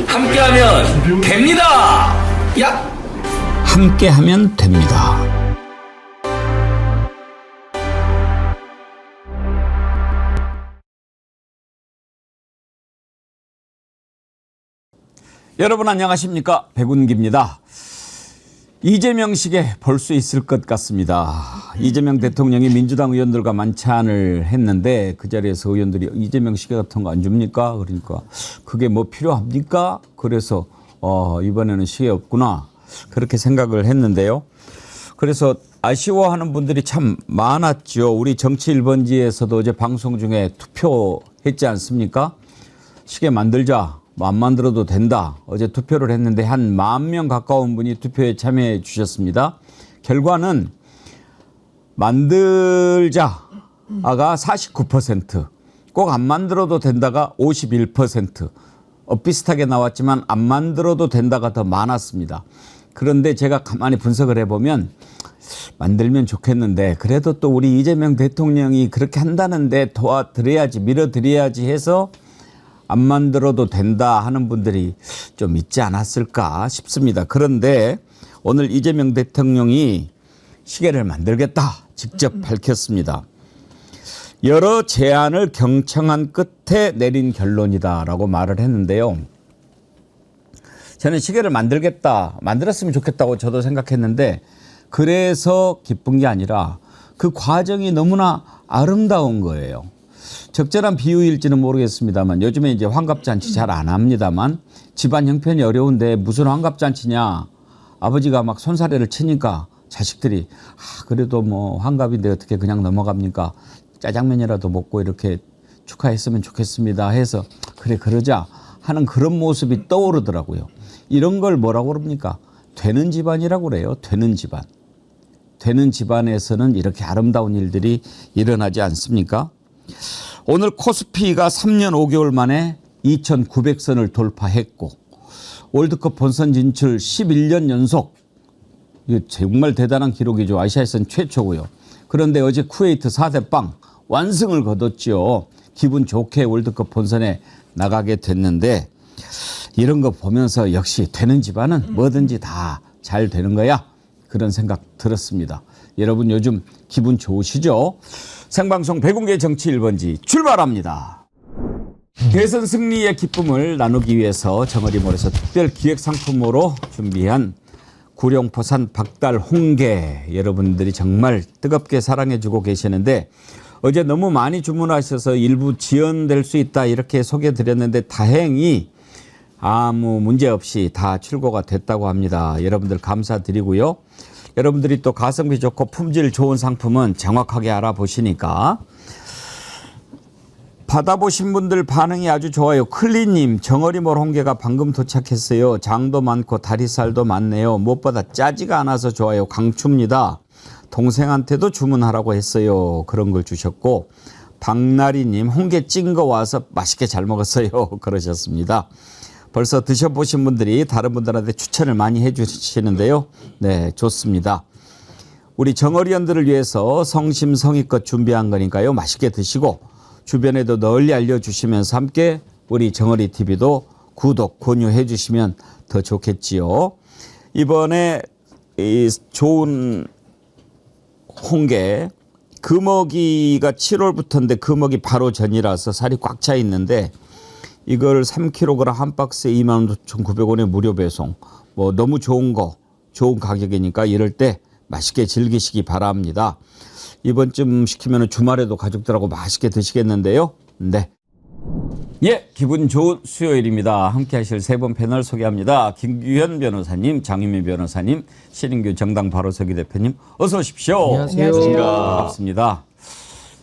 함께하면 됩니다. 야! 함께하면 됩니다. 여러분 안녕하십니까? 백운기입니다. 이재명식에 볼 수 있을 것 같습니다. 이재명 대통령이 민주당 의원들과 만찬을 했는데 그 자리에서 의원들이 이재명 시계 같은 거 안 줍니까? 그러니까 그게 뭐 필요합니까? 그래서 이번에는 시계 없구나 그렇게 생각을 했는데요. 그래서 아쉬워하는 분들이 참 많았죠. 우리 정치 1번지에서도 어제 방송 중에 투표했지 않습니까? 시계 만들자. 안 만들어도 된다. 어제 투표를 했는데 한 10,000명 가까운 분이 투표에 참여해 주셨습니다. 결과는 만들자가 49%, 꼭 안 만들어도 된다가 51%, 비슷하게 나왔지만 안 만들어도 된다가 더 많았습니다. 그런데 제가 가만히 분석을 해보면 만들면 좋겠는데 그래도 또 우리 이재명 대통령이 그렇게 한다는데 도와드려야지, 밀어드려야지 해서 안 만들어도 된다 하는 분들이 좀 있지 않았을까 싶습니다. 그런데 오늘 이재명 대통령이 시계를 만들겠다 직접 밝혔습니다. 여러 제안을 경청한 끝에 내린 결론이다라고 말을 했는데요. 저는 시계를 만들었으면 좋겠다고 저도 생각했는데 그래서 기쁜 게 아니라 그 과정이 너무나 아름다운 거예요. 적절한 비유일지는 모르겠습니다만 요즘에 이제 환갑잔치 잘 안 합니다만 집안 형편이 어려운데 무슨 환갑잔치냐. 아버지가 막 손사래를 치니까 자식들이 그래도 뭐 환갑인데 어떻게 그냥 넘어갑니까. 짜장면이라도 먹고 이렇게 축하했으면 좋겠습니다 해서 그래 그러자 하는 그런 모습이 떠오르더라고요. 이런 걸 뭐라고 그럽니까. 되는 집안이라고 그래요. 되는 집안. 되는 집안에서는 이렇게 아름다운 일들이 일어나지 않습니까. 오늘 코스피가 3년 5개월 만에 2,900선을 돌파했고 월드컵 본선 진출 11년 연속. 이거 정말 대단한 기록이죠. 아시아에서는 최초고요. 그런데 어제 쿠웨이트 4대 빵 완승을 거뒀죠. 기분 좋게 월드컵 본선에 나가게 됐는데 이런 거 보면서 역시 되는 집안은 뭐든지 다 잘 되는 거야. 그런 생각 들었습니다. 여러분 요즘 기분 좋으시죠? 생방송 백운계 정치 1번지 출발합니다. 대선 승리의 기쁨을 나누기 위해서 정어리몰에서 특별 기획 상품으로 준비한 구룡포산 박달 홍게 여러분들이 정말 뜨겁게 사랑해주고 계시는데 어제 너무 많이 주문하셔서 일부 지연될 수 있다 이렇게 소개해드렸는데 다행히 아무 문제 없이 다 출고가 됐다고 합니다. 여러분들 감사드리고요. 여러분들이 또 가성비 좋고 품질 좋은 상품은 정확하게 알아보시니까 받아보신 분들 반응이 아주 좋아요. 클리님 정어리몰 홍게가 방금 도착했어요. 장도 많고 다리살도 많네요. 무엇보다 짜지가 않아서 좋아요. 강추입니다. 동생한테도 주문하라고 했어요. 그런 걸 주셨고 박나리님 홍게 찐 거 와서 맛있게 잘 먹었어요. 그러셨습니다. 벌써 드셔보신 분들이 다른 분들한테 추천을 많이 해주시는데요. 네, 좋습니다. 우리 정어리원들을 위해서 성심성의껏 준비한 거니까요. 맛있게 드시고 주변에도 널리 알려주시면서 함께 우리 정어리TV도 구독, 권유해 주시면 더 좋겠지요. 이번에 이 좋은 홍게 금어기가 7월부터인데 금어기 바로 전이라서 살이 꽉 차 있는데 이걸 3kg 한 박스에 25,900원에 무료 배송. 뭐 너무 좋은 거, 좋은 가격이니까 이럴 때 맛있게 즐기시기 바랍니다. 이번쯤 시키면 주말에도 가족들하고 맛있게 드시겠는데요. 네. 예, 기분 좋은 수요일입니다. 함께 하실 세 분 패널 소개합니다. 김규현 변호사님, 장유미 변호사님, 신인규 정당 바로서기 대표님 어서 오십시오. 안녕하세요. 반갑습니다.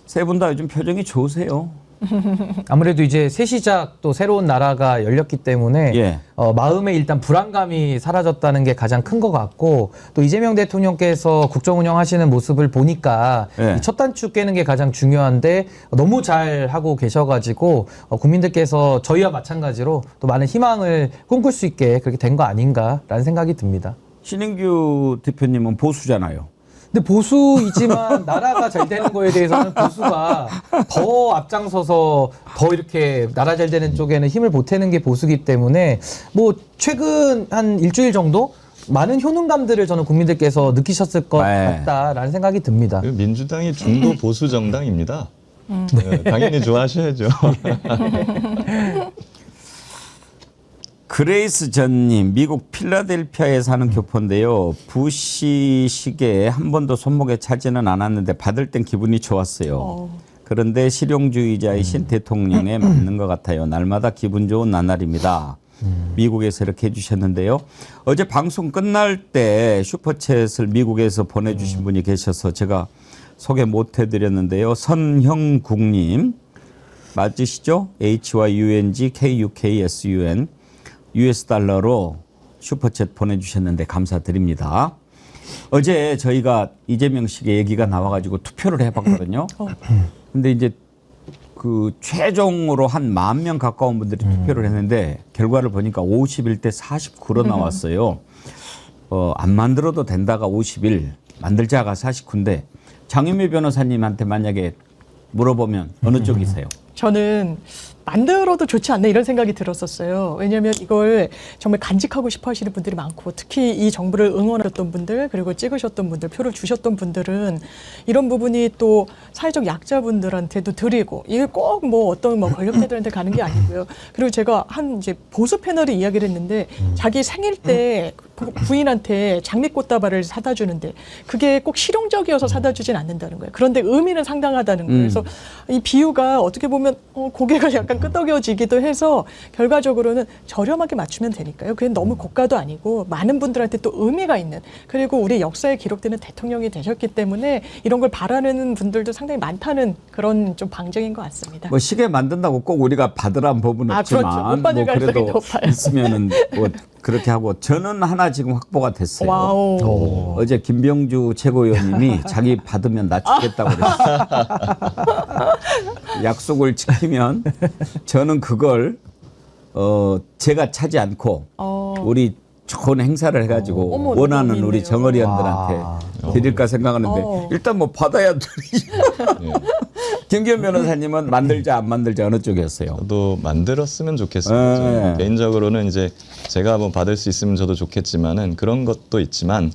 세 분 다 요즘 표정이 좋으세요. 아무래도 이제 새 시작 또 새로운 나라가 열렸기 때문에 예. 마음에 일단 불안감이 사라졌다는 게 가장 큰 것 같고 또 이재명 대통령께서 국정 운영하시는 모습을 보니까 예. 이 첫 단추 깨는 게 가장 중요한데 너무 잘 하고 계셔가지고 국민들께서 저희와 마찬가지로 또 많은 희망을 꿈꿀 수 있게 그렇게 된 거 아닌가라는 생각이 듭니다. 신인규 대표님은 보수잖아요. 근데 보수이지만 나라가 잘 되는 거에 대해서는 보수가 더 앞장서서 더 이렇게 나라 잘 되는 쪽에는 힘을 보태는 게 보수기 때문에 뭐 최근 한 일주일 정도 많은 효능감들을 저는 국민들께서 느끼셨을 것 네. 같다라는 생각이 듭니다. 그 민주당이 중도 보수 정당입니다. 네, 당연히 좋아하셔야죠. 그레이스 전님, 미국 필라델피아에 사는 교포인데요. 부시 시계에 한 번도 손목에 차지는 않았는데 받을 땐 기분이 좋았어요. 그런데 실용주의자이신 대통령에 맞는 것 같아요. 날마다 기분 좋은 나날입니다. 미국에서 이렇게 해주셨는데요. 어제 방송 끝날 때 슈퍼챗을 미국에서 보내주신 분이 계셔서 제가 소개 못 해드렸는데요. 선형국님 맞으시죠? HYUNG KUKSUN US 달러로 슈퍼챗 보내주셨는데 감사드립니다. 어제 저희가 이재명 씨의 얘기가 나와가지고 투표를 해봤거든요. 근데 이제 그 최종으로 한 10,000명 가까운 분들이 투표를 했는데 결과를 보니까 51대 49로 나왔어요. 안 만들어도 된다가 51, 만들자가 49인데 장윤미 변호사님한테 만약에 물어보면 어느 쪽이세요? 저는 만들어도 좋지 않나 이런 생각이 들었었어요. 왜냐하면 이걸 정말 간직하고 싶어 하시는 분들이 많고 특히 이 정부를 응원하셨던 분들 그리고 찍으셨던 분들 표를 주셨던 분들은 이런 부분이 또 사회적 약자분들한테도 드리고 이게 꼭 뭐 어떤 뭐 권력자들한테 가는 게 아니고요. 그리고 제가 한 이제 보수 패널에 이야기를 했는데 자기 생일 때 부인한테 장미꽃다발을 사다 주는데 그게 꼭 실용적이어서 사다 주진 않는다는 거예요. 그런데 의미는 상당하다는 거예요. 그래서 이 비유가 어떻게 보면 고개가 약간 끄덕여지기도 해서 결과적으로는 저렴하게 맞추면 되니까요. 그게 너무 고가도 아니고 많은 분들한테 또 의미가 있는 그리고 우리 역사에 기록되는 대통령이 되셨기 때문에 이런 걸 바라는 분들도 상당히 많다는 그런 좀 방증인 것 같습니다. 뭐 시계 만든다고 꼭 우리가 받으란 법은 없지만 그렇죠. 못 받을 뭐 가능성이 그래도 높아요. 있으면은 뭐 그렇게 하고 저는 하나 지금 확보가 됐어요. 와우. 어제 김병주 최고위원님이 자기 받으면 낮추겠다고 그랬어요. 약속을 지키면 저는 그걸 제가 차지 않고 우리 좋은 행사를 해가지고 어머, 원하는 너무 우리 있네요. 정어리원들한테 드릴까 생각하는데 일단 뭐 받아야 드리죠. 김기현 변호사님은 만들자 안 만들자 어느 쪽이었어요? 저도 만들었으면 좋겠습니다. 네. 개인적으로는 이제 제가 뭐 받을 수 있으면 저도 좋겠지만은 그런 것도 있지만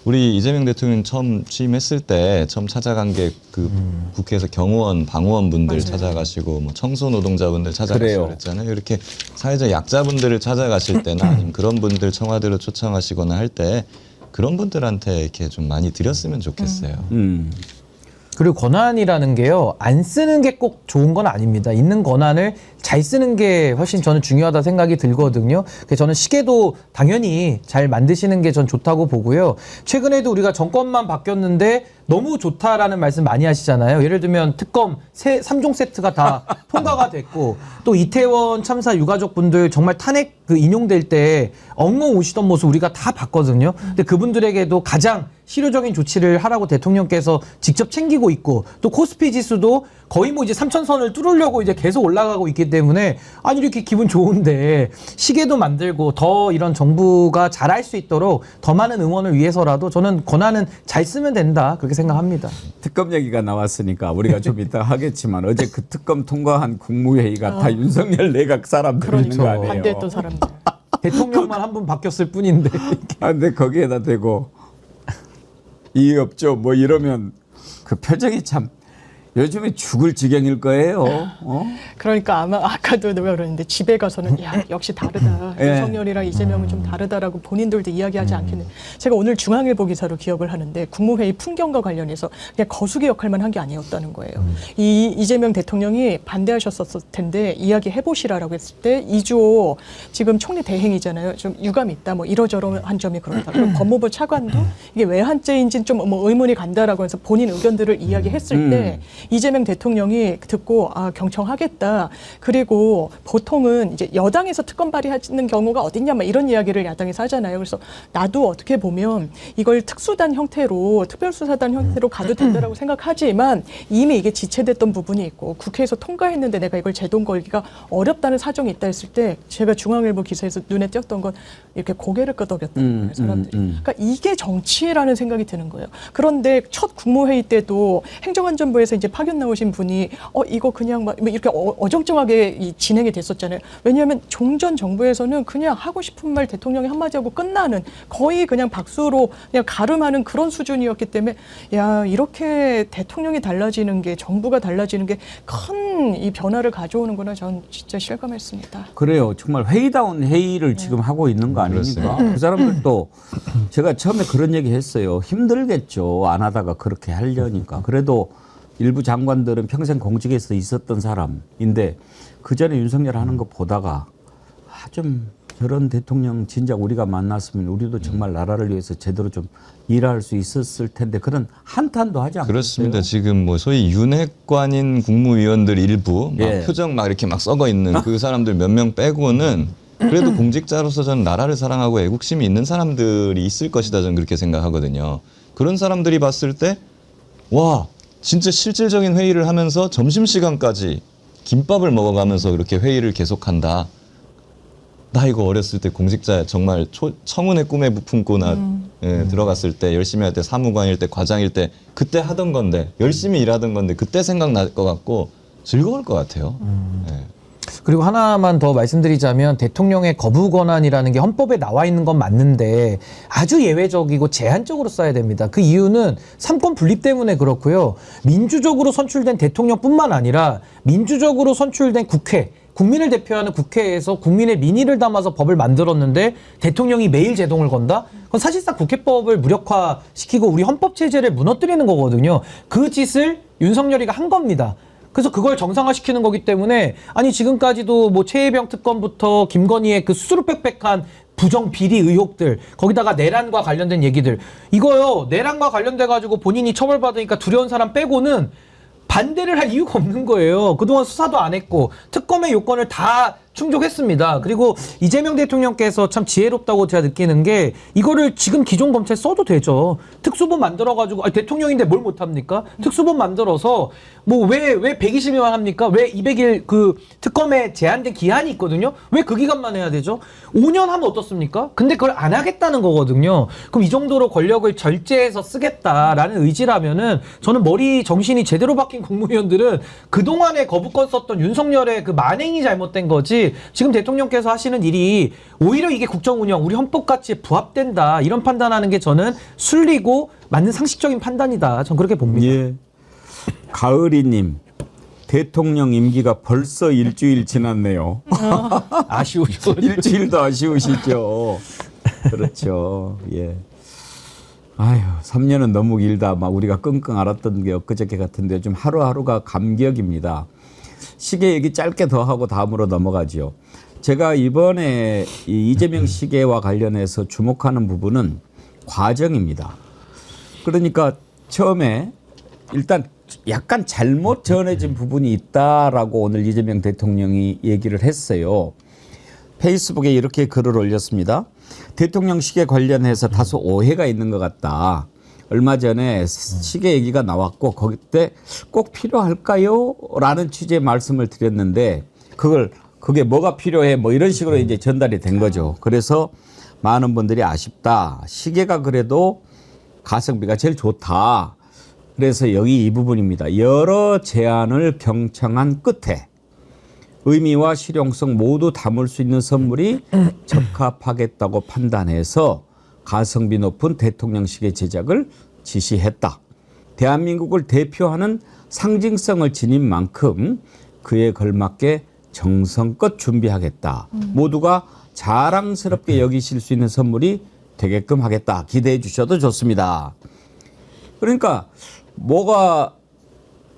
우리 이재명 대통령 처음 취임했을 때 처음 찾아간 게 그 국회에서 경호원, 방호원 분들 찾아가시고 뭐 청소 노동자분들 찾아가시고 그래요. 그랬잖아요. 이렇게 사회적 약자분들을 찾아가실 때나 아니면 그런 분들 청와대로 초청하시거나 할 때 그런 분들한테 이렇게 좀 많이 드렸으면 좋겠어요. 그리고 권한이라는 게요, 안 쓰는 게 꼭 좋은 건 아닙니다. 있는 권한을 잘 쓰는 게 훨씬 저는 중요하다 생각이 들거든요. 그래서 저는 시계도 당연히 잘 만드시는 게 전 좋다고 보고요. 최근에도 우리가 정권만 바뀌었는데 너무 좋다라는 말씀 많이 하시잖아요. 예를 들면 특검 3종 세트가 다 통과가 됐고 또 이태원 참사 유가족분들 정말 탄핵 인용될 때 엉엉 우시던 모습 우리가 다 봤거든요. 근데 그분들에게도 가장 실효적인 조치를 하라고 대통령께서 직접 챙기고 있고 또 코스피 지수도 거의 뭐 이제 3,000선을 뚫으려고 이제 계속 올라가고 있기 때문에 아니 이렇게 기분 좋은데 시계도 만들고 더 이런 정부가 잘할 수 있도록 더 많은 응원을 위해서라도 저는 권한은 잘 쓰면 된다 그렇게 생각합니다. 특검 얘기가 나왔으니까 우리가 좀 이따 하겠지만 어제 그 특검 통과한 국무회의가 다 윤석열 내각 사람들 있는 거 아니에요? 반대했던 사람들. 대통령만 한 분 바뀌었을 뿐인데. 아, 근데 거기에다 대고 이해 없죠 뭐 이러면 그 표정이 참 요즘에 죽을 지경일 거예요. 그러니까 아마 아까도 누가 그러는데 집에 가서는 야 역시 다르다. 예. 윤석열이랑 이재명은 좀 다르다라고 본인들도 이야기하지 않겠는. 제가 오늘 중앙일보 기사로 기억을 하는데 국무회의 풍경과 관련해서 그냥 거수기 역할만 한 게 아니었다는 거예요. 이 이재명 대통령이 반대하셨었을 텐데 이야기해 보시라라고 했을 때 2조 지금 총리 대행이잖아요. 좀 유감 있다. 뭐 이러저러한 점이 그렇다. 그리고 법무부 차관도 이게 외환죄인지 좀 뭐 의문이 간다라고 해서 본인 의견들을 이야기했을 때 이재명 대통령이 듣고 경청하겠다. 그리고 보통은 이제 여당에서 특검 발의하는 경우가 어딨냐 막 이런 이야기를 야당에서 하잖아요. 그래서 나도 어떻게 보면 이걸 특수단 형태로 특별수사단 형태로 가도 된다라고 생각하지만 이미 이게 지체됐던 부분이 있고 국회에서 통과했는데 내가 이걸 제동 걸기가 어렵다는 사정이 있다 했을 때 제가 중앙일보 기사에서 눈에 띄었던 건 이렇게 고개를 끄덕였다는 거예요, 사람들이. 그러니까 이게 정치라는 생각이 드는 거예요. 그런데 첫 국무회의 때도 행정안전부에서 이제 파견 나오신 분이 이거 그냥 막 이렇게 어정쩡하게 진행이 됐었잖아요. 왜냐하면 종전 정부에서는 그냥 하고 싶은 말 대통령이 한마디 하고 끝나는 거의 그냥 박수로 그냥 가름하는 그런 수준이었기 때문에 야 이렇게 대통령이 달라지는 게 정부가 달라지는 게 큰 이 변화를 가져오는구나 전 진짜 실감했습니다. 그래요. 정말 회의다운 회의를 지금 하고 있는 거 아닙니까? 그 사람들도 제가 처음에 그런 얘기 했어요. 힘들겠죠. 안 하다가 그렇게 하려니까. 그래도 일부 장관들은 평생 공직에서 있었던 사람인데 그 전에 윤석열 하는 거 보다가 좀 저런 대통령 진작 우리가 만났으면 우리도 정말 나라를 위해서 제대로 좀 일할 수 있었을 텐데 그런 한탄도 하지 않겠어요? 그렇습니다. 지금 뭐 소위 윤핵관인 국무위원들 일부 막 예. 표정 막 이렇게 막 썩어 있는 그 사람들 몇 명 빼고는 그래도 공직자로서 저는 나라를 사랑하고 애국심이 있는 사람들이 있을 것이다 저는 그렇게 생각하거든요. 그런 사람들이 봤을 때 와 진짜 실질적인 회의를 하면서 점심시간까지 김밥을 먹어가면서 그렇게 회의를 계속한다. 나 이거 어렸을 때 공직자 정말 청운의 꿈에 부품고 들어갔을 때 열심히 할 때 사무관일 때 과장일 때 그때 하던 건데 열심히 일하던 건데 그때 생각날 것 같고 즐거울 것 같아요. 예. 그리고 하나만 더 말씀드리자면 대통령의 거부 권한이라는 게 헌법에 나와 있는 건 맞는데 아주 예외적이고 제한적으로 써야 됩니다. 그 이유는 삼권 분립 때문에 그렇고요. 민주적으로 선출된 대통령뿐만 아니라 민주적으로 선출된 국회, 국민을 대표하는 국회에서 국민의 민의를 담아서 법을 만들었는데 대통령이 매일 제동을 건다? 그건 사실상 국회법을 무력화시키고 우리 헌법 체제를 무너뜨리는 거거든요. 그 짓을 윤석열이가 한 겁니다. 그래서 그걸 정상화시키는 거기 때문에 아니 지금까지도 뭐 최혜병 특검부터 김건희의 그 수수료 빽빽한 부정 비리 의혹들 거기다가 내란과 관련된 얘기들 이거요 내란과 관련돼 가지고 본인이 처벌받으니까 두려운 사람 빼고는 반대를 할 이유가 없는 거예요. 그동안 수사도 안 했고 특검의 요건을 다 충족했습니다. 그리고 이재명 대통령께서 참 지혜롭다고 제가 느끼는 게 이거를 지금 기존 검찰 써도 되죠. 특수본 만들어가지고 대통령인데 뭘 못합니까? 특수본 만들어서 뭐 왜 120일만 합니까? 왜 200일 그 특검에 제한된 기한이 있거든요. 왜 그 기간만 해야 되죠? 5년 하면 어떻습니까? 근데 그걸 안 하겠다는 거거든요. 그럼 이 정도로 권력을 절제해서 쓰겠다라는 의지라면은 저는 머리 정신이 제대로 박힌 국무위원들은 그동안에 거부권 썼던 윤석열의 그 만행이 잘못된 거지 지금 대통령께서 하시는 일이 오히려 이게 국정운영 우리 헌법 가치에 부합된다 이런 판단하는 게 저는 순리고 맞는 상식적인 판단이다. 전 그렇게 봅니다. 예. 가을이님 대통령 임기가 벌써 일주일 지났네요. 아쉬우죠. 일주일도 아쉬우시죠. 그렇죠. 예. 아유, 3년은 너무 길다. 막 우리가 끙끙 앓았던 게 엊그저께 같은데 좀 하루하루가 감격입니다. 시계 얘기 짧게 더 하고 다음으로 넘어가죠. 제가 이번에 이 이재명 시계와 관련해서 주목하는 부분은 과정입니다. 그러니까 처음에 일단 약간 잘못 전해진 부분이 있다라고 오늘 이재명 대통령이 얘기를 했어요. 페이스북에 이렇게 글을 올렸습니다. 대통령 시계 관련해서 다소 오해가 있는 것 같다. 얼마 전에 시계 얘기가 나왔고 그때 꼭 필요할까요? 라는 취지의 말씀을 드렸는데 그게 뭐가 필요해? 뭐 이런 식으로 이제 전달이 된 거죠. 그래서 많은 분들이 아쉽다. 시계가 그래도 가성비가 제일 좋다. 그래서 여기 이 부분입니다. 여러 제안을 경청한 끝에 의미와 실용성 모두 담을 수 있는 선물이 적합하겠다고 판단해서 가성비 높은 대통령 시계 제작을 지시했다. 대한민국을 대표하는 상징성을 지닌 만큼 그에 걸맞게 정성껏 준비하겠다. 모두가 자랑스럽게 여기실 수 있는 선물이 되게끔 하겠다. 기대해 주셔도 좋습니다. 그러니까 뭐가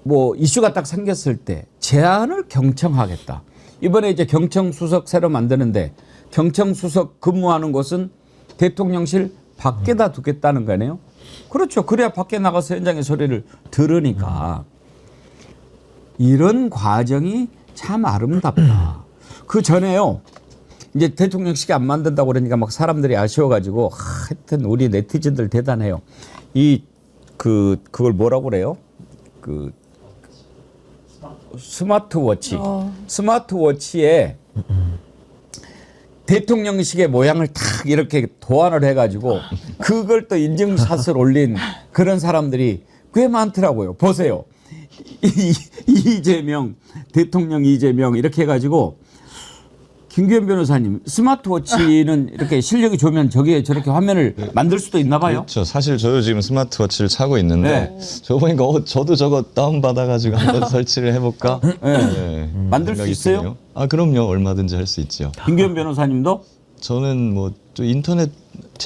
뭐 이슈가 딱 생겼을 때 제안을 경청하겠다. 이번에 이제 경청수석 새로 만드는데 경청수석 근무하는 곳은 대통령실 밖에다 두겠다는 거네요. 그렇죠. 그래야 밖에 나가서 현장의 소리를 들으니까. 이런 과정이 참 아름답다. 그 전에요. 이제 대통령실이 안 만든다고 그러니까 막 사람들이 아쉬워가지고 하여튼 우리 네티즌들 대단해요. 그걸 뭐라고 그래요? 그 스마트워치. 스마트워치에 대통령식의 모양을 탁 이렇게 도안을 해가지고 그걸 또 인증샷을 올린 그런 사람들이 꽤 많더라고요. 보세요. 이재명, 대통령 이재명 이렇게 해가지고 김규현 변호사님 스마트워치는 이렇게 실력이 좋으면 저게 저렇게 화면을 만들 수도 있나 봐요. 그렇죠. 사실 저도 지금 스마트워치를 차고 있는데 저거 보니까 저도 저거 다운받아가지고 한번 설치를 해볼까? 네. 만들 수 생각이 있어요? 드네요. 아 그럼요. 얼마든지 할 수 있죠. 김규현 변호사님도 저는 뭐 또 인터넷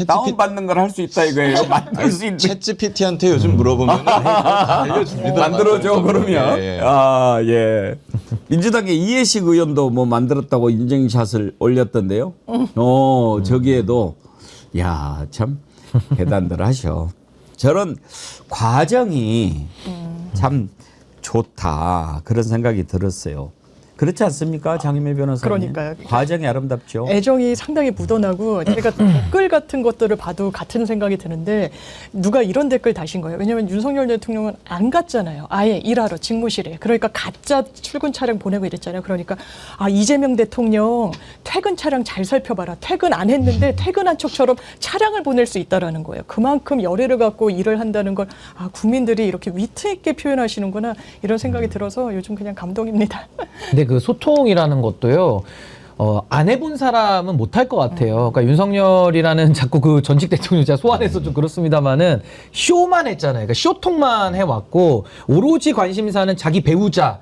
다운 받는 걸 할 수 있다 이거예요. 만들 수 있는. 챗GPT한테 요즘 물어보면 알려줍니다. 만들어줘 그러면. 예, 예. 아 예. 민주당의 이해식 의원도 뭐 만들었다고 인증샷을 올렸던데요. 저기에도 야 참 대단들 하셔. 저런 과정이 참 좋다 그런 생각이 들었어요. 그렇지 않습니까, 장희매 변호사님? 그러니까요. 과정이 아름답죠. 애정이 상당히 묻어나고 제가 댓글 같은 것들을 봐도 같은 생각이 드는데 누가 이런 댓글 다신 거예요. 왜냐하면 윤석열 대통령은 안 갔잖아요. 아예 일하러 직무실에. 그러니까 가짜 출근 차량 보내고 이랬잖아요. 그러니까 이재명 대통령 퇴근 차량 잘 살펴봐라. 퇴근 안 했는데 퇴근한 척처럼 차량을 보낼 수 있다라는 거예요. 그만큼 열의를 갖고 일을 한다는 걸 국민들이 이렇게 위트 있게 표현하시는구나 이런 생각이 들어서 요즘 그냥 감동입니다. 근데 그 소통이라는 것도요. 안 해본 사람은 못할 것 같아요. 그러니까 윤석열이라는 자꾸 그 전직 대통령 제가 소환해서 좀 그렇습니다만은 쇼만 했잖아요. 그러니까 쇼통만 해왔고 오로지 관심사는 자기 배우자.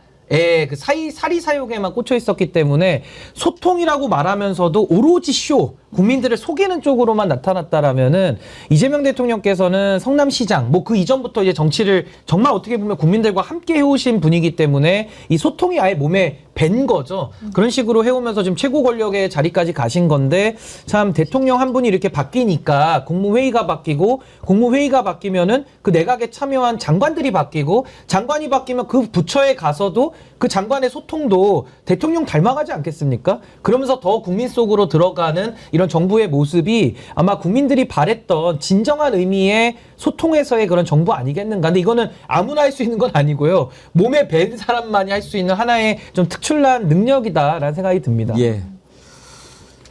그 사리사욕에만 꽂혀 있었기 때문에 소통이라고 말하면서도 오로지 쇼, 국민들을 속이는 쪽으로만 나타났다라면은 이재명 대통령께서는 성남시장, 뭐 그 이전부터 이제 정치를 정말 어떻게 보면 국민들과 함께 해오신 분이기 때문에 이 소통이 아예 몸에 밴 거죠. 그런 식으로 해오면서 지금 최고 권력의 자리까지 가신 건데 참 대통령 한 분이 이렇게 바뀌니까 국무회의가 바뀌고 국무회의가 바뀌면은 그 내각에 참여한 장관들이 바뀌고 장관이 바뀌면 그 부처에 가서도 그 장관의 소통도 대통령 닮아가지 않겠습니까? 그러면서 더 국민 속으로 들어가는 이런 정부의 모습이 아마 국민들이 바랬던 진정한 의미의 소통에서의 그런 정부 아니겠는가. 근데 이거는 아무나 할 수 있는 건 아니고요. 몸에 밴 사람만이 할 수 있는 하나의 좀 특출난 능력이다라는 생각이 듭니다. 예.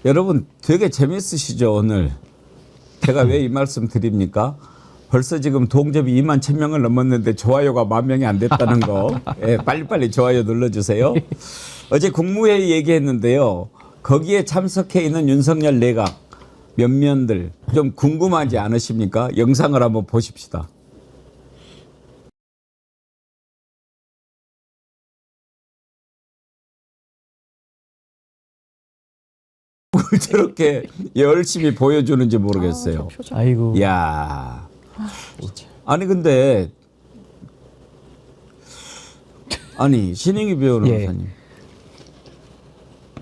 여러분 되게 재밌으시죠 오늘. 제가 왜 이 말씀 드립니까? 벌써 지금 동접이 2만 1,000명을 넘었는데 좋아요가 10,000명이 안 됐다는 거. 예, 빨리빨리 좋아요 눌러주세요. 어제 국무회의 얘기했는데요. 거기에 참석해 있는 윤석열 내각 면면들 좀 궁금하지 않으십니까? 영상을 한번 보십시다. 뭘 저렇게 열심히 보여주는지 모르겠어요. 아이고. 이야. 아니 근데 신행희 변호사님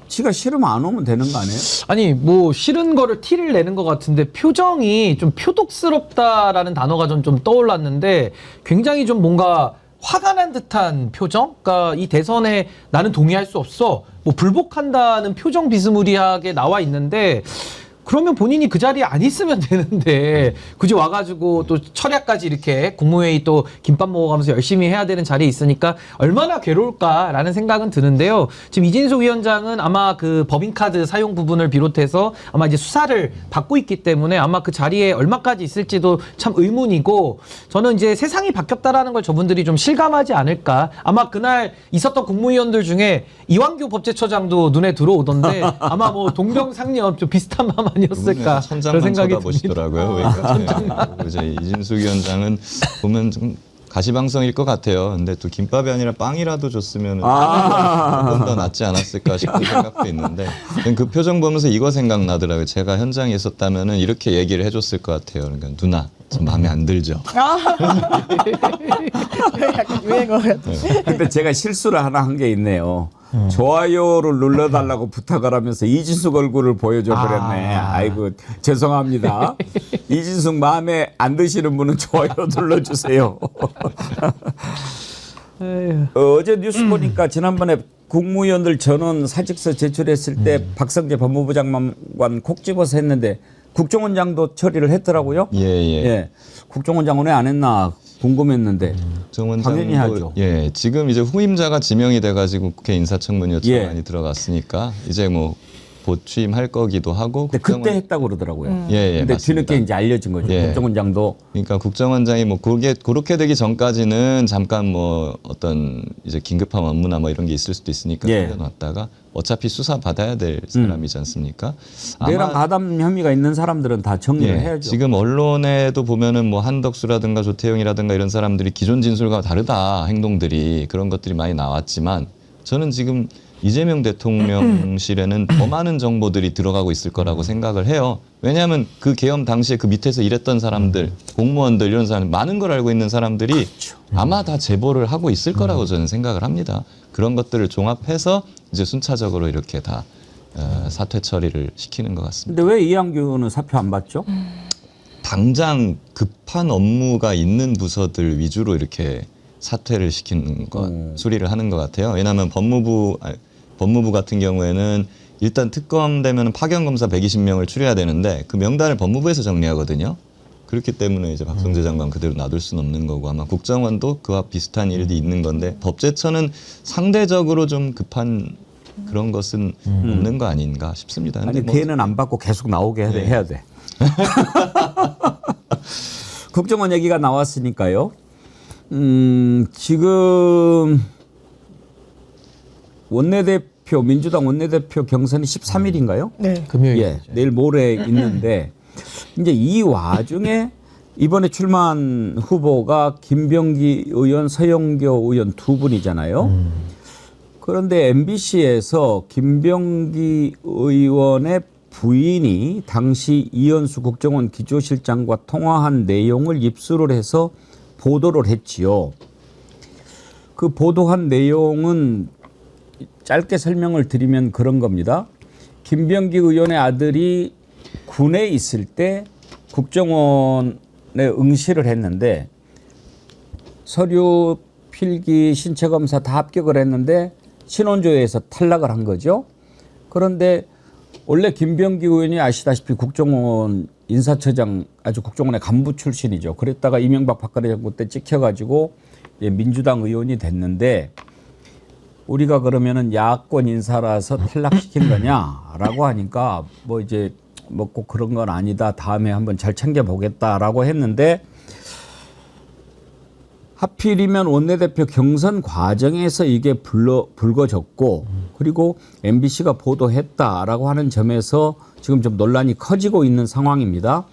지가 싫으면 안 오면 되는 거 아니에요? 아니 뭐 싫은 거를 티를 내는 것 같은데 표정이 좀 표독스럽다라는 단어가 좀 떠올랐는데 굉장히 좀 뭔가 화가 난 듯한 표정? 그러니까 이 대선에 나는 동의할 수 없어. 뭐 불복한다는 표정 비스무리하게 나와 있는데 그러면 본인이 그 자리에 안 있으면 되는데 굳이 와가지고 또 철야까지 이렇게 국무회의 또 김밥 먹어가면서 열심히 해야 되는 자리에 있으니까 얼마나 괴로울까라는 생각은 드는데요. 지금 이진숙 위원장은 아마 그 법인카드 사용 부분을 비롯해서 아마 이제 수사를 받고 있기 때문에 아마 그 자리에 얼마까지 있을지도 참 의문이고 저는 이제 세상이 바뀌었다라는 걸 저분들이 좀 실감하지 않을까. 아마 그날 있었던 국무위원들 중에 이완규 법제처장도 눈에 들어오던데 아마 뭐 동병상련 좀 비슷한 마음 아니었을까 그런 천장만 생각이 쳐다보시더라고요. 이제 이진숙 위원장은 보면 좀 가시방석일 것 같아요. 근데 또 김밥이 아니라 빵이라도 줬으면 조금 더 낫지 않았을까 싶은 생각도 있는데 그 표정 보면서 이거 생각나더라고요. 제가 현장에 있었다면 이렇게 얘기를 해줬을 것 같아요. 그러니까 누나 저 마음에 안 들죠. 약간 유행어 같은. 근데 제가 실수를 하나 한 게 있네요. 좋아요를 눌러달라고 부탁을 하면서 이진숙 얼굴을 보여줘 버렸네. 아이고 죄송합니다. 이진숙 마음에 안 드시는 분은 좋아요 눌러주세요. 어제 뉴스 보니까 지난번에 국무위원들 전원 사직서 제출했을 때 박성재 법무부 장관 콕 집어서 했는데 국정원장도 처리를 했더라고요. 예. 국정원장은 왜 안 했나 궁금했는데 당연히 하죠. 예, 지금 이제 후임자가 지명이 돼가지고 국회 인사청문 요청안이 예. 들어갔으니까 이제 뭐 보취임할 거기도 하고. 근데 그때 했다고 그러더라고요. 예, 근데 맞습니다. 뒤늦게 이제 알려진 거죠. 예. 국정원장도. 그러니까 국정원장이 뭐 그렇게 되기 전까지는 잠깐 뭐 어떤 이제 긴급한 업무나 뭐 이런 게 있을 수도 있으니까 예. 살려놨다가 어차피 수사 받아야 될 사람이지 않습니까? 내랑 가담 혐의가 있는 사람들은 다 정리를 예, 해야죠. 지금 언론에도 보면은 뭐 한덕수라든가 조태용이라든가 이런 사람들이 기존 진술과 다르다 행동들이 그런 것들이 많이 나왔지만 저는 지금 이재명 대통령실에는 더 많은 정보들이 들어가고 있을 거라고 생각을 해요. 왜냐하면 그 계엄 당시에 그 밑에서 일했던 사람들, 공무원들 이런 사람 많은 걸 알고 있는 사람들이 아마 다 제보를 하고 있을 거라고 저는 생각을 합니다. 그런 것들을 종합해서 이제 순차적으로 이렇게 다 사퇴 처리를 시키는 것 같습니다. 근데 왜 이한규는 사표 안 받죠? 당장 급한 업무가 있는 부서들 위주로 이렇게 사퇴를 시키는 것, 수리를 하는 것 같아요. 왜냐하면 법무부 같은 경우에는 일단 특검되면 파견 검사 120명을 추려야 되는데 그 명단을 법무부에서 정리하거든요. 그렇기 때문에 이제 박성재 장관 그대로 놔둘 수는 없는 거고 아마 국정원도 그와 비슷한 일이 있는 건데 법제처는 상대적으로 좀 급한 그런 것은 없는 거 아닌가 싶습니다. 근데 아니 뭐 걔는 안 받고 계속 나오게 해야 돼. 국정원 얘기가 나왔으니까요. 지금 민주당 원내대표 경선이 13일인가요? 네. 금요일. 예, 내일 모레 있는데 이제 이 와중에 이번에 출마한 후보가 김병기 의원, 서영교 의원 두 분이잖아요. 그런데 MBC에서 김병기 의원의 부인이 당시 이현수 국정원 기조실장과 통화한 내용을 입수를 해서 보도를 했지요. 그 보도한 내용은 짧게 설명을 드리면 그런 겁니다. 김병기 의원의 아들이 군에 있을 때 국정원에 응시를 했는데 서류 필기 신체 검사 다 합격을 했는데 신원조회에서 탈락을 한 거죠. 그런데 원래 김병기 의원이 아시다시피 국정원 인사처장 아주 국정원의 간부 출신이죠. 그랬다가 이명박 박근혜 정부 때 찍혀가지고 민주당 의원이 됐는데 우리가 그러면은 야권 인사라서 탈락시킨 거냐라고 하니까 뭐 이제 뭐 꼭 그런 건 아니다. 다음에 한번 잘 챙겨보겠다라고 했는데 하필이면 원내대표 경선 과정에서 이게 불거졌고 그리고 MBC가 보도했다라고 하는 점에서 지금 좀 논란이 커지고 있는 상황입니다.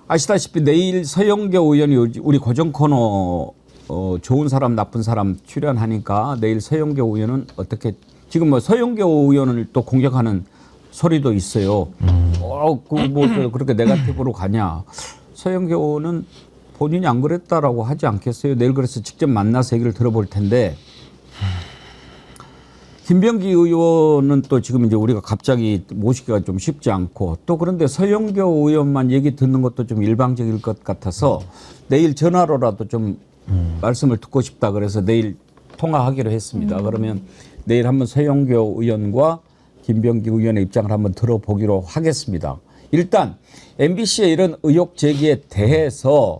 아시다시피 내일 서영교 의원이 우리 고정 코너 좋은 사람 나쁜 사람 출연하니까 내일 서영교 의원은 어떻게 지금 뭐 서영교 의원을 또 공격하는 소리도 있어요. 뭐 그렇게 네거티브로 가냐. 서영교 의원은 본인이 안 그랬다라고 하지 않겠어요? 내일 그래서 직접 만나서 얘기를 들어볼 텐데 김병기 의원은 또 지금 이제 우리가 갑자기 모시기가 좀 쉽지 않고 또 그런데 서영교 의원만 얘기 듣는 것도 좀 일방적일 것 같아서 내일 전화로라도 좀 말씀을 듣고 싶다 그래서 내일 통화하기로 했습니다. 그러면 내일 한번 서영교 의원과 김병기 의원의 입장을 한번 들어보기로 하겠습니다. 일단 MBC의 이런 의혹 제기에 대해서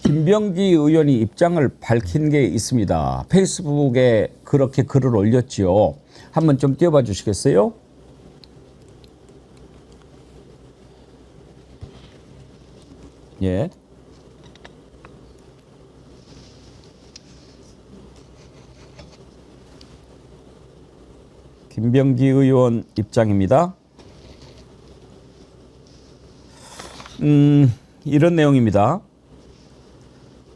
김병기 의원이 입장을 밝힌 게 있습니다. 페이스북에 그렇게 글을 올렸지요. 한번 좀 띄워봐 주시겠어요? 예. 김병기 의원 입장입니다. 이런 내용입니다.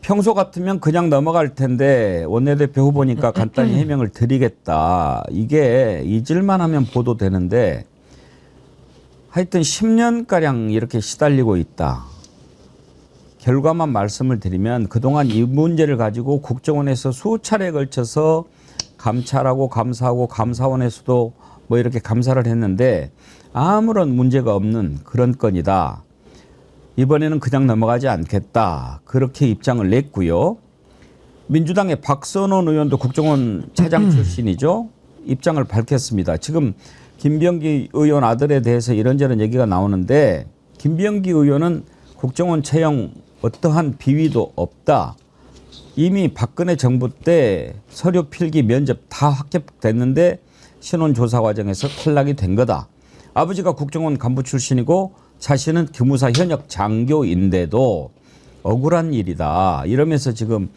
평소 같으면 그냥 넘어갈 텐데 원내대표 후보니까 간단히 해명을 드리겠다. 이게 잊을만 하면 보도되는데 하여튼 10년가량 이렇게 시달리고 있다. 결과만 말씀을 드리면 그동안 이 문제를 가지고 국정원에서 수차례에 걸쳐서 감찰하고 감사하고 감사원에서도 뭐 이렇게 감사를 했는데 아무런 문제가 없는 그런 건이다. 이번에는 그냥 넘어가지 않겠다. 그렇게 입장을 냈고요. 민주당의 박선원 의원도 국정원 차장 출신이죠. 입장을 밝혔습니다. 지금 김병기 의원 아들에 대해서 이런저런 얘기가 나오는데 김병기 의원은 국정원 채용 어떠한 비위도 없다. 이미 박근혜 정부 때 서류 필기 면접 다 합격됐는데 신원조사 과정에서 탈락이 된 거다. 아버지가 국정원 간부 출신이고 자신은 교무사 현역 장교인데도 억울한 일이다. 이러면서 지금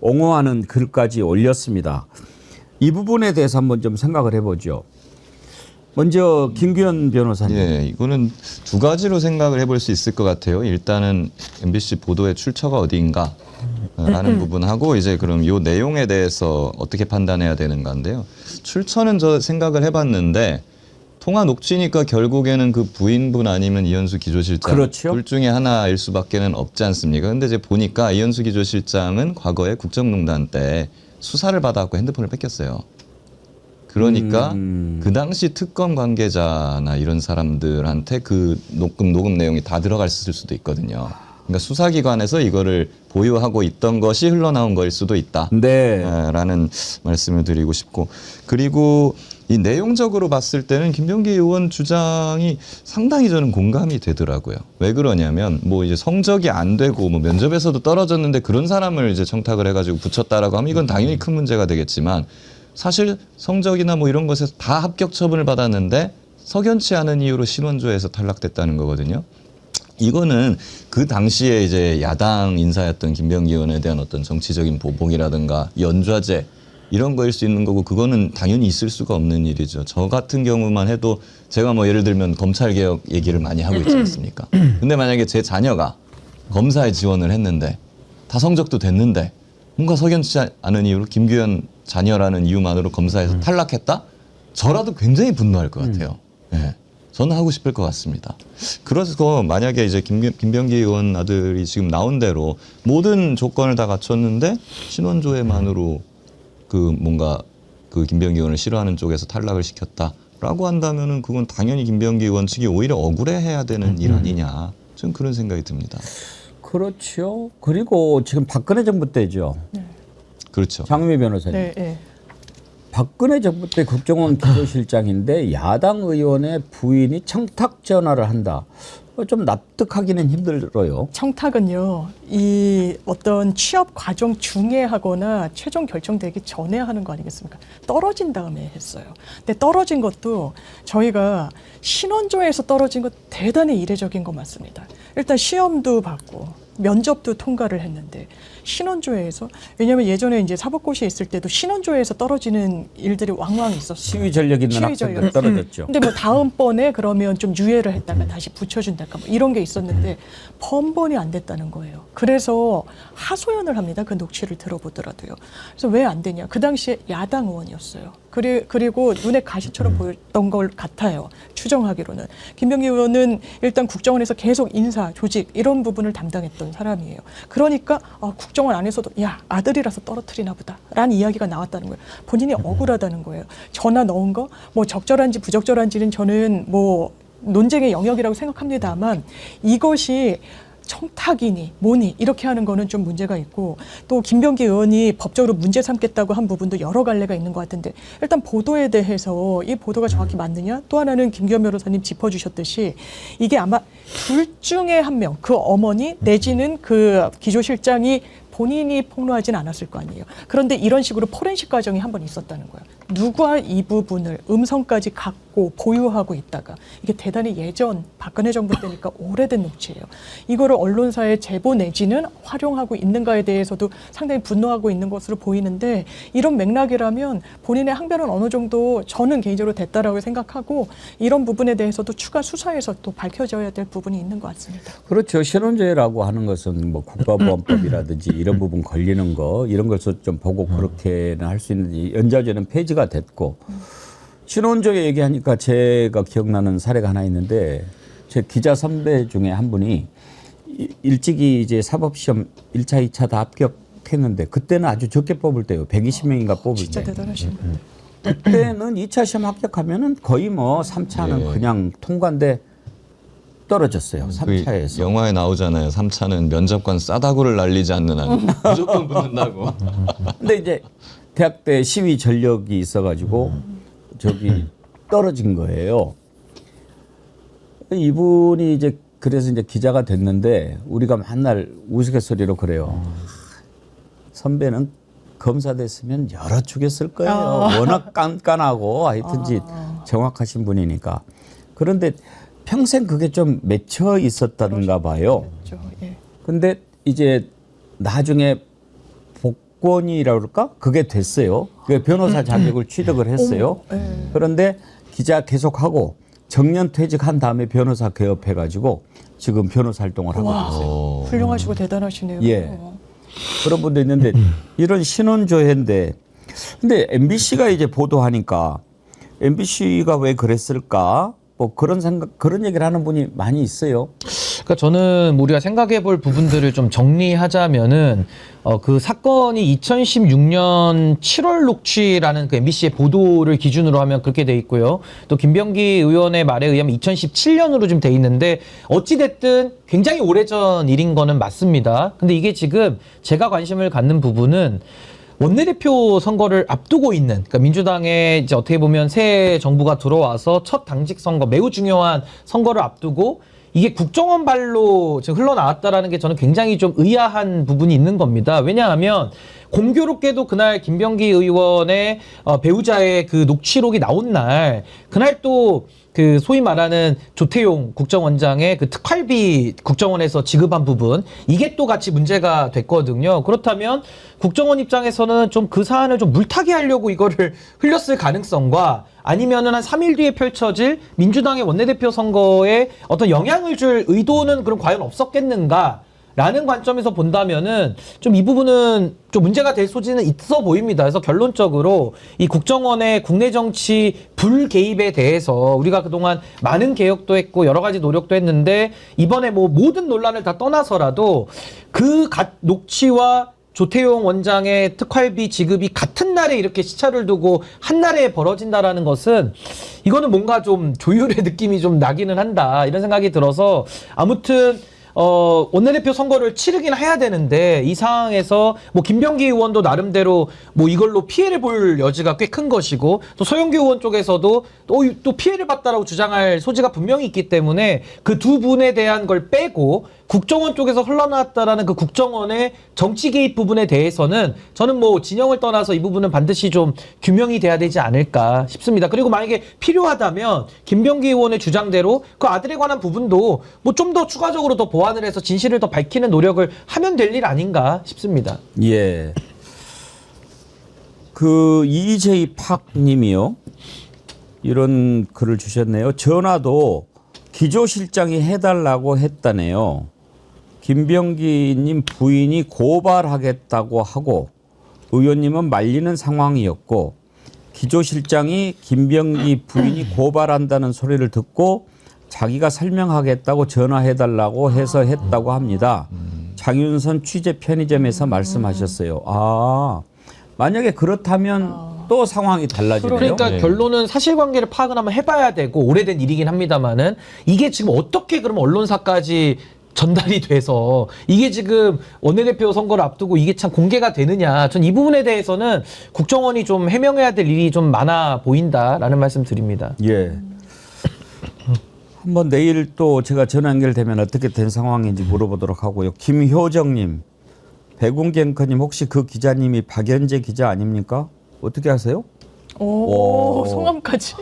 옹호하는 글까지 올렸습니다. 이 부분에 대해서 한번 좀 생각을 해보죠. 먼저 김규현 변호사님. 예, 이거는 두 가지로 생각을 해볼 수 있을 것 같아요. 일단은 MBC 보도의 출처가 어디인가 라는 부분하고 이제 그럼 이 내용에 대해서 어떻게 판단해야 되는가인데요. 출처는 저 생각을 해봤는데 통화 녹취니까 결국에는 그 부인분 아니면 이현수 기조실장 그렇죠. 둘 중에 하나일 수밖에는 없지 않습니까? 근데 이제 보니까 이현수 기조실장은 과거에 국정농단 때 수사를 받아갖고 핸드폰을 뺏겼어요. 그러니까 그 당시 특검 관계자나 이런 사람들한테 그 녹음 내용이 다 들어갔을 수도 있거든요. 그러니까 수사기관에서 이거를 보유하고 있던 것이 흘러나온 거일 수도 있다. 네. 라는 말씀을 드리고 싶고, 그리고 이 내용적으로 봤을 때는 김병기 의원 주장이 상당히 저는 공감이 되더라고요. 왜 그러냐면 뭐 이제 성적이 안 되고 뭐 면접에서도 떨어졌는데 그런 사람을 이제 청탁을 해가지고 붙였다라고 하면 이건 당연히 큰 문제가 되겠지만, 사실 성적이나 뭐 이런 것에서 다 합격 처분을 받았는데 석연치 않은 이유로 신원조회에서 탈락됐다는 거거든요. 이거는 그 당시에 이제 야당 인사였던 김병기 의원에 대한 어떤 정치적인 보복이라든가 연좌제 이런 거일 수 있는 거고, 그거는 당연히 있을 수가 없는 일이죠. 저 같은 경우만 해도 제가 뭐 예를 들면 검찰개혁 얘기를 많이 하고 있지 않습니까? 근데 만약에 제 자녀가 검사에 지원을 했는데 다 성적도 됐는데 뭔가 석연치 않은 이유로 김규현 자녀라는 이유만으로 검사에서 탈락했다? 저라도 굉장히 분노할 것 같아요. 예. 저는 하고 싶을 것 같습니다. 그래서 만약에 이제 김병기 의원 아들이 지금 나온 대로 모든 조건을 다 갖췄는데 신원조회만으로 그 뭔가 그 김병기 의원을 싫어하는 쪽에서 탈락을 시켰다라고 한다면은 그건 당연히 김병기 의원 측이 오히려 억울해해야 되는 일 아니냐. 저는 그런 생각이 듭니다. 그렇죠. 그리고 지금 박근혜 정부 때죠. 그렇죠. 장미 변호사님. 네, 네. 박근혜 정부 때 국정원 기조실장인데 야당 의원의 부인이 청탁 전화를 한다. 좀 납득하기는 힘들어요. 청탁은요, 이 어떤 취업 과정 중에 하거나 최종 결정되기 전에 하는 거 아니겠습니까? 떨어진 다음에 했어요. 근데 떨어진 것도 저희가 신원조회에서 떨어진 것 대단히 이례적인 거 맞습니다. 일단 시험도 봤고 면접도 통과를 했는데 신원조회에서, 왜냐하면 예전에 이제 사법고시에 있을 때도 신원조회에서 떨어지는 일들이 왕왕 있었어요. 시위 전력 있는 학생들 떨어졌죠. 근데 뭐 다음번에 그러면 좀 유예를 했다가 다시 붙여준달까 뭐 이런 게 있었는데 번번이 안 됐다는 거예요. 그래서 하소연을 합니다. 그 녹취를 들어보더라도요. 그래서 왜 안 되냐. 그 당시에 야당 의원이었어요. 그리고 눈에 가시처럼 보였던 걸 같아요. 추정하기로는. 김병기 의원은 일단 국정원에서 계속 인사, 조직 이런 부분을 담당했던 사람이에요. 그러니까 국정원 안에서도 야, 아들이라서 떨어뜨리나 보다 라는 이야기가 나왔다는 거예요. 본인이 억울하다는 거예요. 전화 넣은 거 뭐 적절한지 부적절한지는 저는 뭐 논쟁의 영역이라고 생각합니다만, 이것이 청탁이니 뭐니 이렇게 하는 거는 좀 문제가 있고, 또 김병기 의원이 법적으로 문제 삼겠다고 한 부분도 여러 갈래가 있는 것 같은데, 일단 보도에 대해서 이 보도가 정확히 맞느냐, 또 하나는 김규현 변호사님 짚어주셨듯이 이게 아마 둘 중에 한 명, 그 어머니 내지는 그 기조실장이 본인이 폭로하진 않았을 거 아니에요. 그런데 이런 식으로 포렌식 과정이 한 번 있었다는 거예요. 누가 이 부분을 음성까지 갖고 보유하고 있다가, 이게 대단히 예전 박근혜 정부 때니까 오래된 녹취예요. 이거를 언론사에 제보 내지는 활용하고 있는가에 대해서도 상당히 분노하고 있는 것으로 보이는데, 이런 맥락이라면 본인의 항변은 어느 정도 저는 개인적으로 됐다라고 생각하고, 이런 부분에 대해서도 추가 수사에서 또 밝혀져야 될 부분이 있는 것 같습니다. 그렇죠. 신원조회라고 하는 것은 뭐 국가보안법이라든지 이런 부분 걸리는 거 이런 것을 좀 보고 그렇게는 할 수 있는지, 연좌제는 폐지가 됐고, 신원조회 얘기하니까 제가 기억나는 사례가 하나 있는데, 제 기자 선배 중에 한 분이 일찍이 이제 사법시험 1차, 2차 다 합격했는데, 그때는 아주 적게 뽑을 때요. 120명인가 뽑을 진짜 때. 대단하신 분들. 그때는 2차 시험 합격하면은 거의 뭐 3차는 그냥 통과인데, 떨어졌어요. 3차에서. 영화에 나오잖아요. 3차는 면접관 싸다구를 날리지 않는 한 무조건 붙는다고. 근데 이제 대학 때 시위 전력이 있어가지고 저기 떨어진 거예요. 이분이 이제 그래서 이제 기자가 됐는데 우리가 맨날 우스갯소리로 그래요. 선배는 검사 됐으면 열어 주겠을 거예요. 워낙 깐깐하고 하여튼지 정확하신 분이니까. 그런데 평생 그게 좀 맺혀 있었던가 봐요. 그렇죠. 예. 근데 이제 나중에 복권이라고 그럴까? 그게 됐어요. 그 변호사 자격을 취득을 했어요. 그런데 기자 계속하고 정년 퇴직한 다음에 변호사 개업해가지고 지금 변호사 활동을 하고 있어요. 훌륭하시고 대단하시네요. 예. 그런 분도 있는데 이런 신혼조회인데 근데 MBC가 이제 보도하니까 MBC가 왜 그랬을까? 뭐 그런 생각, 그런 얘기를 하는 분이 많이 있어요. 그러니까 저는 우리가 생각해 볼 부분들을 좀 정리하자면은 그 사건이 2016년 7월 녹취라는 그 MBC의 보도를 기준으로 하면 그렇게 돼 있고요. 또 김병기 의원의 말에 의하면 2017년으로 좀 돼 있는데 어찌 됐든 굉장히 오래전 일인 거는 맞습니다. 근데 이게 지금 제가 관심을 갖는 부분은 원내대표 선거를 앞두고 있는, 그러니까 민주당의 이제 어떻게 보면 새 정부가 들어와서 첫 당직 선거, 매우 중요한 선거를 앞두고 이게 국정원 발로 지금 흘러나왔다라는 게 저는 굉장히 좀 의아한 부분이 있는 겁니다. 왜냐하면 공교롭게도 그날 김병기 의원의 배우자의 그 녹취록이 나온 날, 그날 또 그 소위 말하는 조태용 국정원장의 그 특활비 국정원에서 지급한 부분, 이게 또 같이 문제가 됐거든요. 그렇다면 국정원 입장에서는 좀 그 사안을 좀 물타기 하려고 이거를 흘렸을 가능성과 아니면은 한 3일 뒤에 펼쳐질 민주당의 원내대표 선거에 어떤 영향을 줄 의도는 그럼 과연 없었겠는가? 라는 관점에서 본다면은 좀 이 부분은 좀 문제가 될 소지는 있어 보입니다. 그래서 결론적으로 이 국정원의 국내 정치 불개입에 대해서 우리가 그동안 많은 개혁도 했고 여러 가지 노력도 했는데 이번에 뭐 모든 논란을 다 떠나서라도 그 녹취와 조태용 원장의 특활비 지급이 같은 날에 이렇게 시차를 두고 한 날에 벌어진다라는 것은 이거는 뭔가 좀 조율의 느낌이 좀 나기는 한다, 이런 생각이 들어서 아무튼 원내대표 선거를 치르긴 해야 되는데 이 상황에서 뭐 김병기 의원도 나름대로 뭐 이걸로 피해를 볼 여지가 꽤 큰 것이고 또 서영교 의원 쪽에서도 또 피해를 봤다라고 주장할 소지가 분명히 있기 때문에 그 두 분에 대한 걸 빼고 국정원 쪽에서 흘러나왔다라는 그 국정원의 정치 개입 부분에 대해서는 저는 뭐 진영을 떠나서 이 부분은 반드시 좀 규명이 돼야 되지 않을까 싶습니다. 그리고 만약에 필요하다면 김병기 의원의 주장대로 그 아들에 관한 부분도 뭐 좀 더 추가적으로 더 보완을 해서 진실을 더 밝히는 노력을 하면 될 일 아닌가 싶습니다. 예. 그 EJ 팍님이요. 이런 글을 주셨네요. 전화도 기조실장이 해달라고 했다네요. 김병기님 부인이 고발하겠다고 하고 의원님은 말리는 상황이었고 기조실장이 김병기 부인이 고발한다는 소리를 듣고 자기가 설명하겠다고 전화해달라고 해서 했다고 합니다. 장윤선 취재 편의점에서 말씀하셨어요. 아, 만약에 그렇다면 또 상황이 달라지네요. 그러니까 네. 결론은 사실관계를 파악을 한번 해봐야 되고 오래된 일이긴 합니다만은 이게 지금 어떻게 그럼 언론사까지 전달이 돼서 이게 지금 원내대표 선거를 앞두고 이게 참 공개가 되느냐, 전 이 부분에 대해서는 국정원이 좀 해명해야 될 일이 좀 많아 보인다라는 말씀 드립니다. 예. 한번 내일 또 제가 전화 연결되면 어떻게 된 상황인지 물어보도록 하고요. 김효정님, 백운경커님 혹시 그 기자님이 박연재 기자 아닙니까? 어떻게 아세요? 오, 성함까지.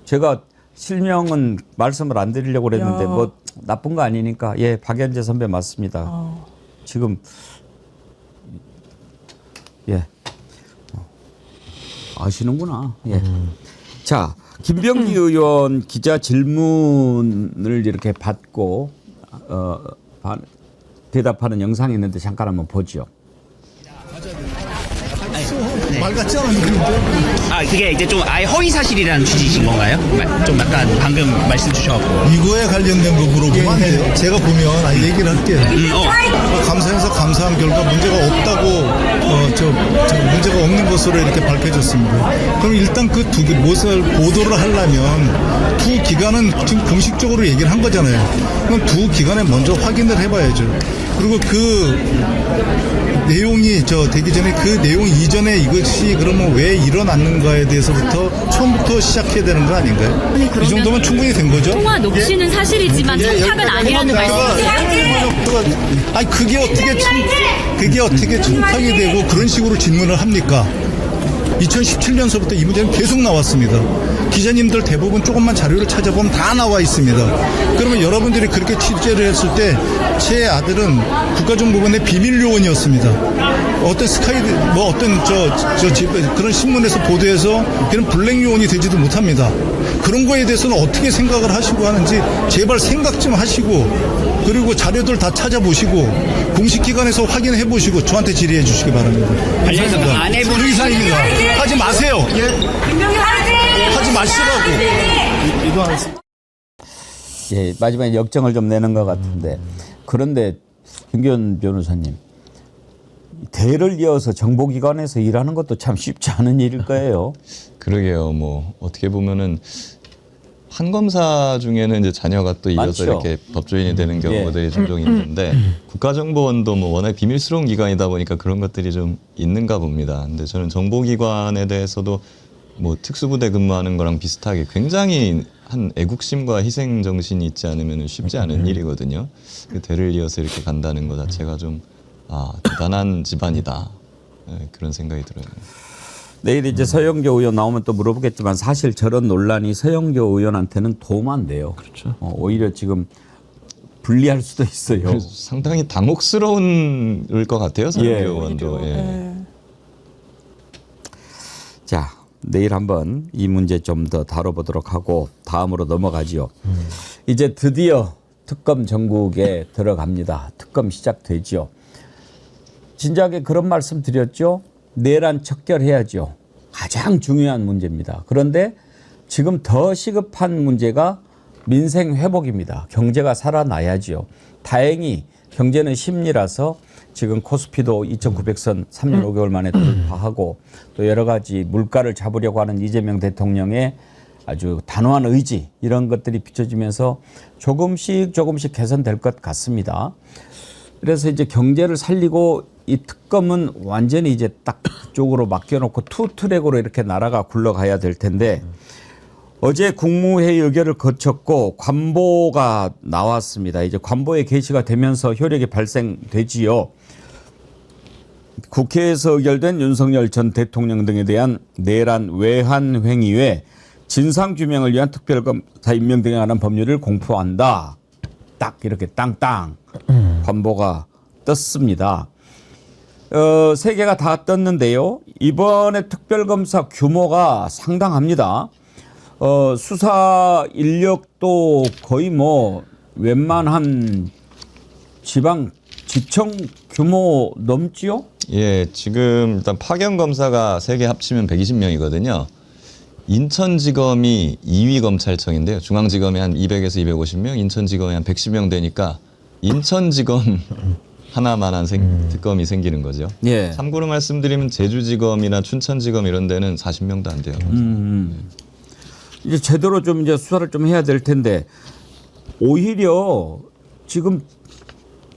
제가 실명은 말씀을 안 드리려고 그랬는데 야. 뭐 나쁜 거 아니니까 예, 박연재 선배 맞습니다. 지금 예 아시는구나. 예. 자, 김병기 의원 기자 질문을 이렇게 받고 대답하는 영상이 있는데 잠깐 한번 보죠. 네. 말 같지 않은데. 아, 그게 이제 좀 아예 허위 사실이라는 취지이신 건가요? 좀 약간 방금 말씀 주셔갖고. 이거에 관련된 거 물어보면 안 돼요. 제가 보면 얘기를 할게요. 감사해서 감사한 결과 문제가 없다고 문제가 없는 것으로 이렇게 밝혀졌습니다. 그럼 일단 그 두 개 무엇을 보도를 하려면 두 기관은 지금 공식적으로 얘기를 한 거잖아요. 그럼 두 기관에 먼저 확인을 해봐야죠. 그리고 그 내용이 되기 전에 그 내용 이전에 이것이 그러면 왜 일어났는가에 대해서부터 처음부터 시작해야 되는 거 아닌가요? 이 정도면 충분히 된 거죠? 통화 녹취는 사실이지만 청탁은 아니라는 말씀이세요? 아니 그게 어떻게 청탁이 되고 그런 식으로 질문을 합니까? 2017년서부터 이 문제는 계속 나왔습니다. 기자님들 대부분 조금만 자료를 찾아보면 다 나와 있습니다. 그러면 여러분들이 그렇게 취재를 했을 때 제 아들은 국가정보원의 비밀요원이었습니다. 어떤 그런 신문에서 보도해서 그런 블랙요원이 되지도 못합니다. 그런 거에 대해서는 어떻게 생각을 하시고 하는지 제발 생각 좀 하시고 그리고 자료들 다 찾아보시고 공식 기관에서 확인해 보시고 저한테 질의해 주시기 바랍니다. 감사합니다. 아내분 이상입니다. 하지 마세요. 하지 마시라고. 예, 마지막에 역정을 좀 내는 것 같은데 그런데 김기현 변호사님 대를 이어서 정보기관에서 일하는 것도 참 쉽지 않은 일일 거예요. 그러게요. 뭐 어떻게 보면은 한 검사 중에는 이제 자녀가 또 이어서 많죠. 이렇게 법조인이 되는 경우들이 종종 있는데 국가정보원도 뭐 워낙 비밀스러운 기관이다 보니까 그런 것들이 좀 있는가 봅니다. 근데 저는 정보기관에 대해서도 뭐 특수부대 근무하는 거랑 비슷하게 굉장히 한 애국심과 희생 정신이 있지 않으면 쉽지 않은 일이거든요. 그 대를 이어서 이렇게 간다는 것 자체가 좀 대단한 집안이다. 네, 그런 생각이 들어요. 내일 이제 서영교 의원 나오면 또 물어보겠지만 사실 저런 논란이 서영교 의원한테는 도움 안 돼요. 그렇죠. 오히려 지금 불리할 수도 있어요. 그래서 상당히 당혹스러운 것 같아요. 서영교 예. 의원도. 예. 자, 내일 한번 이 문제 좀 더 다뤄보도록 하고 다음으로 넘어가지요. 이제 드디어 특검 전국에 들어갑니다. 특검 시작되지요. 진작에 그런 말씀 드렸죠. 내란 척결해야죠. 가장 중요한 문제입니다. 그런데 지금 더 시급한 문제가 민생 회복입니다. 경제가 살아나야지요. 다행히 경제는 심리라서 지금 코스피도 2,900선 3년 5개월 만에 돌파하고 또 여러 가지 물가를 잡으려고 하는 이재명 대통령의 아주 단호한 의지 이런 것들이 비춰지면서 조금씩 개선될 것 같습니다. 그래서 이제 경제를 살리고 이 특검은 완전히 이제 딱 그쪽으로 맡겨놓고 투 트랙으로 이렇게 나라가 굴러가야 될 텐데 어제 국무회의 의결을 거쳤고 관보가 나왔습니다. 이제 관보에 게시가 되면서 효력이 발생되지요. 국회에서 의결된 윤석열 전 대통령 등에 대한 내란 외환 행위 외 진상규명을 위한 특별검사 임명 등에 관한 법률을 공포한다. 딱 이렇게 땅땅 관보가 떴습니다. 세 개가 다 떴는데요. 이번에 특별검사 규모가 상당합니다. 수사 인력도 거의 뭐 웬만한 지청 규모 넘지요? 예, 지금 일단 파견 검사가 3개 합치면 120명이거든요. 인천지검이 2위 검찰청인데요. 중앙지검이 한 200에서 250명, 인천지검이 한 110명 되니까 인천지검 하나만한 특검이 생기는 거죠. 예. 참고로 말씀드리면 제주지검이나 춘천지검 이런 데는 40명도 안 돼요. 이제 제대로 좀 이제 수사를 좀 해야 될 텐데 오히려 지금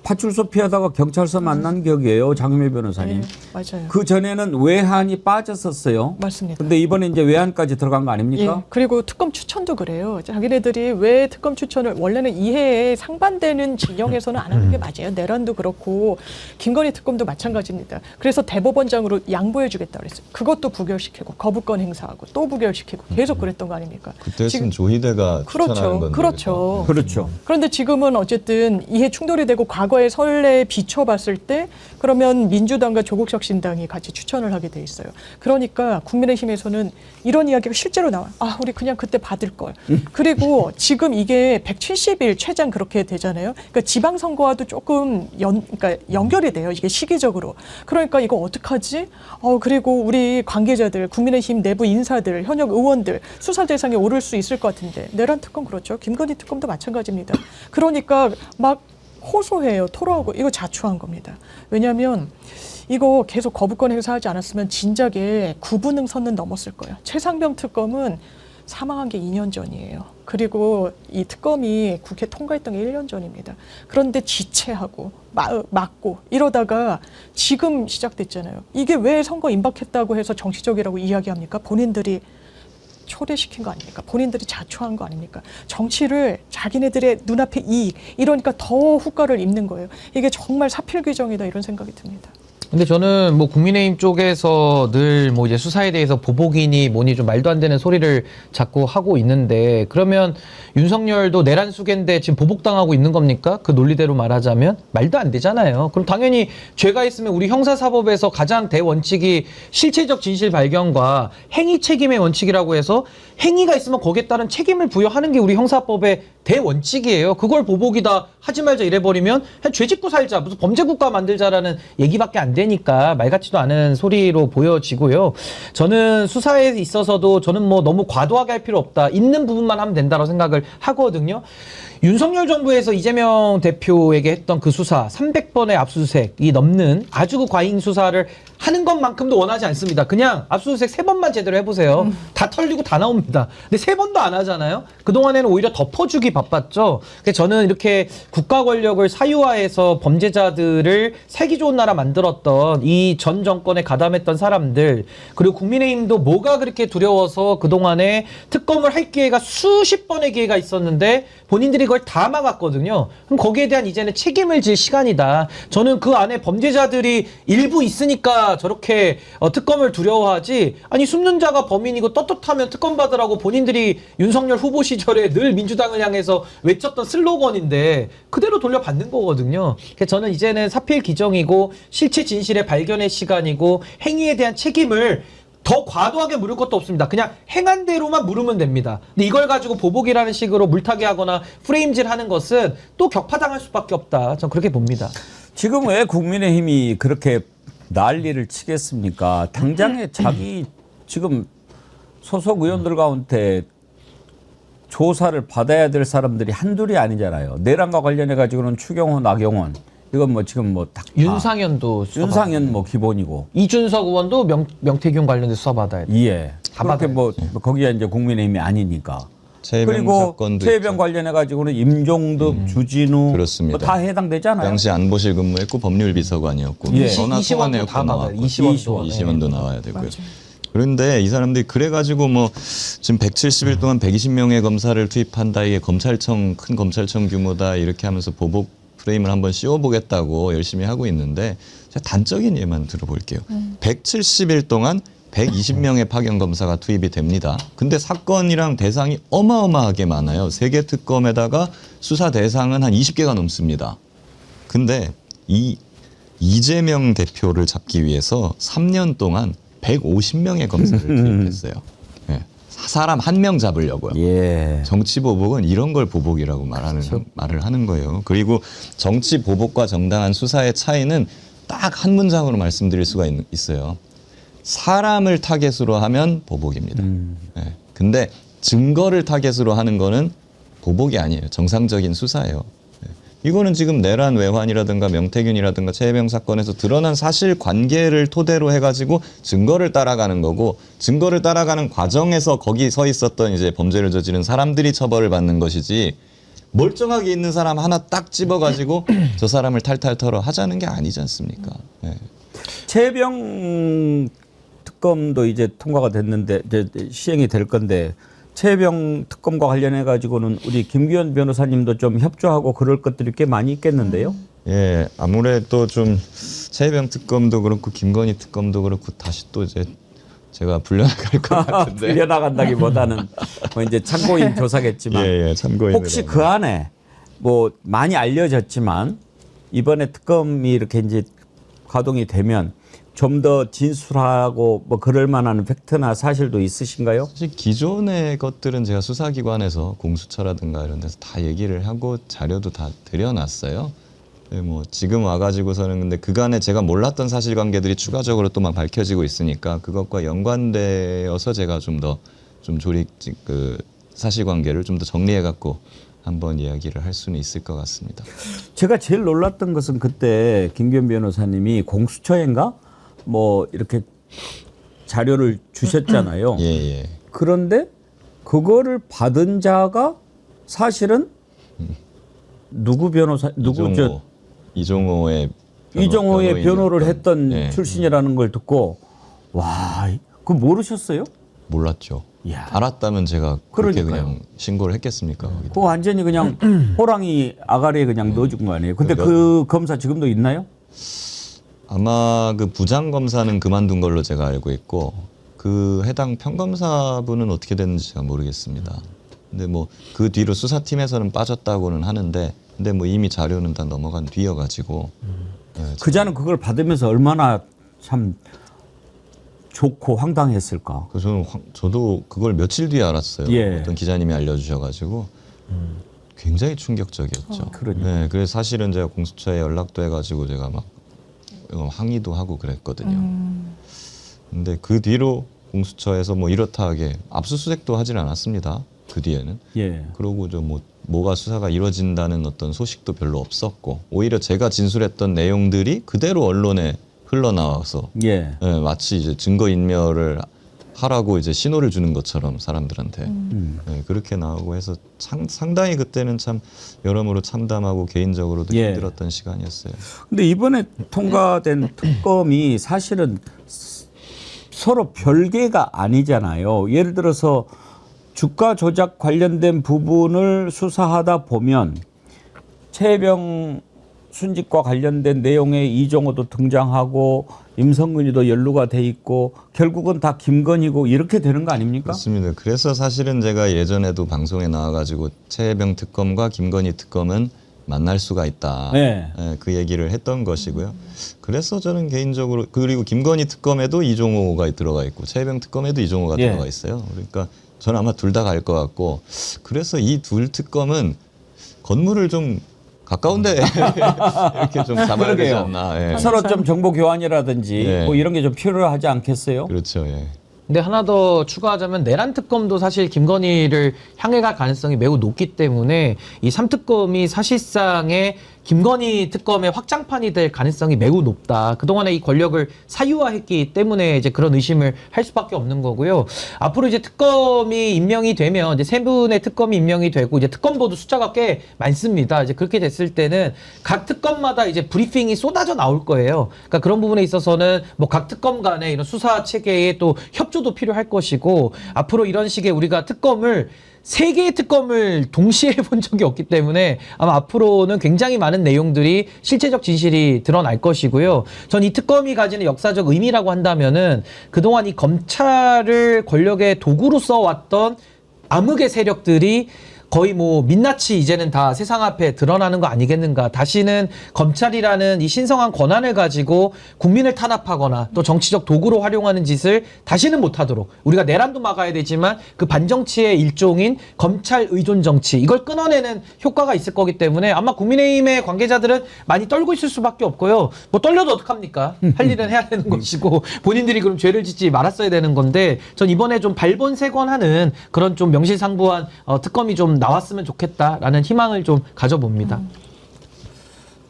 파출소 피하다가 경찰서 만난 격이에요, 장유미 변호사님. 네, 맞아요. 그 전에는 외환이 빠졌었어요. 맞습니다. 그런데 이번에 이제 외환까지 들어간 거 아닙니까? 예, 그리고 특검 추천도 그래요. 자기네들이 왜 특검 추천을 원래는 이해에 상반되는 진영에서는 안 하는 게 맞아요. 내란도 그렇고 김건희 특검도 마찬가지입니다. 그래서 대법원장으로 양보해주겠다 그랬어요. 그것도 부결시키고 거부권 행사하고 또 부결시키고 계속 그랬던 거 아닙니까? 그때는 조희대가 추천하는 건데. 그렇죠. 그렇죠. 그런데 지금은 어쨌든 이해 충돌이 되고 과거의 선례에 비춰봤을 때 그러면 민주당과 조국혁 바른미래혁신당이 같이 추천을 하게 돼 있어요. 그러니까 국민의힘에서는 이런 이야기가 실제로 나와요. 아, 우리 그냥 그때 받을 걸. 그리고 지금 이게 170일 최장 그렇게 되잖아요. 그러니까 지방선거와도 조금 그러니까 연결이 돼요. 이게 시기적으로. 그러니까 이거 어떡하지? 그리고 우리 관계자들, 국민의힘 내부 인사들, 현역 의원들 수사 대상에 오를 수 있을 것 같은데 내란 특검 그렇죠. 김건희 특검도 마찬가지입니다. 그러니까 막 호소해요. 토로하고 이거 자초한 겁니다. 왜냐하면 이거 계속 거부권 행사하지 않았으면 진작에 구분응 선은 넘었을 거예요. 최상병 특검은 사망한 게 2년 전이에요. 그리고 이 특검이 국회 통과했던 게 1년 전입니다. 그런데 지체하고 막고 이러다가 지금 시작됐잖아요. 이게 왜 선거 임박했다고 해서 정치적이라고 이야기합니까? 본인들이 초대시킨 거 아닙니까? 본인들이 자초한 거 아닙니까? 정치를 자기네들의 눈앞에 이익 이러니까 더 후과를 입는 거예요. 이게 정말 사필귀정이다 이런 생각이 듭니다. 근데 저는 뭐 국민의힘 쪽에서 늘 뭐 이제 수사에 대해서 보복이니 뭐니 좀 말도 안 되는 소리를 자꾸 하고 있는데 그러면 윤석열도 내란 수개인데 지금 보복당하고 있는 겁니까? 그 논리대로 말하자면 말도 안 되잖아요. 그럼 당연히 죄가 있으면 우리 형사사법에서 가장 대원칙이 실체적 진실 발견과 행위 책임의 원칙이라고 해서 행위가 있으면 거기에 따른 책임을 부여하는 게 우리 형사법의 대원칙이에요. 그걸 보복이다 하지 말자 이래버리면 그냥 죄 짓고 살자 무슨 범죄국가 만들자라는 얘기밖에 안 되니까 말 같지도 않은 소리로 보여지고요. 저는 수사에 있어서도 저는 뭐 너무 과도하게 할 필요 없다. 있는 부분만 하면 된다고 생각을 하거든요. 윤석열 정부에서 이재명 대표에게 했던 그 수사 300번의 압수수색이 넘는 아주 그 과잉 수사를 하는 것만큼도 원하지 않습니다. 그냥 압수수색 3번만 제대로 해보세요. 다 털리고 다 나옵니다. 근데 3번도 안 하잖아요. 그동안에는 오히려 덮어주기 바빴죠. 그래서 저는 이렇게 국가 권력을 사유화해서 범죄자들을 살기 좋은 나라 만들었던 이 전 정권에 가담했던 사람들 그리고 국민의힘도 뭐가 그렇게 두려워서 그동안에 특검을 할 기회가 수십 번의 기회가 있었는데 본인들이 그걸 다 막았거든요. 그럼 거기에 대한 이제는 책임을 질 시간이다. 저는 그 안에 범죄자들이 일부 있으니까 저렇게 특검을 두려워하지 아니 숨는 자가 범인이고 떳떳하면 특검 받으라고 본인들이 윤석열 후보 시절에 늘 민주당을 향해서 외쳤던 슬로건인데 그대로 돌려받는 거거든요. 그래서 저는 이제는 사필 기정이고 실체 진실의 발견의 시간이고 행위에 대한 책임을 더 과도하게 물을 것도 없습니다. 그냥 행한 대로만 물으면 됩니다. 근데 이걸 가지고 보복이라는 식으로 물타기 하거나 프레임질 하는 것은 또 격파당할 수밖에 없다. 저는 그렇게 봅니다. 지금 왜 국민의힘이 그렇게 난리를 치겠습니까? 당장에 자기 지금 소속 의원들 가운데 조사를 받아야 될 사람들이 한둘이 아니잖아요. 내란과 관련해 가지고는 추경호, 나경원 이건 뭐 지금 뭐 딱 윤상현도 윤상현 뭐 기본이고 이준석 의원도 명태균 관련해서 수사받아야 돼. 예. 그렇게 뭐 거기에 이제 국민의힘이 아니니까. 최혜병 그리고 사건도 최혜병 있죠. 관련해 가지고는 임종득, 주진우 그렇습니다. 뭐다 해당되잖아요. 당시 안보실 근무했고 법률비서관이었고 예. 전화 이시원도 통화내역도 다 막아요. 나왔고 이시원도. 나와야 되고요. 그런데 이 사람들이 그래가지고 뭐 지금 170일 동안 120명의 검사를 투입한다 이게 검찰청 큰 검찰청 규모다 이렇게 하면서 보복 프레임을 한번 씌워보겠다고 열심히 하고 있는데 제가 단적인 예만 들어볼게요. 170일 동안 120명의 파견 검사가 투입이 됩니다. 근데 사건이랑 대상이 어마어마하게 많아요. 3개 특검에다가 수사 대상은 한 20개가 넘습니다. 근데 이 이재명 대표를 잡기 위해서 3년 동안 150명의 검사를 투입했어요. 예. 사람 1명 잡으려고요. 예. 정치 보복은 이런 걸 보복이라고 말을 하는 거예요. 그리고 정치 보복과 정당한 수사의 차이는 딱 한 문장으로 말씀드릴 수가 있어요. 사람을 타겟으로 하면 보복입니다. 예. 근데 증거를 타겟으로 하는 거는 보복이 아니에요. 정상적인 수사예요. 예. 이거는 지금 내란 외환이라든가 명태균이라든가 최혜병 사건에서 드러난 사실 관계를 토대로 해가지고 증거를 따라가는 거고 증거를 따라가는 과정에서 거기 서 있었던 이제 범죄를 저지른 사람들이 처벌을 받는 것이지 멀쩡하게 있는 사람 하나 딱 집어가지고 저 사람을 탈탈 털어 하자는 게 아니지 않습니까? 예. 최혜병 특검도 이제 통과가 됐는데 이제 시행이 될 건데 최혜병 특검과 관련해 가지고는 우리 김기현 변호사님도 좀 협조하고 그럴 것들이 꽤 많이 있겠는데요. 예, 아무래도 좀 최혜병 특검도 그렇고 김건희 특검도 그렇고 다시 또 이제 제가 불려나갈 것 같은데. 불려나간다기보다는 뭐 이제 참고인 조사겠지만 예, 참고인. 혹시 그 안에 뭐 많이 알려졌지만 이번에 특검이 이렇게 이제 가동이 되면 좀 더 진술하고 뭐 그럴 만한 팩트나 사실도 있으신가요? 사실 기존의 것들은 제가 수사기관에서 공수처라든가 이런 데서 다 얘기를 하고 자료도 다 드려놨어요. 네, 뭐 지금 와가지고서는 근데 그간에 제가 몰랐던 사실관계들이 추가적으로 또 막 밝혀지고 있으니까 그것과 연관되어서 제가 좀 더 좀 그 사실관계를 좀 더 정리해갖고 한번 이야기를 할 수는 있을 것 같습니다. 제가 제일 놀랐던 것은 그때 김기현 변호사님이 공수처인가 뭐 이렇게 자료를 주셨잖아요. 예. 그런데 그거를 받은 자가 사실은 누구 변호사 이종호의 이종호의 변호를 했던 예. 출신이라는 걸 듣고 와, 그거 모르셨어요? 몰랐죠. 이야. 알았다면 제가 그렇게 그러니까요. 그냥 신고를 했겠습니까? 거기다. 그거 완전히 그냥 호랑이 아가리에 그냥 넣어준 거 아니에요? 근데 그 검사 지금도 있나요? 아마 그 부장 검사는 그만둔 걸로 제가 알고 있고 그 해당 평검사분은 어떻게 됐는지 제가 모르겠습니다. 근데 뭐 그 뒤로 수사팀에서는 빠졌다고는 하는데 근데 뭐 이미 자료는 다 넘어간 뒤여가지고 네, 그자는 그걸 받으면서 얼마나 참 좋고 황당했을까. 저도 그걸 며칠 뒤에 알았어요. 예. 어떤 기자님이 알려주셔가지고 굉장히 충격적이었죠. 그러니까. 네, 그래서 사실은 제가 공수처에 연락도 해가지고 제가 막 항의도 하고 그랬거든요. 근데 그 뒤로 공수처에서 뭐 이렇다 하게 압수수색도 하진 않았습니다. 그 뒤에는. 예. 그러고 뭐가 수사가 이루어진다는 어떤 소식도 별로 없었고 오히려 제가 진술했던 내용들이 그대로 언론에 흘러나와서 예. 네, 마치 이제 증거 인멸을 하라고 이제 신호를 주는 것처럼 사람들한테 네, 그렇게 나오고 해서 상당히 그때는 참 여러모로 참담하고 개인적으로도 예. 힘들었던 시간이었어요. 근데 이번에 통과된 특검이 사실은 서로 별개가 아니잖아요. 예를 들어서 주가 조작 관련된 부분을 수사하다 보면 최혜병 순직과 관련된 내용에 이종호도 등장하고 임성근이도 연루가 돼 있고 결국은 다 김건희고 이렇게 되는 거 아닙니까? 그렇습니다. 그래서 사실은 제가 예전에도 방송에 나와가지고 최혜병 특검과 김건희 특검은 만날 수가 있다. 네. 네, 그 얘기를 했던 것이고요. 그래서 저는 개인적으로 그리고 김건희 특검에도 이종호가 들어가 있고 최혜병 특검에도 이종호가 예. 들어가 있어요. 그러니까 저는 아마 둘 다 갈 것 같고 그래서 이 둘 특검은 건물을 좀 가까운데 이렇게 좀 잡아야 되지 않나. 예. 서로 좀 정보 교환이라든지 예. 뭐 이런 게 좀 필요하지 않겠어요? 그렇죠. 예. 근데 하나 더 추가하자면 내란 특검도 사실 김건희를 향해 갈 가능성이 매우 높기 때문에 이 3특검이 사실상의 김건희 특검의 확장판이 될 가능성이 매우 높다. 그동안에 이 권력을 사유화했기 때문에 이제 그런 의심을 할 수밖에 없는 거고요. 앞으로 이제 특검이 임명이 되면 이제 세 분의 특검이 임명이 되고 이제 특검보도 숫자가 꽤 많습니다. 이제 그렇게 됐을 때는 각 특검마다 이제 브리핑이 쏟아져 나올 거예요. 그러니까 그런 부분에 있어서는 뭐 각 특검 간의 이런 수사 체계에 또 협조도 필요할 것이고 앞으로 이런 식의 우리가 특검을 3개의 특검을 동시에 해본 적이 없기 때문에 아마 앞으로는 굉장히 많은 내용들이 실체적 진실이 드러날 것이고요. 전 이 특검이 가지는 역사적 의미라고 한다면은 그동안 이 검찰을 권력의 도구로 써왔던 암흑의 세력들이 거의 뭐 민낯이 이제는 다 세상 앞에 드러나는 거 아니겠는가. 다시는 검찰이라는 이 신성한 권한을 가지고 국민을 탄압하거나 또 정치적 도구로 활용하는 짓을 다시는 못하도록 우리가 내란도 막아야 되지만 그 반정치의 일종인 검찰 의존 정치 이걸 끊어내는 효과가 있을 거기 때문에 아마 국민의힘의 관계자들은 많이 떨고 있을 수밖에 없고요. 뭐 떨려도 어떡합니까? 할 일은 해야 되는 것이고 본인들이 그럼 죄를 짓지 말았어야 되는 건데 전 이번에 좀 발본색원하는 그런 좀 명실상부한 특검이 좀 나왔으면 좋겠다라는 희망을 좀 가져봅니다.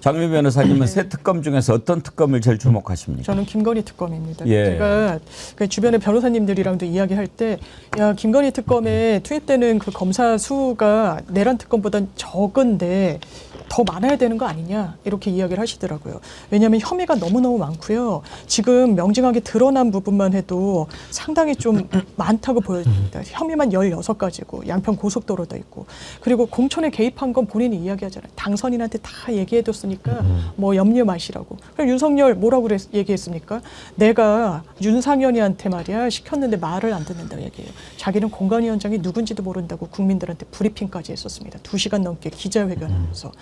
장미 변호사님은 새 특검 중에서 어떤 특검을 제일 주목하십니까? 저는 김건희 특검입니다. 예. 제가 그 주변의 변호사님들이랑도 이야기할 때, 야 김건희 특검에 투입되는 그 검사 수가 내란 특검보다는 적은데 더 많아야 되는 거 아니냐 이렇게 이야기를 하시더라고요. 왜냐하면 혐의가 너무너무 많고요. 지금 명징하게 드러난 부분만 해도 상당히 좀 많다고 보여집니다. 혐의만 16가지고 양평 고속도로도 있고 그리고 공천에 개입한 건 본인이 이야기하잖아요. 당선인한테 다 얘기해뒀으니까 뭐 염려 마시라고. 그럼 윤석열 뭐라고 얘기했습니까? 내가 윤상현이한테 말이야 시켰는데 말을 안 듣는다고 얘기해요. 자기는 공관위원장이 누군지도 모른다고 국민들한테 브리핑까지 했었습니다. 2시간 넘게 기자회견하면서.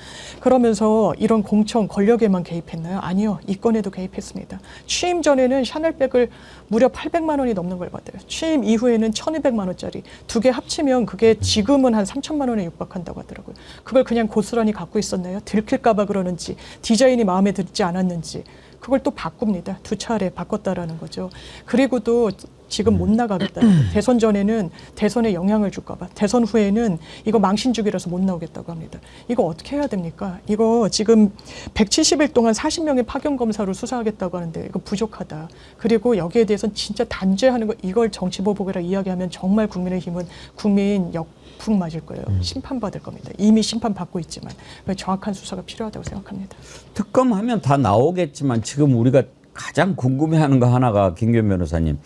그러면서 이런 공청 권력에만 개입했나요? 아니요. 이권에도 개입했습니다. 취임 전에는 샤넬백을 무려 800만 원이 넘는 걸 받아요. 취임 이후에는 1,200만 원짜리 두 개 합치면 그게 지금은 한 3천만 원에 육박한다고 하더라고요. 그걸 그냥 고스란히 갖고 있었나요? 들킬까 봐 그러는지 디자인이 마음에 들지 않았는지 그걸 또 바꿉니다. 2차례 바꿨다라는 거죠. 그리고 또 지금 못 나가겠다. 대선 전에는 대선에 영향을 줄까 봐. 대선 후에는 이거 망신주기라서 못 나오겠다고 합니다. 이거 어떻게 해야 됩니까? 이거 지금 170일 동안 40명의 파견검사로 수사하겠다고 하는데 이거 부족하다. 그리고 여기에 대해서는 진짜 단죄하는 거 이걸 정치보복이라 이야기하면 정말 국민의힘은 국민 역풍 맞을 거예요. 심판받을 겁니다. 이미 심판받고 있지만 정확한 수사가 필요하다고 생각합니다. 특검하면 다 나오겠지만 지금 우리가 가장 궁금해하는 거 하나가 김규현 변호사님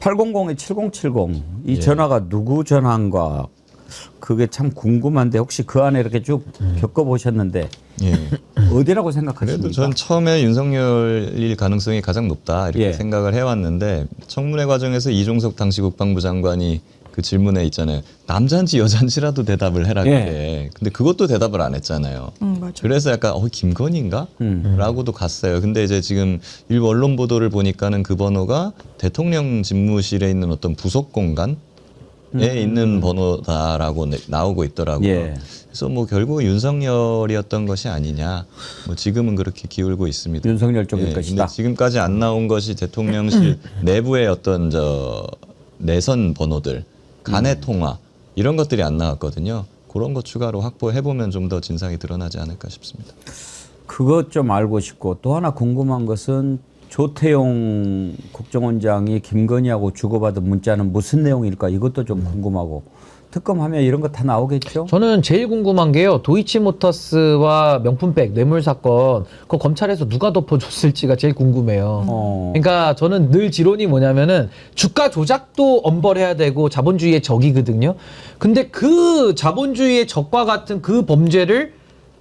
800-7070 이 전화가 누구 전화인가 그게 참 궁금한데 혹시 그 안에 이렇게 쭉 겪어보셨는데 예. 어디라고 생각하십니까? 그래도 전 처음에 윤석열일 가능성이 가장 높다 이렇게 예. 생각을 해왔는데 청문회 과정에서 이종석 당시 국방부 장관이 그 질문에 있잖아요. 남자인지 여자인지라도 대답을 해라 그래. 근데 그것도 대답을 안 했잖아요. 맞아요. 그래서 약간 김건희인가? 라고도 갔어요. 근데 이제 지금 일부 언론 보도를 보니까는 그 번호가 대통령 집무실에 있는 어떤 부속 공간에 있는 번호다라고 나오고 있더라고요. 예. 그래서 뭐 결국 윤석열이었던 것이 아니냐. 뭐 지금은 그렇게 기울고 있습니다. 윤석열 쪽일 예, 것이다. 근데 지금까지 안 나온 것이 대통령실 내부의 어떤 내선 번호들, 간의 통화 이런 것들이 안 나왔거든요. 그런 거 추가로 확보해 보면 좀 더 진상이 드러나지 않을까 싶습니다. 그것 좀 알고 싶고 또 하나 궁금한 것은 조태용 국정원장이 김건희하고 주고받은 문자는 무슨 내용일까 이것도 좀 궁금하고 특검하면 이런 거 다 나오겠죠? 저는 제일 궁금한 게요. 도이치모터스와 명품백 뇌물 사건 그거 검찰에서 누가 덮어줬을지가 제일 궁금해요. 그러니까 저는 늘 지론이 뭐냐면은 주가 조작도 엄벌해야 되고 자본주의의 적이거든요. 근데 그 자본주의의 적과 같은 그 범죄를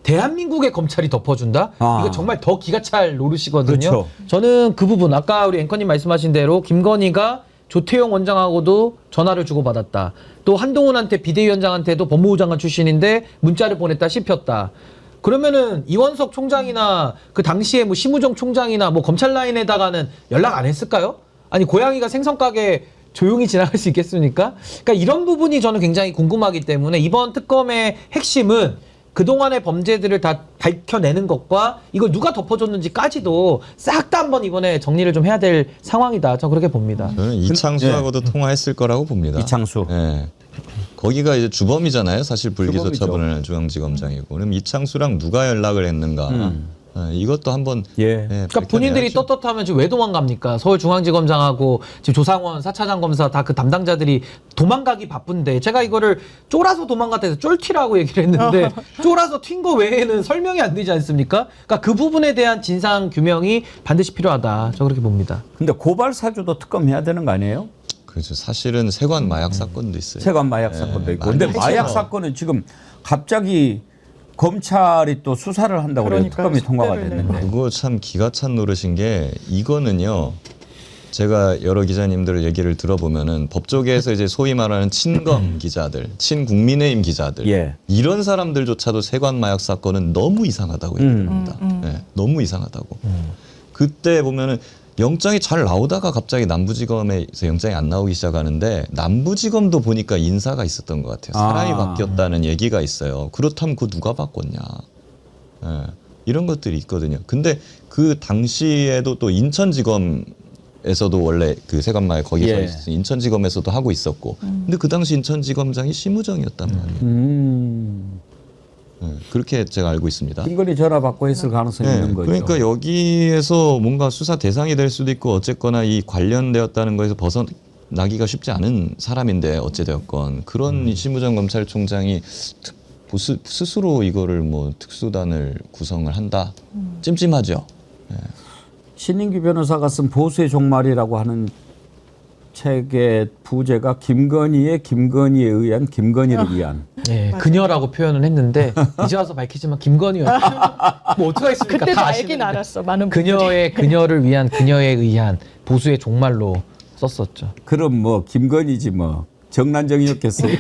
대한민국의 검찰이 덮어준다? 이거 정말 더 기가 찰 노릇이거든요. 그렇죠. 저는 그 부분 아까 우리 앵커님 말씀하신 대로 김건희가 조태용 원장하고도 전화를 주고받았다. 또 한동훈한테 비대위원장한테도 법무부 장관 출신인데 문자를 보냈다 씹혔다. 그러면은 이원석 총장이나 그 당시에 뭐 심우정 총장이나 뭐 검찰 라인에다가는 연락 안 했을까요? 아니 고양이가 생선가게 조용히 지나갈 수 있겠습니까? 그러니까 이런 부분이 저는 굉장히 궁금하기 때문에 이번 특검의 핵심은 그동안의 범죄들을 다 밝혀내는 것과 이걸 누가 덮어줬는지까지도 싹 다 한번 이번에 정리를 좀 해야 될 상황이다. 저는 그렇게 봅니다. 저는 이창수하고도 통화했을 거라고 봅니다. 이창수. 예. 거기가 이제 주범이잖아요. 사실 불기소 주범이죠. 처분을 중앙지검장이고. 그럼 이창수랑 누가 연락을 했는가? 이것도 한번 그러니까 본인들이 떳떳하면 지금 왜 도망갑니까? 서울중앙지검장하고 지금 조상원 4차장 검사 다 그 담당자들이 도망가기 바쁜데 제가 이거를 쫄아서 도망갔다 해서 쫄튀라고 얘기를 했는데 쫄아서 튄 거 외에는 설명이 안 되지 않습니까? 그러니까 그 부분에 대한 진상 규명이 반드시 필요하다. 저 그렇게 봅니다. 근데 고발 사주도 특검해야 되는 거 아니에요? 그렇죠. 사실은 세관 마약 사건도 있어요. 세관 마약 사건도 있고. 근데 마약 사건은 지금 갑자기 검찰이 또 수사를 한다고 그래요. 그러니까요. 특검이 통과가 속대를 됐는데. 그거 참 기가 찬 노릇인 게 이거는요. 제가 여러 기자님들 얘기를 들어보면은 법조계에서 이제 소위 말하는 친검 기자들, 친국민의힘 기자들 예. 이런 사람들조차도 세관 마약 사건은 너무 이상하다고 얘기합니다. 네, 너무 이상하다고. 그때 보면은 영장이 잘 나오다가 갑자기 남부지검에서 영장이 안 나오기 시작하는데 남부지검도 보니까 인사가 있었던 것 같아요. 사람이 바뀌었다는 얘기가 있어요. 그렇다면 그거 누가 바꿨냐. 예, 이런 것들이 있거든요. 근데 그 당시에도 또 인천지검에서도 원래 그 세관마에 거기서 예. 인천지검에서도 하고 있었고 근데 그 당시 인천지검장이 심우정이었단 말이에요. 네, 그렇게 제가 알고 있습니다. 김건희 전화 받고 했을 가능성이 있는 거죠. 그러니까 여기에서 뭔가 수사 대상이 될 수도 있고 어쨌거나 이 관련되었다는 거에서 벗어나기가 쉽지 않은 사람인데 어찌되었건 그런 심우정 검찰총장이 스스로 이거를 뭐 특수단을 구성을 한다. 찜찜하죠. 신인규 변호사가 쓴 보수의 종말이라고 하는 책의 부제가 김건희에 의한 김건희를 위한. 네, 그녀라고 표현은 했는데 이제 와서 밝히지만 김건희였어요. 뭐 어떻게 하겠습니까? 그때 다 알긴 아시는데. 알았어. 많은 분들이. 그녀를 위한 그녀에 의한 보수의 종말로 썼었죠. 그럼 뭐 김건희지 뭐 정난정이었겠어요.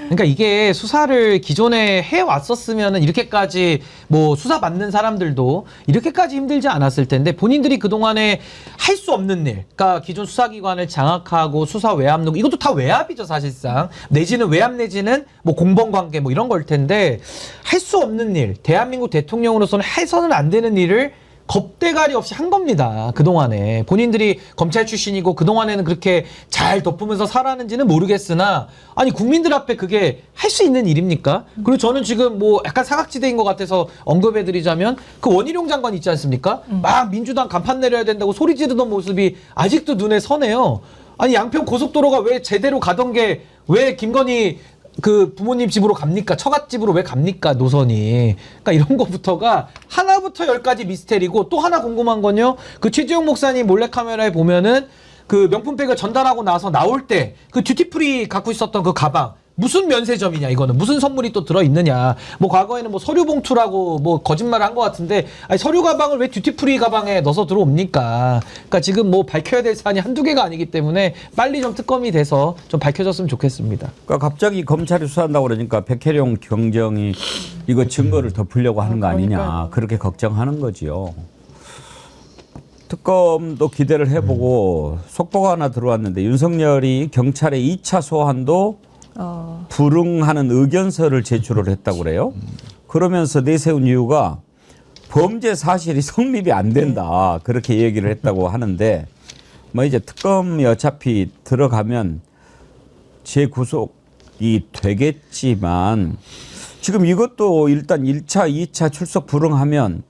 그러니까 이게 수사를 기존에 해왔었으면 이렇게까지 뭐 수사 받는 사람들도 이렇게까지 힘들지 않았을 텐데 본인들이 그동안에 할 수 없는 일, 그러니까 기존 수사기관을 장악하고 수사 외압 누구 이것도 다 외압이죠 사실상. 내지는 외압 내지는 뭐 공범관계 뭐 이런 걸 텐데 할 수 없는 일, 대한민국 대통령으로서는 해서는 안 되는 일을 겁대가리 없이 한 겁니다. 그동안에. 본인들이 검찰 출신이고 그동안에는 그렇게 잘 덮으면서 살았는지는 모르겠으나 아니 국민들 앞에 그게 할 수 있는 일입니까? 그리고 저는 지금 뭐 약간 사각지대인 것 같아서 언급해드리자면 그 원희룡 장관 있지 않습니까? 막 민주당 간판 내려야 된다고 소리 지르던 모습이 아직도 눈에 선해요. 아니 양평 고속도로가 왜 제대로 가던 게 왜 김건희 그 부모님 집으로 갑니까? 처갓집으로 왜 갑니까? 노선이. 그러니까 이런 거부터가 하나부터 열까지 미스테리고 또 하나 궁금한 건요. 그 최재형 목사님 몰래카메라에 보면은 그 명품백을 전달하고 나서 나올 때 그 듀티프리 갖고 있었던 그 가방 무슨 면세점이냐 이거는 무슨 선물이 또 들어있느냐 뭐 과거에는 뭐 서류 봉투라고 뭐 거짓말을 한 것 같은데 아니 서류 가방을 왜 듀티프리 가방에 넣어서 들어옵니까? 그러니까 지금 뭐 밝혀야 될 사안이 한두 개가 아니기 때문에 빨리 좀 특검이 돼서 좀 밝혀졌으면 좋겠습니다. 그러니까 갑자기 검찰이 수사한다고 그러니까 백혜룡 경정이 이거 증거를 덮으려고 하는 거 아니냐 그러니까요. 그렇게 걱정하는 거지요. 특검도 기대를 해보고 속보가 하나 들어왔는데 윤석열이 경찰의 2차 소환도 불응하는 의견서를 제출을 했다고 그래요. 그러면서 내세운 이유가 범죄 사실이 성립이 안 된다. 그렇게 얘기를 했다고 하는데 뭐 이제 특검이 어차피 들어가면 재구속이 되겠지만 지금 이것도 일단 1차, 2차 출석 불응하면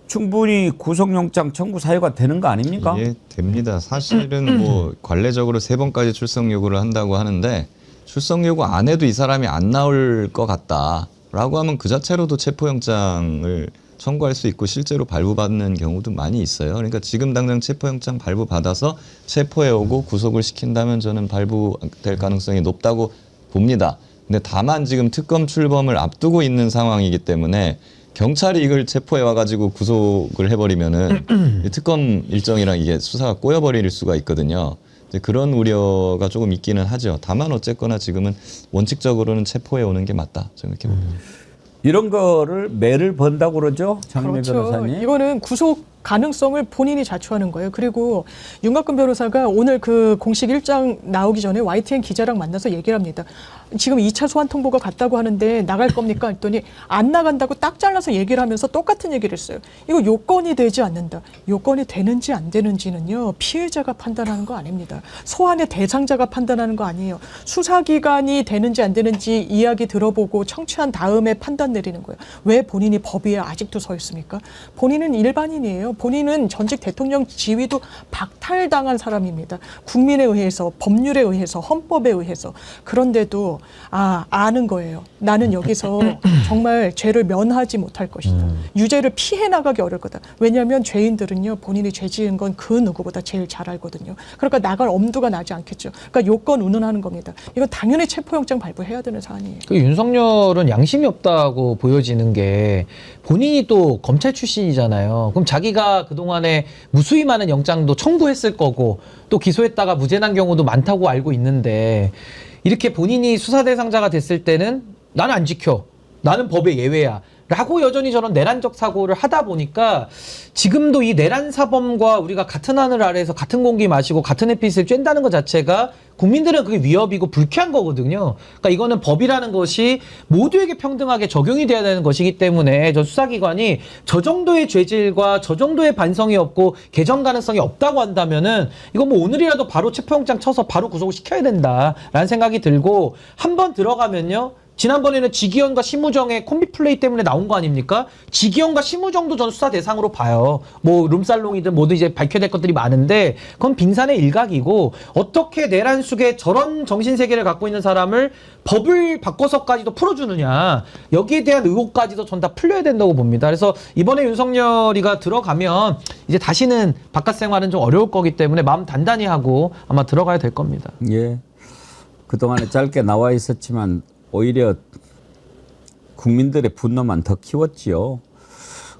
충분히 구속영장 청구 사유가 되는 거 아닙니까? 예, 됩니다. 사실은 뭐 관례적으로 3번까지 출석 요구를 한다고 하는데 출석 요구 안 해도 이 사람이 안 나올 것 같다라고 하면 그 자체로도 체포영장을 청구할 수 있고 실제로 발부받는 경우도 많이 있어요. 그러니까 지금 당장 체포영장 발부받아서 체포해 오고 구속을 시킨다면 저는 발부될 가능성이 높다고 봅니다. 근데 다만 지금 특검 출범을 앞두고 있는 상황이기 때문에 경찰이 이걸 체포해 와가지고 구속을 해버리면은 이 특검 일정이랑 이게 수사가 꼬여버릴 수가 있거든요. 이제 그런 우려가 조금 있기는 하죠. 다만 어쨌거나 지금은 원칙적으로는 체포해 오는 게 맞다. 저는 그렇게 봅니다. 이런 거를 매를 번다고 그러죠, 장미 그렇죠. 변호사님. 이거는 구속 가능성을 본인이 자초하는 거예요. 그리고 윤곽근 변호사가 오늘 그 공식 일정 나오기 전에 YTN 기자랑 만나서 얘기를 합니다. 지금 2차 소환 통보가 갔다고 하는데 나갈 겁니까? 했더니 안 나간다고 딱 잘라서 얘기를 하면서 똑같은 얘기를 했어요. 이거 요건이 되지 않는다. 요건이 되는지 안 되는지는요. 피해자가 판단하는 거 아닙니다. 소환의 대상자가 판단하는 거 아니에요. 수사기관이 되는지 안 되는지 이야기 들어보고 청취한 다음에 판단 내리는 거예요. 왜 본인이 법 위에 아직도 서 있습니까? 본인은 일반인이에요. 본인은 전직 대통령 지위도 박탈당한 사람입니다. 국민에 의해서, 법률에 의해서, 헌법에 의해서. 그런데도 아는 거예요. 나는 여기서 정말 죄를 면하지 못할 것이다. 유죄를 피해 나가기 어려울 거다. 왜냐하면 죄인들은요. 본인이 죄 지은 건 그 누구보다 제일 잘 알거든요. 그러니까 나갈 엄두가 나지 않겠죠. 그러니까 요건 운운하는 겁니다. 이건 당연히 체포영장 발부해야 되는 사안이에요. 그 윤석열은 양심이 없다고 보여지는 게 본인이 또 검찰 출신이잖아요. 그럼 자기가 그동안에 무수히 많은 영장도 청구했을 거고 또 기소했다가 무죄난 경우도 많다고 알고 있는데 이렇게 본인이 수사 대상자가 됐을 때는 나는 안 지켜. 나는 법의 예외야. 라고 여전히 저런 내란적 사고를 하다 보니까 지금도 이 내란 사범과 우리가 같은 하늘 아래에서 같은 공기 마시고 같은 햇빛을 쬐다는 것 자체가 국민들은 그게 위협이고 불쾌한 거거든요. 그러니까 이거는 법이라는 것이 모두에게 평등하게 적용이 돼야 되는 것이기 때문에 저 수사기관이 저 정도의 죄질과 저 정도의 반성이 없고 개정 가능성이 없다고 한다면은 이거 뭐 오늘이라도 바로 체포영장 쳐서 바로 구속을 시켜야 된다라는 생각이 들고 한번 들어가면요. 지난번에는 지기현과 심우정의 콤비 플레이 때문에 나온 거 아닙니까? 지기현과 심우정도 저는 수사 대상으로 봐요. 뭐 룸살롱이든 뭐든 이제 밝혀야 될 것들이 많은데 그건 빙산의 일각이고 어떻게 내란 속에 저런 정신세계를 갖고 있는 사람을 법을 바꿔서까지도 풀어주느냐. 여기에 대한 의혹까지도 전 다 풀려야 된다고 봅니다. 그래서 이번에 윤석열이가 들어가면 이제 다시는 바깥 생활은 좀 어려울 거기 때문에 마음 단단히 하고 아마 들어가야 될 겁니다. 예. 그동안에 짧게 나와 있었지만 오히려 국민들의 분노만 더 키웠지요.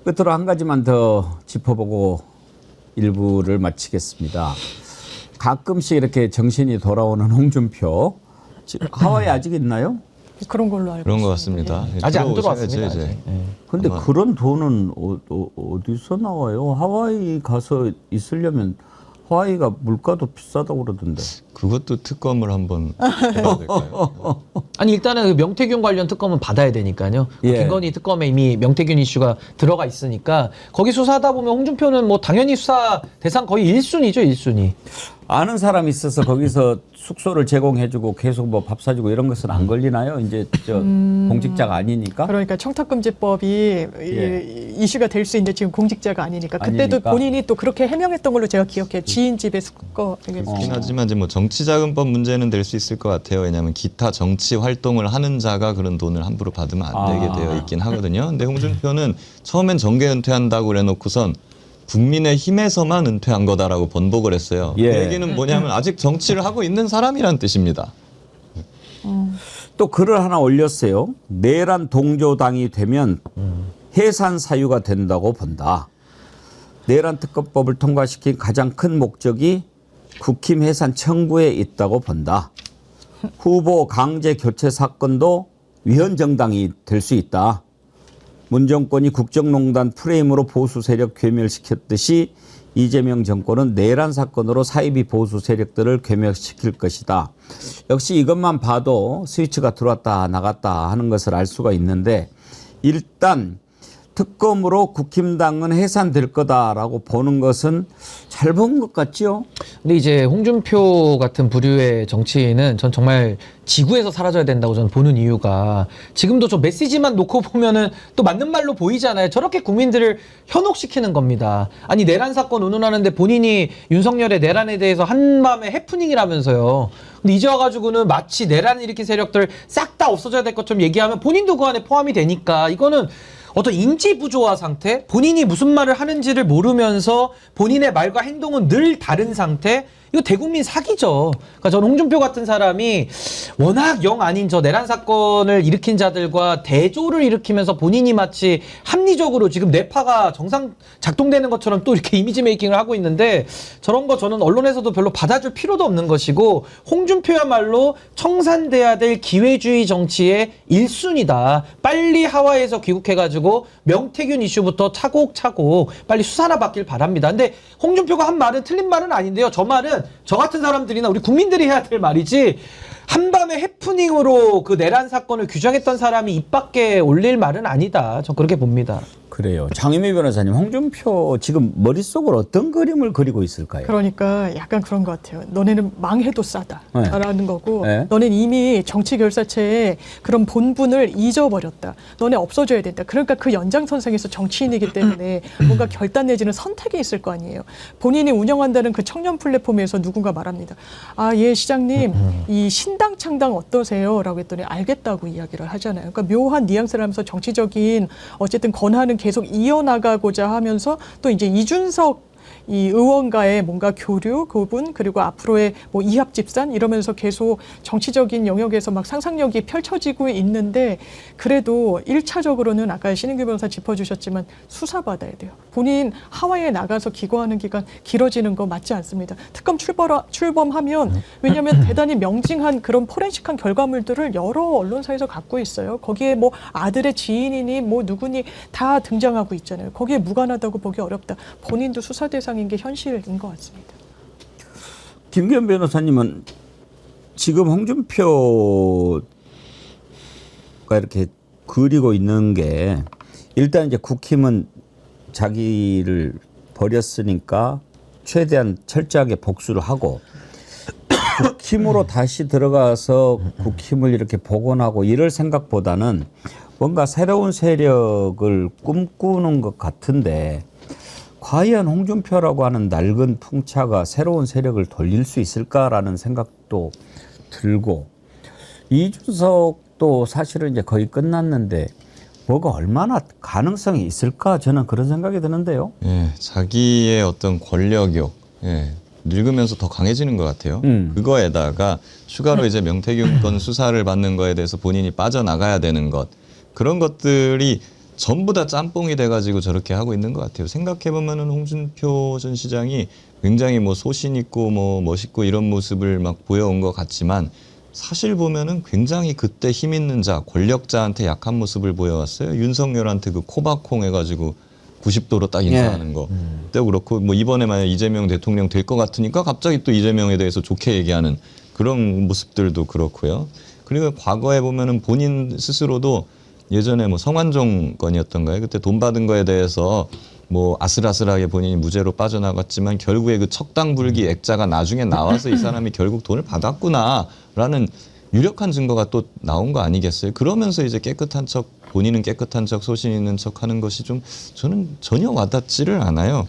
끝으로 한 가지만 더 짚어보고 일부를 마치겠습니다. 가끔씩 이렇게 정신이 돌아오는 홍준표. 하와이 아직 있나요? 그런 걸로 알고 그런 것 있습니다. 같습니다. 예, 아직 안 들어오셔야죠, 들어왔습니다. 이제. 아직. 예. 근데 아마- 그런 돈은 어디서 나와요? 하와이 가서 있으려면 하와이가 물가도 비싸다고 그러던데. 그것도 특검을 한번 해봐야 될까요? 아니 일단은 그 명태균 관련 특검은 받아야 되니까요. 예. 김건희 특검에 이미 명태균 이슈가 들어가 있으니까 거기 수사하다 보면 홍준표는 뭐 당연히 수사 대상 거의 1순위죠, 1순위. 아는 사람이 있어서 거기서 숙소를 제공해주고 계속 뭐 밥 사주고 이런 것은 안 걸리나요? 이제 저 공직자가 아니니까. 그러니까 청탁금지법이 이슈가 될 수 있는데 지금 공직자가 아니니까 그때도 아니니까. 본인이 또 그렇게 해명했던 걸로 제가 기억해요. 지인 집에 숙거. 그렇긴 하지만 이제 뭐 정치자금법 문제는 될 수 있을 것 같아요. 왜냐하면 기타 정치 활동을 하는 자가 그런 돈을 함부로 받으면 안 되게 되어 있긴 하거든요. 근데 홍준표는 처음엔 정계 은퇴한다고 그래놓고선 국민의힘에서만 은퇴한 거다라고 번복을 했어요. 예. 그 얘기는 뭐냐면 아직 정치를 하고 있는 사람이란 뜻입니다. 또 글을 하나 올렸어요. 내란 동조당이 되면 해산 사유가 된다고 본다. 내란 특검법을 통과시킨 가장 큰 목적이 국힘 해산 청구에 있다고 본다. 후보 강제 교체 사건도 위헌 정당이 될 수 있다. 문 정권이 국정농단 프레임으로 보수 세력 괴멸시켰듯이 이재명 정권은 내란 사건으로 사이비 보수 세력들을 괴멸시킬 것이다. 역시 이것만 봐도 스위치가 들어왔다 나갔다 하는 것을 알 수가 있는데 일단 특검으로 국힘당은 해산될 거다라고 보는 것은 잘 본 것 같지요? 근데 이제 홍준표 같은 부류의 정치인은 전 정말 지구에서 사라져야 된다고 저는 보는 이유가 지금도 저 메시지만 놓고 보면은 또 맞는 말로 보이잖아요. 저렇게 국민들을 현혹시키는 겁니다. 아니 내란 사건 운운하는데 본인이 윤석열의 내란에 대해서 한밤에 해프닝이라면서요. 근데 이제 와가지고는 마치 내란을 일으킨 세력들 싹 다 없어져야 될 것처럼 얘기하면 본인도 그 안에 포함이 되니까 이거는 어떤 인지 부조화 상태, 본인이 무슨 말을 하는지를 모르면서 본인의 말과 행동은 늘 다른 상태. 이거 대국민 사기죠. 그러니까 저는 홍준표 같은 사람이 워낙 영 아닌 저 내란 사건을 일으킨 자들과 대조를 일으키면서 본인이 마치 합리적으로 지금 뇌파가 정상 작동되는 것처럼 또 이렇게 이미지 메이킹을 하고 있는데 저런 거 저는 언론에서도 별로 받아줄 필요도 없는 것이고 홍준표야말로 청산돼야 될 기회주의 정치의 1순위다. 빨리 하와이에서 귀국해가지고 명태균 이슈부터 차곡차곡 빨리 수사나 받길 바랍니다. 근데 홍준표가 한 말은 틀린 말은 아닌데요. 저 말은 저 같은 사람들이나 우리 국민들이 해야 될 말이지 한밤에 해프닝으로 그 내란 사건을 규정했던 사람이 입 밖에 올릴 말은 아니다. 전 그렇게 봅니다. 그래요. 장혜미 변호사님, 홍준표 지금 머릿속으로 어떤 그림을 그리고 있을까요? 그러니까 약간 그런 것 같아요. 너네는 망해도 싸다라는 거고 네. 너네는 이미 정치 결사체의 그런 본분을 잊어버렸다. 너네 없어져야 된다. 그러니까 그 연장선상에서 정치인이기 때문에 뭔가 결단 내지는 선택이 있을 거 아니에요. 본인이 운영한다는 그 청년 플랫폼에서 누군가 말합니다. 아, 예, 시장님, 이 신당 창당 어떠세요? 라고 했더니 알겠다고 이야기를 하잖아요. 그러니까 묘한 뉘앙스를 하면서 정치적인 어쨌든 권한은 계속 이어나가고자 하면서 또 이제 이준석 이 의원과의 뭔가 교류, 교분, 그리고 앞으로의 뭐 이합 집산 이러면서 계속 정치적인 영역에서 막 상상력이 펼쳐지고 있는데 그래도 1차적으로는 아까 신인규 변호사 짚어주셨지만 수사받아야 돼요. 본인 하와이에 나가서 기거하는 기간 길어지는 거 맞지 않습니다. 특검 출범하면 왜냐하면 대단히 명징한 그런 포렌식한 결과물들을 여러 언론사에서 갖고 있어요. 거기에 뭐 아들의 지인이니 뭐 누구니 다 등장하고 있잖아요. 거기에 무관하다고 보기 어렵다. 본인도 수사 대상인 게 현실인 것 같습니다. 김기현 변호사님은 지금 홍준표가 이렇게 그리고 있는 게 일단 이제 국힘은 자기를 버렸으니까 최대한 철저하게 복수를 하고 국힘으로 다시 들어가서 국힘을 이렇게 복원하고 이럴 생각보다는 뭔가 새로운 세력을 꿈꾸는 것 같은데 과연 홍준표라고 하는 낡은 풍차가 새로운 세력을 돌릴 수 있을까라는 생각도 들고 이준석도 사실은 이제 거의 끝났는데 뭐가 얼마나 가능성이 있을까 저는 그런 생각이 드는데요. 예, 자기의 어떤 권력욕, 예, 늙으면서 더 강해지는 것 같아요. 그거에다가 추가로 이제 명태균 건 수사를 받는 거에 대해서 본인이 빠져나가야 되는 것, 그런 것들이 전부 다 짬뽕이 돼가지고 저렇게 하고 있는 것 같아요. 생각해보면은 홍준표 전 시장이 굉장히 뭐 소신 있고 뭐 멋있고 이런 모습을 막 보여온 것 같지만 사실 보면은 굉장히 그때 힘 있는 자, 권력자한테 약한 모습을 보여왔어요. 윤석열한테 그 코바콩 해가지고 90도로 딱 인사하는 거. 그때도 그렇고 뭐 이번에 만약 이재명 대통령 될 것 같으니까 갑자기 또 이재명에 대해서 좋게 얘기하는 그런 모습들도 그렇고요. 그리고 과거에 보면은 본인 스스로도 예전에 뭐 성완종 건이었던가요? 그때 돈 받은 거에 대해서 뭐 아슬아슬하게 본인이 무죄로 빠져나갔지만 결국에 그 척당불기 액자가 나중에 나와서 이 사람이 결국 돈을 받았구나라는 유력한 증거가 또 나온 거 아니겠어요? 그러면서 이제 깨끗한 척, 본인은 깨끗한 척, 소신 있는 척 하는 것이 좀 저는 전혀 와닿지를 않아요.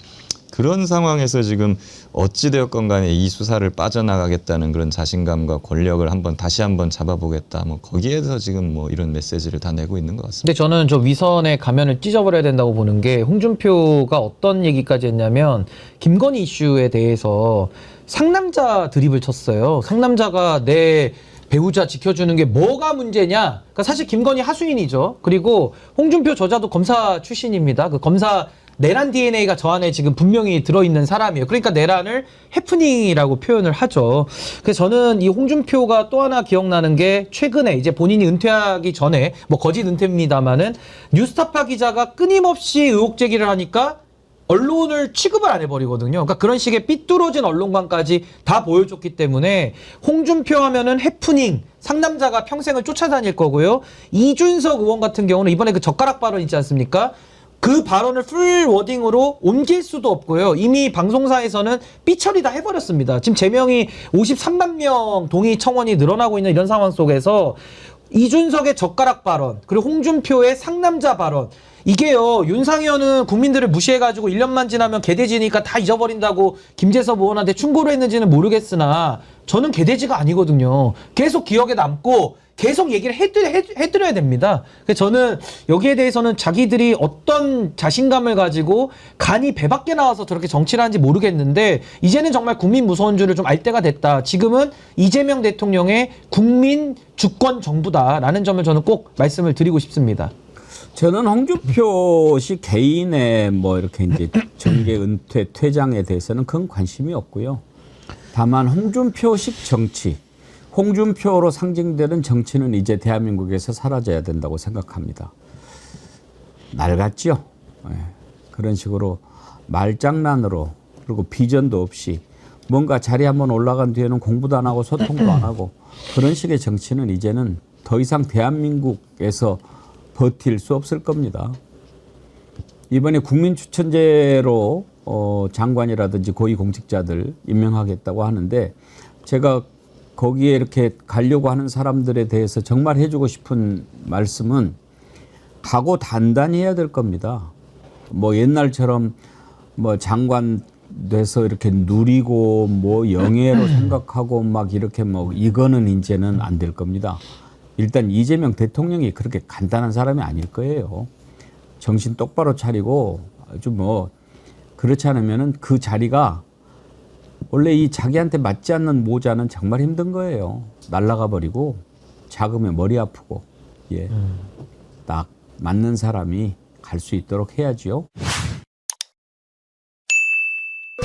그런 상황에서 지금 어찌되었건 간에 이 수사를 빠져나가겠다는 그런 자신감과 권력을 다시 한번 잡아보겠다. 뭐 거기에서 지금 뭐 이런 메시지를 다 내고 있는 것 같습니다. 근데 저는 저 위선의 가면을 찢어버려야 된다고 보는 게 홍준표가 어떤 얘기까지 했냐면 김건희 이슈에 대해서 상남자 드립을 쳤어요. 상남자가 내 배우자 지켜주는 게 뭐가 문제냐? 그러니까 사실 김건희 하수인이죠. 그리고 홍준표 저자도 검사 출신입니다. 그 검사 내란 DNA가 저 안에 지금 분명히 들어있는 사람이에요. 그러니까 내란을 해프닝이라고 표현을 하죠. 그래서 저는 이 홍준표가 또 하나 기억나는 게 최근에 이제 본인이 은퇴하기 전에 뭐 거짓 은퇴입니다마는 뉴스타파 기자가 끊임없이 의혹 제기를 하니까 언론을 취급을 안 해버리거든요. 그러니까 그런 식의 삐뚤어진 언론관까지 다 보여줬기 때문에 홍준표 하면은 해프닝, 상남자가 평생을 쫓아다닐 거고요. 이준석 의원 같은 경우는 이번에 그 젓가락 발언 있지 않습니까? 그 발언을 풀 워딩으로 옮길 수도 없고요. 이미 방송사에서는 삐처리 다 해버렸습니다. 지금 제명이 53만 명 동의 청원이 늘어나고 있는 이런 상황 속에서 이준석의 젓가락 발언, 그리고 홍준표의 상남자 발언, 이게요, 윤상현은 국민들을 무시해가지고 1년만 지나면 개돼지니까 다 잊어버린다고 김재섭 의원한테 충고를 했는지는 모르겠으나 저는 개돼지가 아니거든요. 계속 기억에 남고 계속 얘기를 해드려야 됩니다. 그래서 저는 여기에 대해서는 자기들이 어떤 자신감을 가지고 간이 배 밖에 나와서 저렇게 정치를 하는지 모르겠는데 이제는 정말 국민 무서운 줄을 좀 알 때가 됐다. 지금은 이재명 대통령의 국민 주권 정부다라는 점을 저는 꼭 말씀을 드리고 싶습니다. 저는 홍준표 씨 개인의 뭐 이렇게 이제 정계 은퇴 퇴장에 대해서는 큰 관심이 없고요. 다만 홍준표식 정치, 홍준표로 상징되는 정치는 이제 대한민국에서 사라져야 된다고 생각합니다. 낡았죠. 그런 식으로 말장난으로 그리고 비전도 없이 뭔가 자리 한번 올라간 뒤에는 공부도 안 하고 소통도 안 하고 그런 식의 정치는 이제는 더 이상 대한민국에서 버틸 수 없을 겁니다. 이번에 국민추천제로 장관이라든지 고위공직자들 임명하겠다고 하는데 제가 거기에 이렇게 가려고 하는 사람들에 대해서 정말 해주고 싶은 말씀은 각오 단단히 해야 될 겁니다. 뭐 옛날처럼 뭐 장관 돼서 이렇게 누리고 뭐 영예로 생각하고 막 이렇게 뭐 이거는 이제는 안 될 겁니다. 일단 이재명 대통령이 그렇게 간단한 사람이 아닐 거예요. 정신 똑바로 차리고 아주 뭐 그렇지 않으면은 그 자리가 원래 이 자기한테 맞지 않는 모자는 정말 힘든 거예요. 날아가 버리고 작으면 머리 아프고 딱 맞는 사람이 갈 수 있도록 해야지요.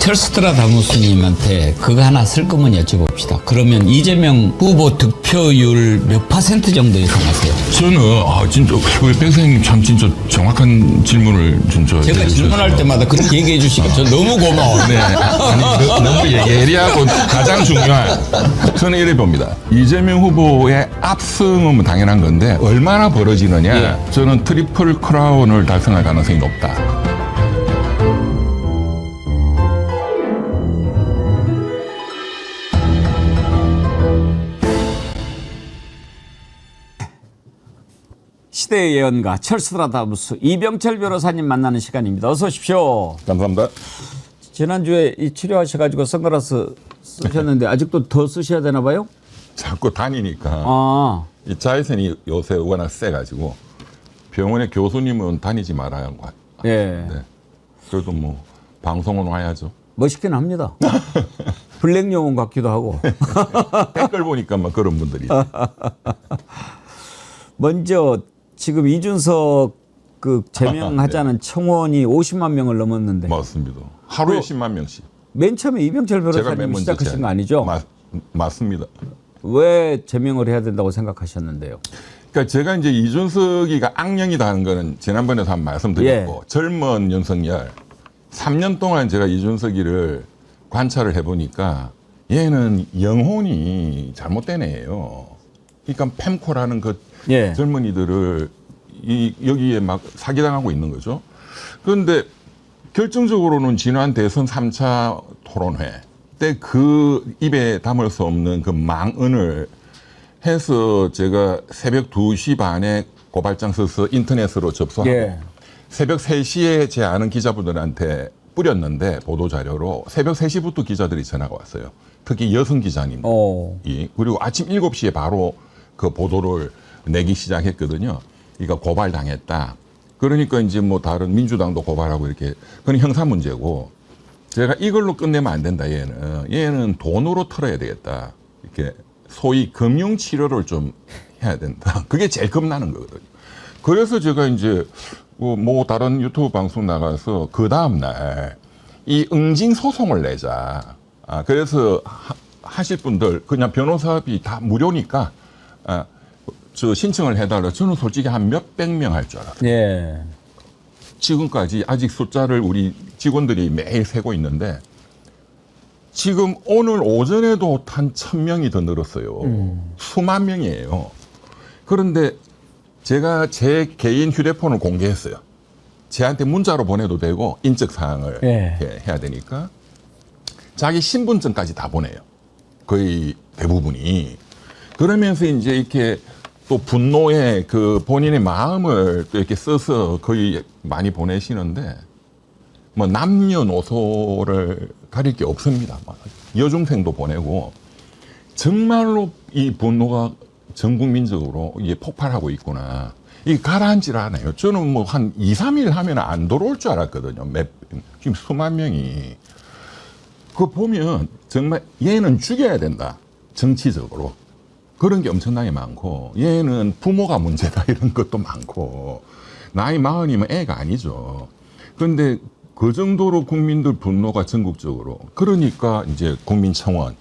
철스트라다무스님한테 그거 하나 쓸 거면 여쭤봅시다. 그러면 이재명 후보 득표율 몇 % 정도 예상하세요? 저는 진짜 우리 백사님 참 진짜 정확한 질문을 진짜 제가 질문할 때마다 그렇게 얘기해 주시고 저 너무 고마워요. 네. 아니 너무 예리하고 가장 중요한 저는 이래 봅니다. 이재명 후보의 압승은 당연한 건데 얼마나 벌어지느냐 저는 트리플 크라운을 달성할 가능성이 높다. 시대의 예언가 철스트라다무스 이병철 변호사님 만나는 시간입니다. 어서 오십시오. 감사합니다. 지난주에 이 치료하셔가지고 선글라스 쓰셨는데 아직도 더 쓰셔야 되나 봐요? 자꾸 다니니까 이 자외선이 요새 워낙 세가지고 병원에 교수님은 다니지 말아야 한 거 같아요. 예. 네. 그래도 뭐 방송은 와야죠. 멋있긴 합니다. 블랙 영혼 같기도 하고. 댓글 보니까 막 그런 분들이. 먼저 지금 이준석 그 제명하자는 청원이 50만 명을 넘었는데. 맞습니다. 하루에 10만 명씩. 맨 처음에 이병철 제가 맨 변호사님 먼저 시작하신 거 아니죠? 맞습니다. 왜 제명을 해야 된다고 생각하셨는데요? 그러니까 제가 이제 이준석이가 악령이다는 거는 지난번에도 한 말씀드렸고 젊은 윤석열 3년 동안 제가 이준석이를 관찰을 해보니까 얘는 영혼이 잘못된 애예요. 그러니까 펜코라는 그 젊은이들을 여기에 막 사기당하고 있는 거죠. 그런데 결정적으로는 지난 대선 3차 토론회 때 그 입에 담을 수 없는 그 망언을 해서 제가 새벽 2시 반에 고발장 써서 인터넷으로 접수하고 새벽 3시에 제 아는 기자분들한테 뿌렸는데 보도자료로 새벽 3시부터 기자들이 전화가 왔어요. 특히 여성 기자님이. 그리고 아침 7시에 바로 그 보도를 내기 시작했거든요. 그러니까 고발당했다. 그러니까 이제 뭐 다른 민주당도 고발하고 이렇게. 그건 형사 문제고 제가 이걸로 끝내면 안 된다. 얘는 돈으로 털어야 되겠다. 이렇게 소위 금융 치료를 좀 해야 된다. 그게 제일 겁나는 거거든요. 그래서 제가 이제 뭐 다른 유튜브 방송 나가서 그 다음날 이 응징 소송을 내자. 그래서 하실 분들 그냥 변호사비 다 무료니까 저 신청을 해달라. 저는 솔직히 한 몇백 명 할 줄 알았어요. 지금까지 아직 숫자를 우리 직원들이 매일 세고 있는데 지금 오늘 오전에도 한 1000명이 더 늘었어요. 수만 명이에요. 그런데 제가 제 개인 휴대폰을 공개했어요. 쟤한테 문자로 보내도 되고 인적사항을 해야 되니까 자기 신분증까지 다 보내요. 거의 대부분이. 그러면서 이제 이렇게 또 분노의 그 본인의 마음을 또 이렇게 써서 거의 많이 보내시는데 뭐 남녀노소를 가릴 게 없습니다. 여중생도 보내고 정말로 이 분노가 전 국민적으로 이게 폭발하고 있구나. 이게 가라앉질 않아요. 저는 뭐 한 2, 3일 하면 안 돌아올 줄 알았거든요. 지금 수만 명이. 그거 보면 정말 얘는 죽여야 된다. 정치적으로. 그런 게 엄청나게 많고 얘는 부모가 문제다 이런 것도 많고 나이 40이면 애가 아니죠. 그런데 그 정도로 국민들 분노가 전국적으로 그러니까 이제 국민청원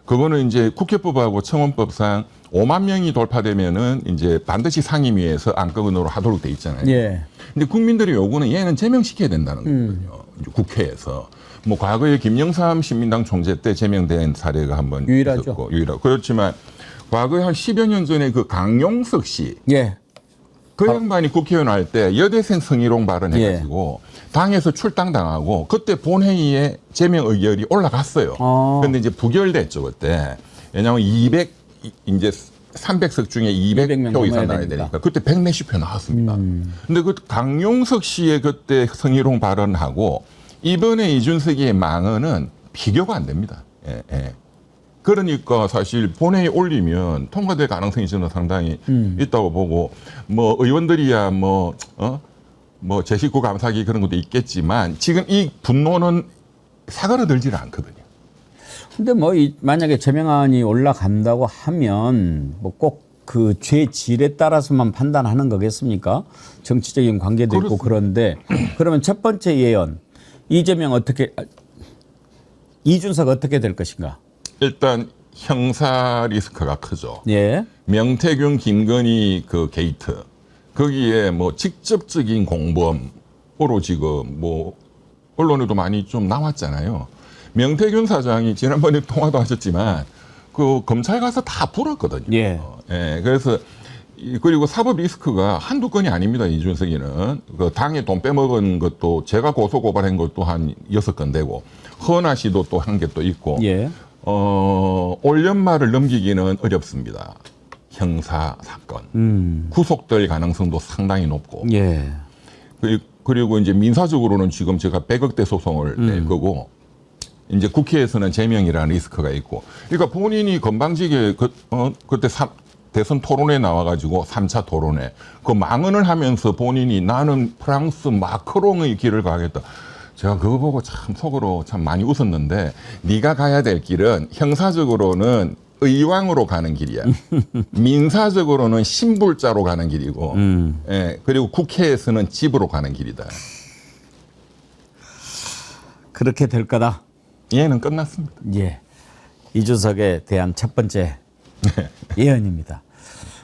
그거는 이제 국회법하고 청원법상 5만 명이 돌파되면은 이제 반드시 상임위에서 안건으로 하도록 돼 있잖아요. 근데 국민들의 요구는 얘는 제명시켜야 된다는 거거든요. 이제 국회에서. 뭐 과거에 김영삼 신민당 총재 때 제명된 사례가 한번 있었고 유일하고 그렇지만 과거에 한 10여 년 전에 그 강용석 씨. 그 양반이 국회의원 할 때 여대생 성희롱 발언해가지고 당에서 출당당하고 그때 본회의에 제명 의결이 올라갔어요. 그런데 이제 부결됐죠, 그때. 왜냐하면 300석 중에 200표 이상 나야 되니까. 그때 100몇십 표 나왔습니다. 근데 그 강용석 씨의 그때 성희롱 발언하고 이번에 이준석의 망언은 비교가 안 됩니다. 그러니까 사실 본회의에 올리면 통과될 가능성이 저는 상당히 있다고 보고 뭐 의원들이야 뭐 제 식구 감사기 그런 것도 있겠지만 지금 이 분노는 사그라들지를 않거든요. 근데 뭐 만약에 제명안이 올라간다고 하면 뭐 꼭 그 죄 질에 따라서만 판단하는 거겠습니까? 정치적인 관계도 있고 그런데 그러면 첫 번째 예언 이준석 어떻게 될 것인가? 일단 형사 리스크가 크죠. 명태균, 김건희 그 게이트 거기에 뭐 직접적인 공범으로 지금 뭐 언론에도 많이 좀 나왔잖아요. 명태균 사장이 지난번에 통화도 하셨지만 그 검찰 가서 다 불었거든요. 그래서 그리고 사법 리스크가 한두 건이 아닙니다. 이준석이는 그 당에 돈 빼먹은 것도 제가 고소 고발한 것도 한 6건 되고 허나 씨도 또 한 개 또 있고. 올 연말을 넘기기는 어렵습니다. 형사 사건. 구속될 가능성도 상당히 높고. 그리고 이제 민사적으로는 지금 제가 100억대 소송을 낼 거고, 이제 국회에서는 제명이라는 리스크가 있고. 그러니까 본인이 건방지게 그때 대선 토론회 나와가지고 3차 토론회 그 망언을 하면서 본인이 나는 프랑스 마크롱의 길을 가겠다. 제가 그거 보고 참 속으로 참 많이 웃었는데 네가 가야 될 길은 형사적으로는 의왕으로 가는 길이야. 민사적으로는 신불자로 가는 길이고 그리고 국회에서는 집으로 가는 길이다. 그렇게 될 거다. 얘는 끝났습니다. 이준석에 대한 첫 번째 예언입니다.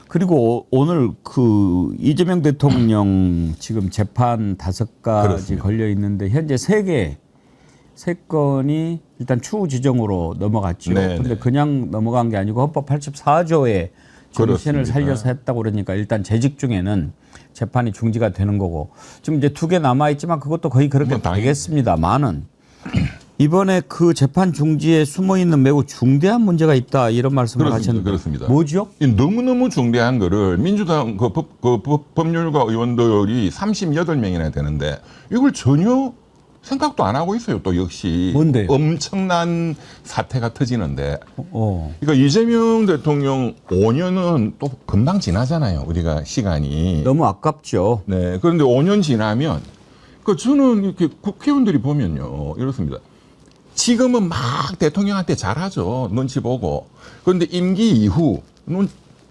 그리고 오늘 그 이재명 대통령 지금 재판 5가지 그렇습니다. 걸려 있는데 현재 3건이 일단 추후 지정으로 넘어갔죠. 네, 근데 네. 그냥 넘어간 게 아니고 헌법 84조에 정신을 그렇습니다. 살려서 했다고 그러니까 일단 재직 중에는 재판이 중지가 되는 거고 지금 이제 2개 남아 있지만 그것도 거의 그렇게 뭐 당연히. 되겠습니다만은 이번에 그 재판 중지에 숨어 있는 매우 중대한 문제가 있다 이런 말씀을 그렇습니다. 하셨는데 그렇습니다. 뭐죠? 이 너무너무 중대한 거를 민주당 법률가 의원들이 38명이나 되는데 이걸 전혀 생각도 안 하고 있어요. 또 역시 뭔데요? 엄청난 사태가 터지는데 그러니까 이재명 대통령 5년은 또 금방 지나잖아요. 우리가 시간이. 너무 아깝죠. 네. 그런데 5년 지나면 그 저는 이렇게 국회의원들이 보면요. 이렇습니다. 지금은 막 대통령한테 잘하죠. 눈치 보고. 그런데 임기 이후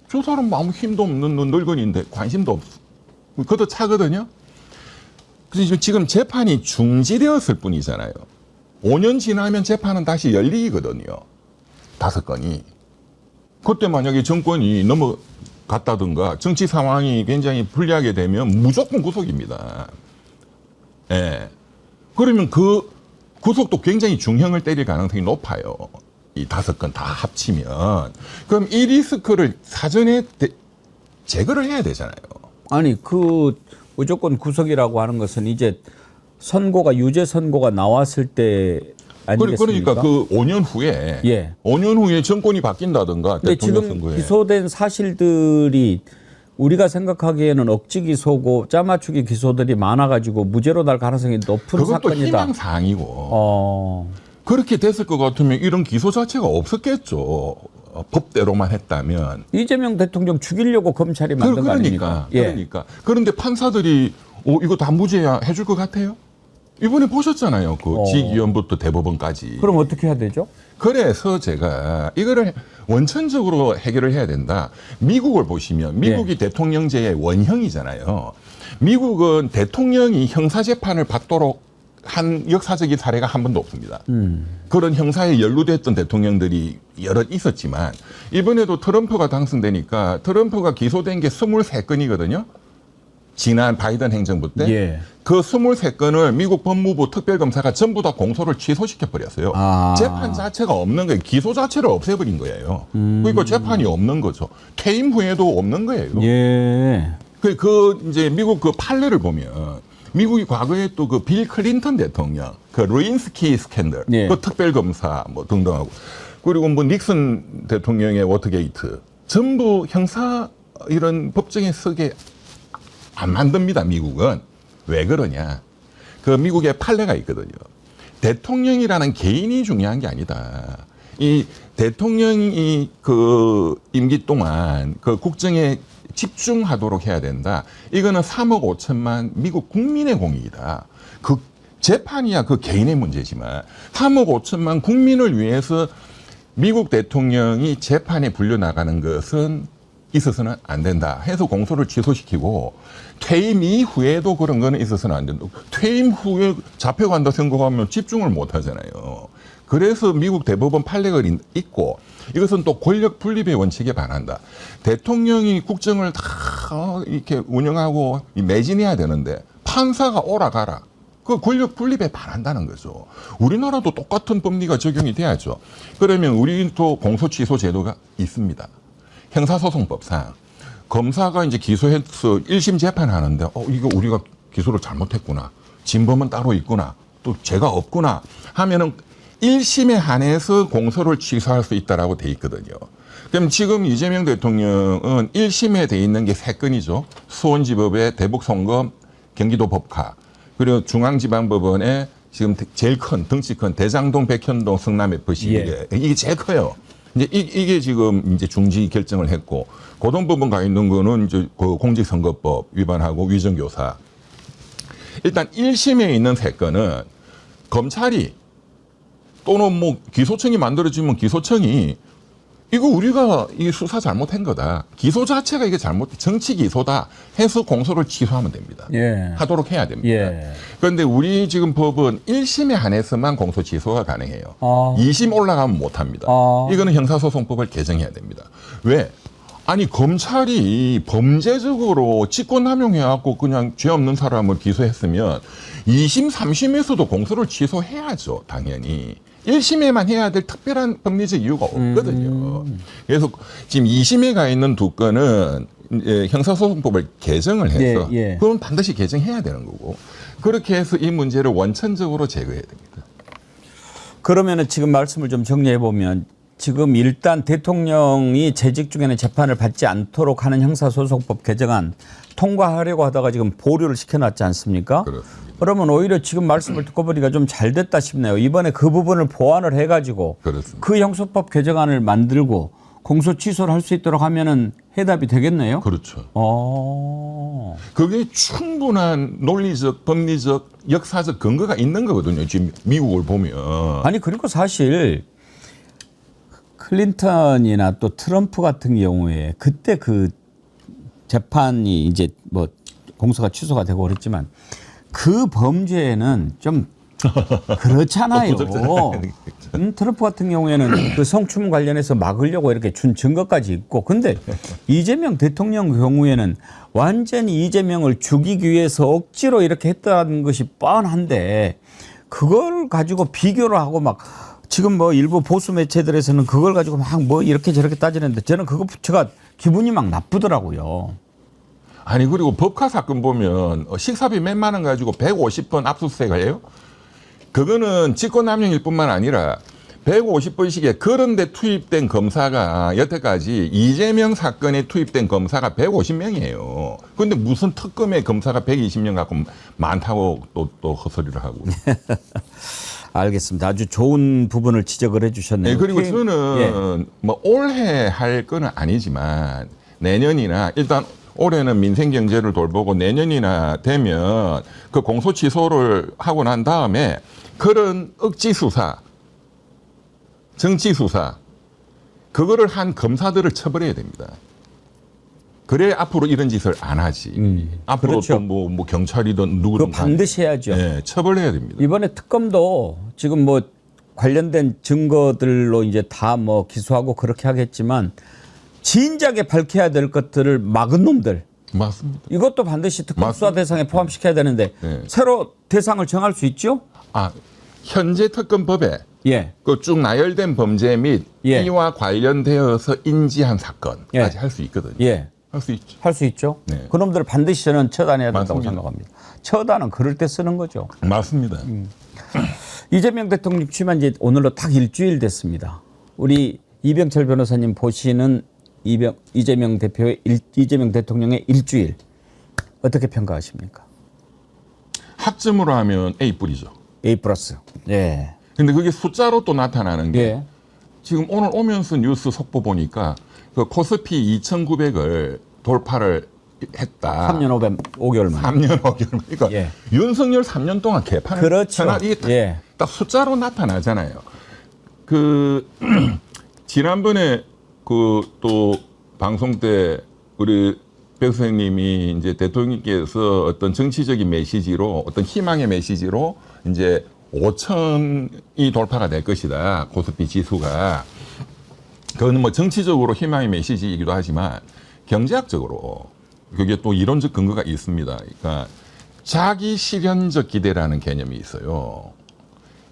저 사람 아무 힘도 없는 늙은이인데 관심도 없어. 그것도 차거든요. 그래서 지금 재판이 중지되었을 뿐이잖아요. 5년 지나면 재판은 다시 열리거든요. 5건이. 그때 만약에 정권이 넘어갔다든가 정치 상황이 굉장히 불리하게 되면 무조건 구속입니다. 예. 그러면 그 구속도 굉장히 중형을 때릴 가능성이 높아요. 이 5건 다 합치면. 그럼 이 리스크를 사전에 제거를 해야 되잖아요. 아니 그 무조건 구속이라고 하는 것은 이제 선고가 유죄 선고가 나왔을 때 아니겠습니까? 그러니까 그 5년 후에 예. 5년 후에 정권이 바뀐다든가 근데 대통령 지금 선거에 기소된 사실들이 우리가 생각하기에는 억지 기소고 짜맞추기 기소들이 많아가지고 무죄로 날 가능성이 높은 그것도 사건이다. 희망사항이고 그렇게 됐을 것 같으면 이런 기소 자체가 없었겠죠. 법대로만 했다면. 이재명 대통령 죽이려고 검찰이 만든 거 아닙니까? 그러니까. 그런데 판사들이 이거 다 무죄야 해줄 것 같아요? 이번에 보셨잖아요. 그 지기현부터 대법원까지. 그럼 어떻게 해야 되죠? 그래서 제가 이거를 원천적으로 해결을 해야 된다. 미국을 보시면 미국이 대통령제의 원형이잖아요. 미국은 대통령이 형사재판을 받도록 한 역사적인 사례가 한 번도 없습니다. 그런 형사에 연루됐던 대통령들이 여럿 있었지만 이번에도 트럼프가 당선되니까 트럼프가 기소된 게 23건이거든요. 지난 바이든 행정부 때. 예. 그 23건을 미국 법무부 특별검사가 전부 다 공소를 취소시켜버렸어요. 재판 자체가 없는 거예요. 기소 자체를 없애버린 거예요. 그러니까 재판이 없는 거죠. 퇴임 후에도 없는 거예요. 예. 이제 미국 그 판례를 보면 미국이 과거에 또 그 빌 클린턴 대통령, 그 루인스키 스캔들, 그 특별검사 뭐 등등하고 그리고 뭐 닉슨 대통령의 워터게이트 전부 형사 이런 법정에 서게 안 만듭니다. 미국은. 왜 그러냐. 그 미국의 판례가 있거든요. 대통령이라는 개인이 중요한 게 아니다. 이 대통령이 그 임기 동안 그 국정에 집중하도록 해야 된다. 이거는 3억 5천만 미국 국민의 공익이다. 그 재판이야 그 개인의 문제지만 3억 5천만 국민을 위해서 미국 대통령이 재판에 불려나가는 것은 있어서는 안 된다 해서 공소를 취소시키고 퇴임 이후에도 그런 거는 있어서는 안 된다. 퇴임 후에 잡혀간다 생각하면 집중을 못 하잖아요. 그래서 미국 대법원 판례가 있고 이것은 또 권력 분립의 원칙에 반한다. 대통령이 국정을 다 이렇게 운영하고 매진해야 되는데 판사가 오라가라. 그 권력 분립에 반한다는 거죠. 우리나라도 똑같은 법리가 적용이 돼야죠. 그러면 우리도 공소취소 제도가 있습니다. 형사소송법상 검사가 이제 기소해서 1심 재판하는데 이거 우리가 기소를 잘못했구나. 진범은 따로 있구나. 또 죄가 없구나 하면은 1심에 한해서 공소를 취소할 수 있다라고 돼 있거든요. 그럼 지금 이재명 대통령은 1심에 돼 있는 게 3건이죠. 수원지법의 대북송금, 경기도 법카, 그리고 중앙지방법원의 지금 제일 큰 덩치 큰 대장동, 백현동, 성남 FC 이게 제일 커요. 이제 이게 지금 이제 중지 결정을 했고 고등법원 가 있는 거는 이제 그 공직선거법 위반하고 위정교사. 일단 1심에 있는 3건은 검찰이 또는 뭐 기소청이 만들어지면 기소청이 이거 우리가 이 수사 잘못한 거다. 기소 자체가 이게 정치 기소다 해서 공소를 취소하면 됩니다. 예. 하도록 해야 됩니다. 예. 그런데 우리 지금 법은 1심에 한해서만 공소 취소가 가능해요. 아. 2심 올라가면 못 합니다. 아. 이거는 형사소송법을 개정해야 됩니다. 왜? 아니 검찰이 범죄적으로 직권남용해갖고 그냥 죄 없는 사람을 기소했으면 2심, 3심에서도 공소를 취소해야죠. 당연히. 1심에만 해야 될 특별한 법리적 이유가 없거든요. 그래서 지금 2심에 가 있는 두 건은 이제 형사소송법을 개정을 해서 예, 예. 그건 반드시 개정해야 되는 거고 그렇게 해서 이 문제를 원천적으로 제거해야 됩니다. 그러면은 지금 말씀을 좀 정리해 보면 지금 일단 대통령이 재직 중에는 재판을 받지 않도록 하는 형사소송법 개정안 통과하려고 하다가 지금 보류를 시켜놨지 않습니까? 그렇습니다. 그러면 오히려 지금 말씀을 듣고 보니까 좀 잘 됐다 싶네요. 이번에 그 부분을 보완을 해가지고 그렇습니다. 그 형소법 개정안을 만들고 공소 취소를 할 수 있도록 하면은 해답이 되겠네요. 그렇죠. 그게 그게 충분한 논리적, 법리적, 역사적 근거가 있는 거거든요. 지금 미국을 보면. 아니 그리고 사실 클린턴이나 또 트럼프 같은 경우에 그때 그 재판이 이제 뭐 공소가 취소가 되고 그랬지만 그 범죄는 좀 그렇잖아요. 트럼프 같은 경우에는 그 성추문 관련해서 막으려고 이렇게 준 증거까지 있고 근데 이재명 대통령 경우에는 완전히 이재명을 죽이기 위해서 억지로 이렇게 했다는 것이 뻔한데 그걸 가지고 비교를 하고 막 지금 뭐 일부 보수 매체들에서는 그걸 가지고 막 뭐 이렇게 저렇게 따지는데 저는 그거 제가 기분이 막 나쁘더라고요. 아니 그리고 법카 사건 보면 식사비 몇만 원 가지고 150번 압수수색을 해요. 그거는 직권남용일 뿐만 아니라 150번씩에 그런 데 투입된 검사가 여태까지 이재명 사건에 투입된 검사가 150명이에요. 그런데 무슨 특검에 검사가 120명 갖고 많다고 또 헛소리를 하고. 알겠습니다. 아주 좋은 부분을 지적을 해 주셨네요. 네, 그리고 저는 뭐 올해 할 거는 아니지만 내년이나 일단 올해는 민생 경제를 돌보고 내년이나 되면 그 공소 취소를 하고 난 다음에 그런 억지 수사, 정치 수사 그거를 한 검사들을 처벌해야 됩니다. 그래 앞으로 이런 짓을 안 하지. 앞으로 그렇죠. 또 뭐 경찰이든 누구든 그거 반드시 해야죠. 네, 처벌해야 됩니다. 이번에 특검도 지금 뭐 관련된 증거들로 이제 다 뭐 기소하고 그렇게 하겠지만 진작에 밝혀야 될 것들을 막은 놈들 맞습니다. 이것도 반드시 특검 수사 맞습니다. 대상에 포함시켜야 되는데 네. 새로 대상을 정할 수 있죠? 아 현재 특검법에 예. 그 쭉 나열된 범죄 및 예. 이와 관련되어서 인지한 사건까지 예. 할 수 있거든요. 예. 할 수 있죠. 할 수 있죠. 네. 그놈들을 반드시 저는 처단해야 된다고 맞습니다. 생각합니다. 처단은 그럴 때 쓰는 거죠. 맞습니다. 이재명 대통령 취임한 지 오늘로 딱 일주일 됐습니다. 우리 이병철 변호사님 보시는 이재명 대통령의 일주일 어떻게 평가하십니까? 학점으로 하면 A 뿌리죠. A 플러스. 예. 근데 그게 숫자로 또 나타나는 게 예. 지금 오늘 오면서 뉴스 속보 보니까 그 코스피 2,900을 돌파를 했다. 3년 5개월 만에. 3년 5개월. 그러니까 예. 윤석열 3년 동안 개판을 그렇죠. 이게 딱, 예. 딱 숫자로 나타나잖아요. 그 지난번에 그 또 방송 때 우리 백 선생님이 이제 대통령께서 어떤 정치적인 메시지로 어떤 희망의 메시지로 이제 5천이 돌파가 될 것이다. 코스피 지수가. 그거는 뭐 정치적으로 희망의 메시지이기도 하지만 경제학적으로 그게 또 이론적 근거가 있습니다. 그러니까 자기 실현적 기대라는 개념이 있어요.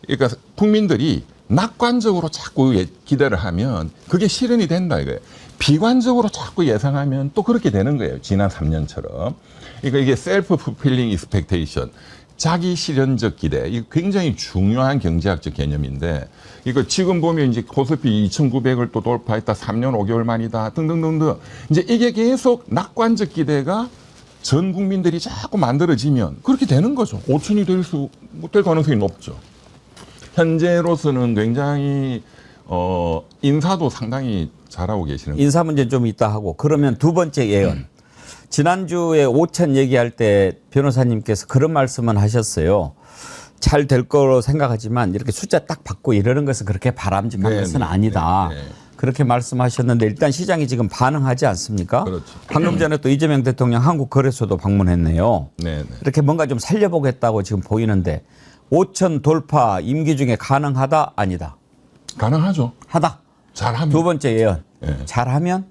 그러니까 국민들이 낙관적으로 자꾸 기대를 하면 그게 실현이 된다 이거예요. 비관적으로 자꾸 예상하면 또 그렇게 되는 거예요. 지난 3년처럼. 그러니까 이게 셀프 풀필링 익스펙테이션, 자기 실현적 기대. 이거 굉장히 중요한 경제학적 개념인데 이거 지금 보면 이제 코스피 2,900을 또 돌파했다. 3년 5개월 만이다. 등등등등. 이제 이게 계속 낙관적 기대가 전 국민들이 자꾸 만들어지면 그렇게 되는 거죠. 5천이 될 가능성이 높죠. 현재로서는 굉장히 인사도 상당히 잘하고 계시는 거예요. 인사 문제 좀 있다 하고 그러면 두 번째 예언. 지난주에 5천 얘기할 때 변호사님께서 그런 말씀은 하셨어요. 잘 될 거로 생각하지만 이렇게 숫자 딱 받고 이러는 것은 그렇게 바람직한 것은 아니다. 그렇게 말씀하셨는데 일단 시장이 지금 반응하지 않습니까? 그렇죠. 방금 전에 또 이재명 대통령 한국거래소도 방문했네요. 네. 이렇게 뭔가 좀 살려보겠다고 지금 보이는데 5천 돌파 임기 중에 가능하다 아니다. 가능하죠. 하다. 잘하면. 두 번째 예언. 네. 잘하면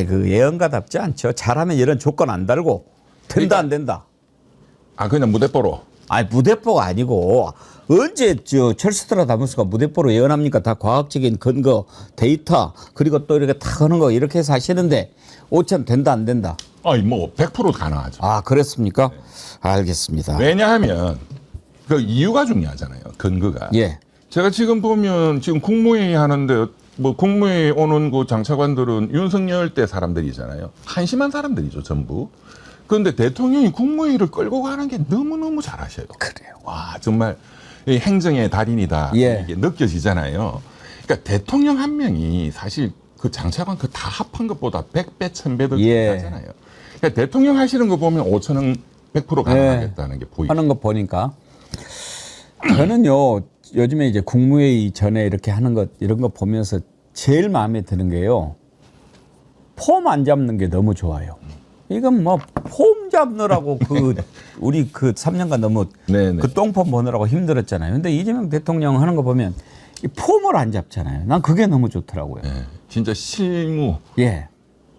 그 예언가답지 않죠. 잘하면 이런 조건 안 달고 된다 안 된다. 그냥 무대뽀로. 무대뽀가 아니고 언제 찰스트라 다무스가 무대뽀로 예언합니까? 다 과학적인 근거, 데이터 그리고 또 이렇게 탁 하는 거 이렇게 해서 하시는데 5천 된다 안 된다. 뭐 100% 가능하죠. 그랬습니까? 알겠습니다. 왜냐하면 그 이유가 중요하잖아요. 근거가. 예. 제가 지금 보면 지금 국무회의 하는데 뭐 국무회의 오는 그 장차관들은 윤석열 때 사람들이잖아요. 한심한 사람들이죠, 전부. 그런데 대통령이 국무회의를 끌고 가는 게 너무너무 잘하셔요. 그래요. 와, 정말 이 행정의 달인이다. 예. 이게 느껴지잖아요. 그러니까 대통령 한 명이 사실 그 장차관 그 다 합한 것보다 100배, 1000배 더 예. 하잖아요. 그러니까 대통령 하시는 거 보면 5천은 100% 가능하겠다는 게 보이죠. 하는 거 보니까 저는요 요즘에 이제 국무회의 전에 이렇게 하는 것 이런 거 보면서 제일 마음에 드는 게요 폼 안 잡는 게 너무 좋아요. 이건 뭐 폼 잡느라고 우리 3년간 너무 네네. 그 똥폼 보느라고 힘들었잖아요. 근데 이재명 대통령 하는 거 보면 이 폼을 안 잡잖아요. 난 그게 너무 좋더라고요. 네, 진짜 실무, 예,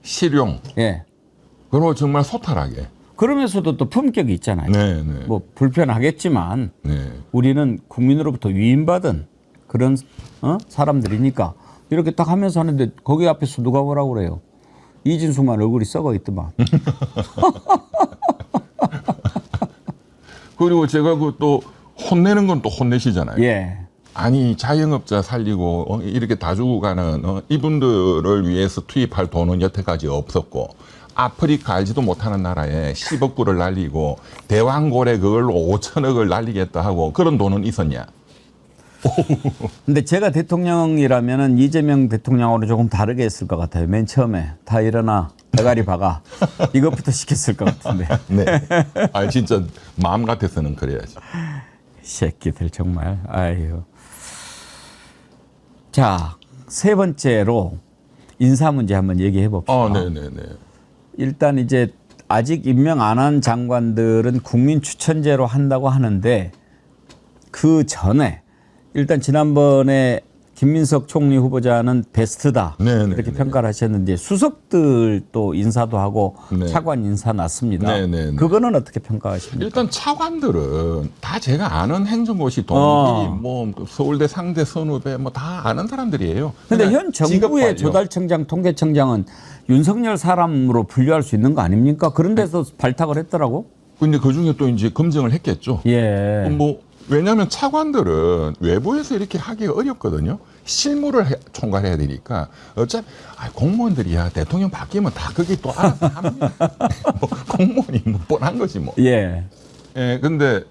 실용, 예. 그리고 정말 소탈하게. 그러면서도 또 품격이 있잖아요. 네, 네. 뭐 불편하겠지만 네. 우리는 국민으로부터 위임받은 그런 사람들이니까 이렇게 딱 하면서 하는데 거기 앞에서 누가 뭐라고 그래요? 이진숙만 얼굴이 썩어 있더만. 그리고 제가 그 또 혼내는 건 또 혼내시잖아요. 예. 아니 자영업자 살리고 이렇게 다 주고 가는 이분들을 위해서 투입할 돈은 여태까지 없었고 아프리카 알지도 못하는 나라에 10억 불을 날리고 대왕고래 그걸로 5천억을 날리겠다 하고 그런 돈은 있었냐? 근데 제가 대통령이라면은 이재명 대통령하고는 조금 다르게 했을 것 같아요. 맨 처음에 다 일어나 대가리 박아 이것부터 시켰을 것 같은데. 네. 진짜 마음 같아서는 그래야죠. 새끼들 정말. 아유. 자, 세 번째로 인사 문제 한번 얘기해 봅시다. 네네네. 일단 이제 아직 임명 안 한 장관들은 국민 추천제로 한다고 하는데 그 전에 일단 지난번에 김민석 총리 후보자는 베스트다 네네, 이렇게 네. 평가를 하셨는데 수석들 또 인사도 하고 네. 차관 인사 났습니다. 네네. 그거는 어떻게 평가하십니까? 일단 차관들은 다 제가 아는 행정고시 동기, 뭐 서울대 상대 선후배 뭐 다 아는 사람들이에요. 근데 그냥 현 정부의 직업발령. 조달청장, 통계청장은 윤석열 사람으로 분류할 수 있는 거 아닙니까? 그런 데서 발탁을 했더라고. 근데 그 중에 또 이제 검증을 했겠죠. 예. 뭐 왜냐하면 차관들은 외부에서 이렇게 하기가 어렵거든요. 실무를 총괄해야 되니까 어차피 공무원들이야 대통령 바뀌면 다 그게 또 알아서 합니다. 뭐 공무원이 뭐 뻔한 거지 뭐. 예. 예, 근데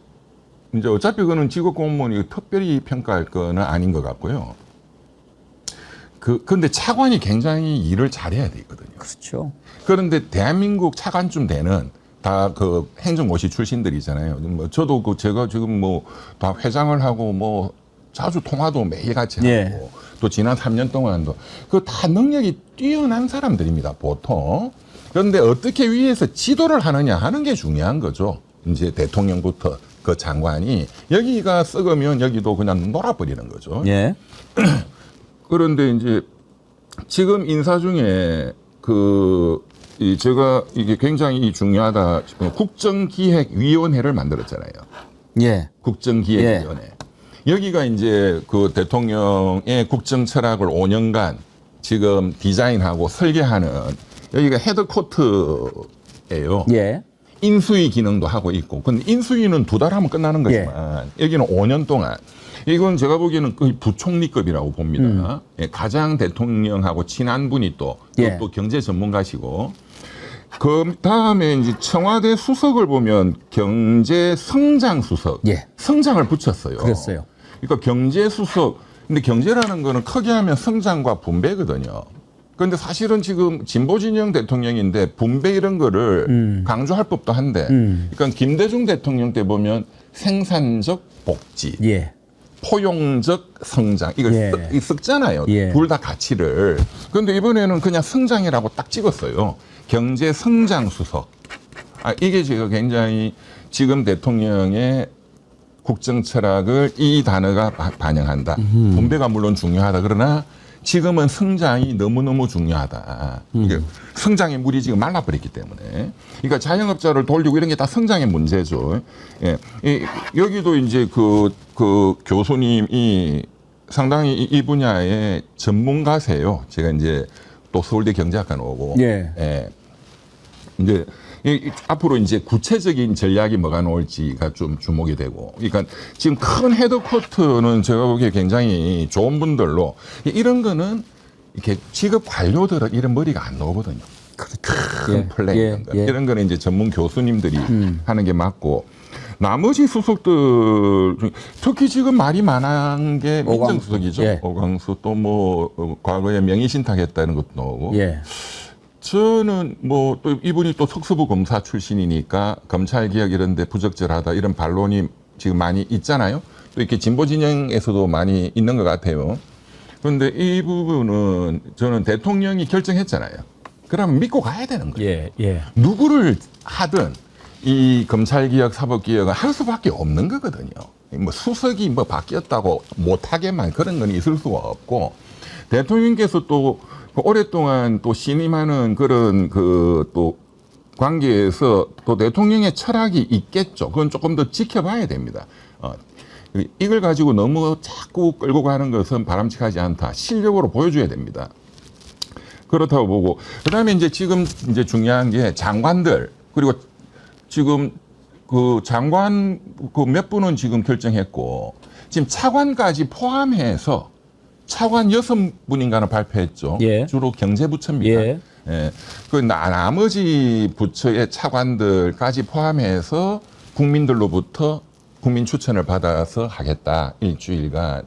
이제 어차피 그거는 직업 공무원이 특별히 평가할 거는 아닌 것 같고요. 근데 차관이 굉장히 일을 잘해야 되거든요. 그렇죠. 그런데 대한민국 차관쯤 되는 다 그 행정고시 출신들이잖아요. 뭐 저도 제가 지금 뭐 다 회장을 하고 뭐 자주 통화도 매일같이 하고 예. 또 지난 3년 동안도 그 다 능력이 뛰어난 사람들입니다. 보통. 그런데 어떻게 위에서 지도를 하느냐 하는 게 중요한 거죠. 이제 대통령부터 그 장관이 여기가 썩으면 여기도 그냥 놀아버리는 거죠. 예. 그런데 이제 지금 인사 중에 제가 이게 굉장히 중요하다 싶은 국정기획위원회를 만들었잖아요. 예. 국정기획위원회. 여기가 이제 그 대통령의 국정 철학을 5년간 지금 디자인하고 설계하는 여기가 헤드코트예요. 예. 인수위 기능도 하고 있고, 근데 인수위는 2달 하면 끝나는 거지만 여기는 5년 동안. 이건 제가 보기에는 거의 부총리급이라고 봅니다. 예, 가장 대통령하고 친한 분이 또 경제 전문가시고, 그 다음에 이제 청와대 수석을 보면 경제 성장 수석, 성장을 붙였어요. 그랬어요. 그러니까 경제 수석. 근데 경제라는 거는 크게 하면 성장과 분배거든요. 그런데 사실은 지금 진보 진영 대통령인데 분배 이런 거를 강조할 법도 한데, 그러니까 김대중 대통령 때 보면 생산적 복지. 포용적 성장 이걸 예. 섞잖아요. 예. 둘 다 가치를. 그런데 이번에는 그냥 성장이라고 딱 찍었어요. 경제 성장 수석. 이게 제가 굉장히 지금 대통령의 국정 철학을 이 단어가 반영한다. 분배가 물론 중요하다. 그러나 지금은 성장이 너무너무 중요하다. 이게 성장의 물이 지금 말라버렸기 때문에. 그러니까 자영업자를 돌리고 이런 게 다 성장의 문제죠. 예. 여기도 이제 그 교수님이 상당히 이 분야의 전문가세요. 제가 이제 또 서울대 경제학과 나오고. 예. 예. 이제 앞으로 이제 구체적인 전략이 뭐가 나올지가 좀 주목이 되고, 그러니까 지금 큰 헤드쿼터는 제가 보기에 굉장히 좋은 분들로 이런 거는 이렇게 직업 관료들은 이런 머리가 안 나오거든요. 큰 예, 플랜 예, 예. 이런 거는 이제 전문 교수님들이 하는 게 맞고. 나머지 수석들 중에 특히 지금 말이 많은 게 민정수석이죠. 예. 오광수 또 뭐 과거에 명의신탁했다는 것도 나오고. 예. 저는 뭐 또 이분이 또 특수부 검사 출신이니까 검찰 개혁 이런 데 부적절하다 이런 반론이 지금 많이 있잖아요. 또 이렇게 진보 진영에서도 많이 있는 것 같아요. 그런데 이 부분은 저는 대통령이 결정했잖아요. 그러면 믿고 가야 되는 거예요. 예. 예. 누구를 하든 이 검찰 개혁, 사법 개혁은 할 수밖에 없는 거거든요. 뭐 수석이 뭐 바뀌었다고 못하게만 그런 건 있을 수가 없고, 대통령께서 또 오랫동안 또 신임하는 그런 그 또 관계에서 또 대통령의 철학이 있겠죠. 그건 조금 더 지켜봐야 됩니다. 이걸 가지고 너무 자꾸 끌고 가는 것은 바람직하지 않다. 실력으로 보여줘야 됩니다. 그렇다고 보고, 그다음에 이제 지금 이제 중요한 게 장관들, 그리고 지금 그 장관 그 몇 분은 지금 결정했고, 지금 차관까지 포함해서 차관 6분인가는 발표했죠. 예. 주로 경제부처입니다. 예. 예. 그 나머지 부처의 차관들까지 포함해서 국민들로부터 국민 추천을 받아서 하겠다. 일주일간.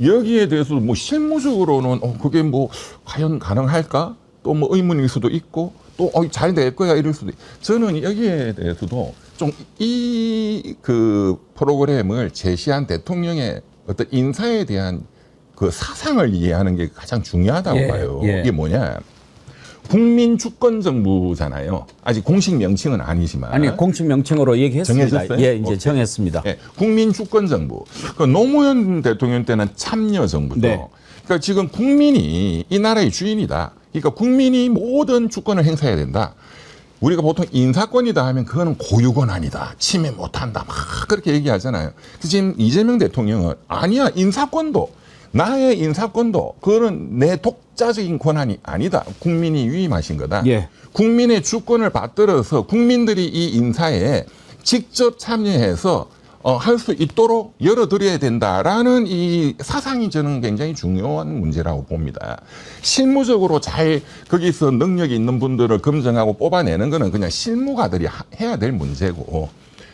여기에 대해서도 뭐 실무적으로는 그게 뭐 과연 가능할까? 또 뭐 의문일 수도 있고, 또 잘 될 거야 이럴 수도 있고. 저는 여기에 대해서도 좀 이 그 프로그램을 제시한 대통령의 어떤 인사에 대한 그 사상을 이해하는 게 가장 중요하다고 예, 봐요. 예. 이게 뭐냐? 국민 주권 정부잖아요. 아직 공식 명칭은 아니지만. 아니 공식 명칭으로 얘기했습니다. 정해졌어요? 예, 이제 오케이. 정했습니다. 예, 국민 주권 정부. 그 노무현 대통령 때는 참여 정부죠. 네. 그러니까 지금 국민이 이 나라의 주인이다. 그러니까 국민이 모든 주권을 행사해야 된다. 우리가 보통 인사권이다 하면 그거는 고유권 아니다. 침해 못한다. 막 그렇게 얘기하잖아요. 그래서 지금 이재명 대통령은 아니야. 인사권도 나의 인사권도 그거는 내 독자적인 권한이 아니다. 국민이 위임하신 거다. 예. 국민의 주권을 받들어서 국민들이 이 인사에 직접 참여해서 할 수 있도록 열어드려야 된다라는 이 사상이 저는 굉장히 중요한 문제라고 봅니다. 실무적으로 잘 거기서 능력이 있는 분들을 검증하고 뽑아내는 거는 그냥 실무가들이 해야 될 문제고,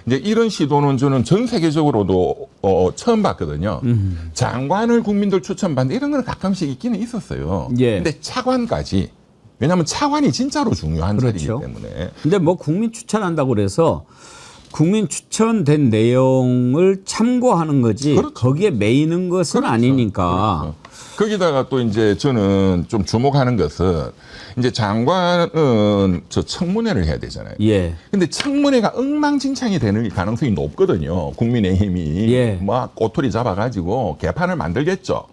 이제 이런 시도는 저는 전 세계적으로도 처음 봤거든요. 장관을 국민들 추천받는 이런 건 가끔씩 있기는 있었어요. 예. 근데 차관까지. 왜냐하면 차관이 진짜로 중요한 자리이기 그렇죠. 때문에. 근데 뭐 국민 추천한다고 그래서 국민 추천된 내용을 참고하는 거지 그렇죠. 거기에 매이는 것은 그렇죠. 아니니까. 그렇죠. 거기다가 또 이제 저는 좀 주목하는 것은 이제 장관은 저 청문회를 해야 되잖아요. 예. 근데 청문회가 엉망진창이 되는 가능성이 높거든요. 국민의힘이 예. 막 꼬투리 잡아가지고 개판을 만들겠죠.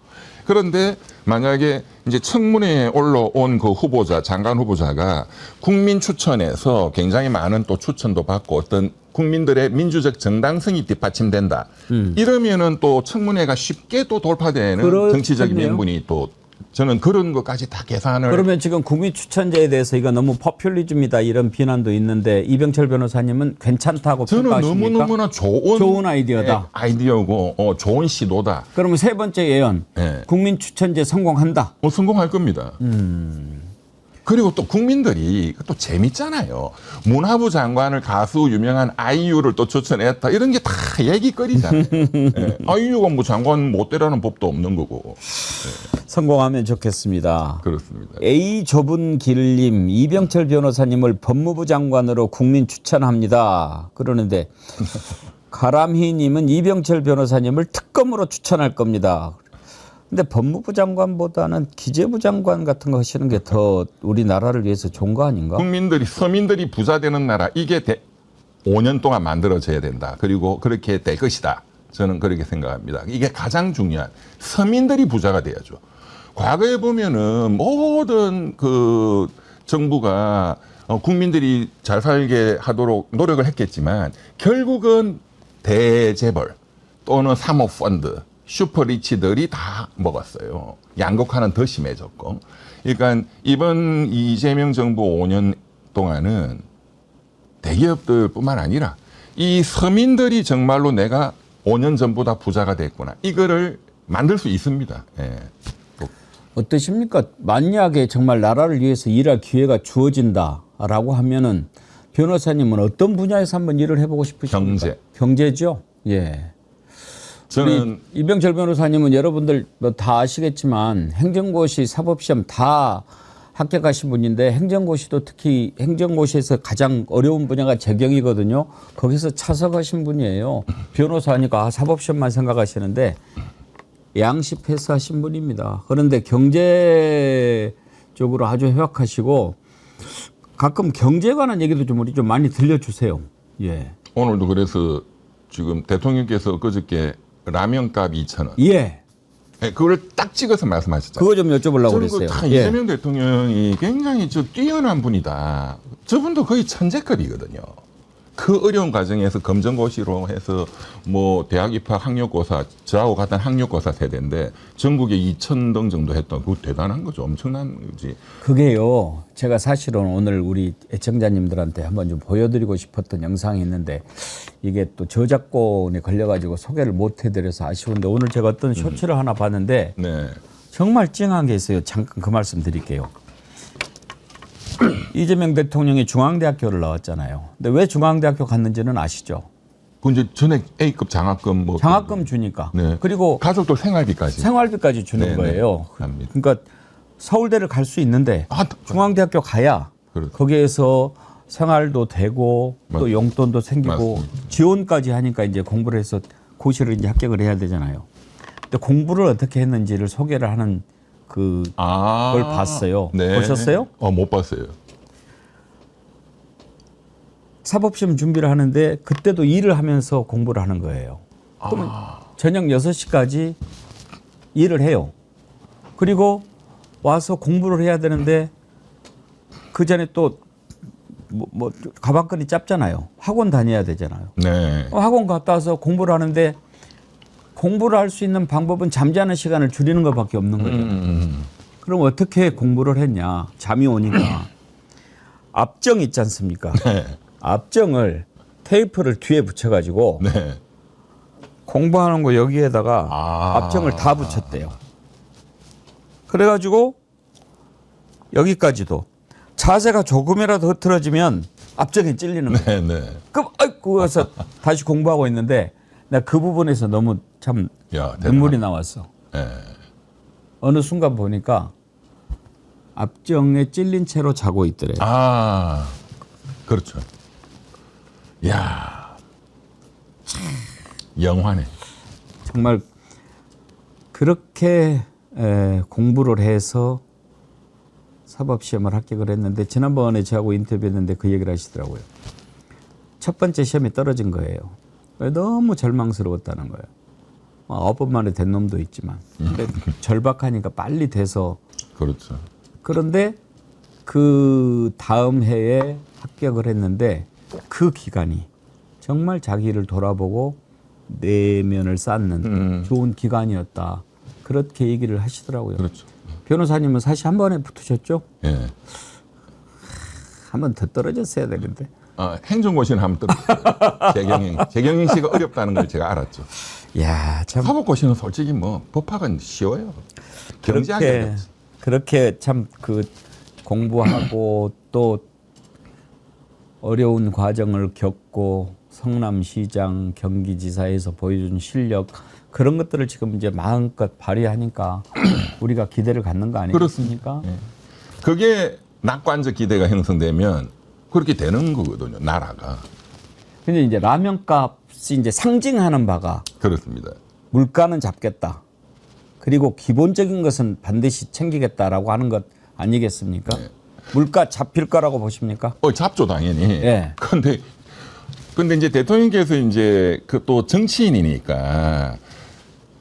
그런데 만약에 이제 청문회에 올라온 그 후보자, 장관 후보자가 국민 추천에서 굉장히 많은 또 추천도 받고 어떤 국민들의 민주적 정당성이 뒷받침된다. 이러면은 또 청문회가 쉽게 또 돌파되는 그렇겠네요. 정치적인 명분이 또 저는 그런 것까지 다 계산을. 그러면 지금 국민 추천제에 대해서 이거 너무 포퓰리즘이다 이런 비난도 있는데 이병철 변호사님은 괜찮다고 저는 평가하십니까? 너무너무나 좋은 아이디어다. 아이디어고 좋은 시도다. 그러면 세 번째 예언 예. 국민 추천제 성공한다. 성공할 겁니다. 그리고 또 국민들이 또 재밌잖아요. 문화부 장관을 가수 유명한 아이유를 또 추천했다. 이런 게 다 얘기거리잖아요. 예. 아이유가 뭐 장관 못 되라는 법도 없는 거고. 성공하면 좋겠습니다. 그렇습니다. A 좁은 길님, 이병철 변호사님을 법무부 장관으로 국민 추천합니다. 그러는데 가람희님은 이병철 변호사님을 특검으로 추천할 겁니다. 근데 법무부 장관보다는 기재부 장관 같은 거 하시는 게 더 우리나라를 위해서 좋은 거 아닌가? 국민들이 서민들이 부자 되는 나라 이게 5년 동안 만들어져야 된다. 그리고 그렇게 될 것이다. 저는 그렇게 생각합니다. 이게 가장 중요한 서민들이 부자가 돼야죠. 과거에 보면은 모든 그 정부가 국민들이 잘 살게 하도록 노력을 했겠지만 결국은 대재벌 또는 사모펀드 슈퍼리치들이 다 먹었어요. 양극화는 더 심해졌고. 그러니까 이번 이재명 정부 5년 동안은 대기업들뿐만 아니라 이 서민들이 정말로 내가 5년 전보다 부자가 됐구나. 이거를 만들 수 있습니다. 예. 어떠십니까? 만약에 정말 나라를 위해서 일할 기회가 주어진다라고 하면은 변호사님은 어떤 분야에서 한번 일을 해보고 싶으십니까? 경제. 경제죠. 예. 저는 이병철 변호사님은 여러분들 뭐 다 아시겠지만 행정고시, 사법시험 다 합격하신 분인데 행정고시도 특히 행정고시에서 가장 어려운 분야가 재경이거든요. 거기서 차석하신 분이에요. 변호사니까 사법시험만 생각하시는데 양시 패스하신 분입니다. 그런데 경제 쪽으로 아주 해박하시고 가끔 경제에 관한 얘기도 좀 우리 좀 많이 들려주세요. 예. 오늘도 그래서 지금 대통령께서 그저께 라면값 2,000원. 예. 네, 그걸 딱 찍어서 말씀하셨잖아요. 그거 좀 여쭤보려고 그랬어요. 다 예. 이재명 대통령이 굉장히 뛰어난 분이다. 저분도 거의 천재급이거든요. 그 어려운 과정에서 검정고시로 해서 뭐 대학 입학 학력고사, 저하고 같은 학력고사 세대인데 전국에 2,000등 정도 했던 그거 대단한 거죠. 엄청난 거지. 그게요. 제가 사실은 오늘 우리 애청자님들한테 한번 좀 보여드리고 싶었던 영상이 있는데 이게 또 저작권에 걸려가지고 소개를 못 해드려서 아쉬운데 오늘 제가 어떤 쇼츠를 하나 봤는데 네. 정말 찡한 게 있어요. 잠깐 그 말씀 드릴게요. 이재명 대통령이 중앙대학교를 나왔잖아요. 근데 왜 중앙대학교 갔는지는 아시죠? 그 이제 전액 A급 장학금 뭐 장학금 주니까. 네. 그리고 가족들 생활비까지. 생활비까지 주는 네, 거예요. 네. 압니다. 그러니까 서울대를 갈 수 있는데 중앙대학교 가야 그렇죠. 거기에서 생활도 되고 또 맞습니다. 용돈도 생기고 맞습니다. 지원까지 하니까 이제 공부를 해서 고시를 이제 합격을 해야 되잖아요. 근데 공부를 어떻게 했는지를 소개를 하는 걸 봤어요. 네. 보셨어요? 못 봤어요. 사법시험 준비를 하는데 그때도 일을 하면서 공부를 하는 거예요. 그러면 저녁 6시까지 일을 해요. 그리고 와서 공부를 해야 되는데 그 전에 또 뭐 가방끈이 짧잖아요. 학원 다녀야 되잖아요. 네. 학원 갔다 와서 공부를 하는데 공부를 할 수 있는 방법은 잠자는 시간을 줄이는 것밖에 없는 거죠. 그럼 어떻게 공부를 했냐. 잠이 오니까 압정 있지 않습니까? 네. 압정을 테이프를 뒤에 붙여가지고 네. 공부하는 거 여기에다가 압정을 다 붙였대요. 그래가지고 여기까지도 자세가 조금이라도 흐트러지면 압정에 찔리는 거예요. 네, 네. 그럼 아이고 그래서 다시 공부하고 있는데 내가 그 부분에서 너무 참 야, 눈물이 나왔어. 네. 어느 순간 보니까 압정에 찔린 채로 자고 있더래요. 그렇죠. 야, 영화네. 정말 그렇게 공부를 해서 사법시험을 합격을 했는데 지난번에 저하고 인터뷰했는데 그 얘기를 하시더라고요. 첫 번째 시험에 떨어진 거예요. 너무 절망스러웠다는 거예요. 9번 만에 된 놈도 있지만 근데 절박하니까 빨리 돼서 그렇죠. 그런데 그 다음 해에 합격을 했는데 그 기간이 정말 자기를 돌아보고 내면을 쌓는 좋은 기간이었다. 그렇게 얘기를 하시더라고요. 그렇죠. 변호사님은 사실 한 번에 붙으셨죠? 예. 한 번 더 떨어졌어야 되는데. 행정고시는 한번 떨어졌어요. 재경영 씨가 어렵다는 걸 제가 알았죠. 야, 참 사법고시는 솔직히 뭐 법학은 쉬워요. 경제학이 어렵지. 그렇게 참 그 공부하고 또 어려운 과정을 겪고 성남시장, 경기지사에서 보여준 실력 그런 것들을 지금 이제 마음껏 발휘하니까 우리가 기대를 갖는 거 아니겠습니까? 예. 그게 낙관적 기대가 형성되면 그렇게 되는 거거든요. 나라가. 근데 이제 라면값이 이제 상징하는 바가 그렇습니다. 물가는 잡겠다. 그리고 기본적인 것은 반드시 챙기겠다라고 하는 것 아니겠습니까? 물가 잡힐 거라고 보십니까? 잡죠 당연히. 예. 근데 이제 대통령께서 이제 그 또 정치인이니까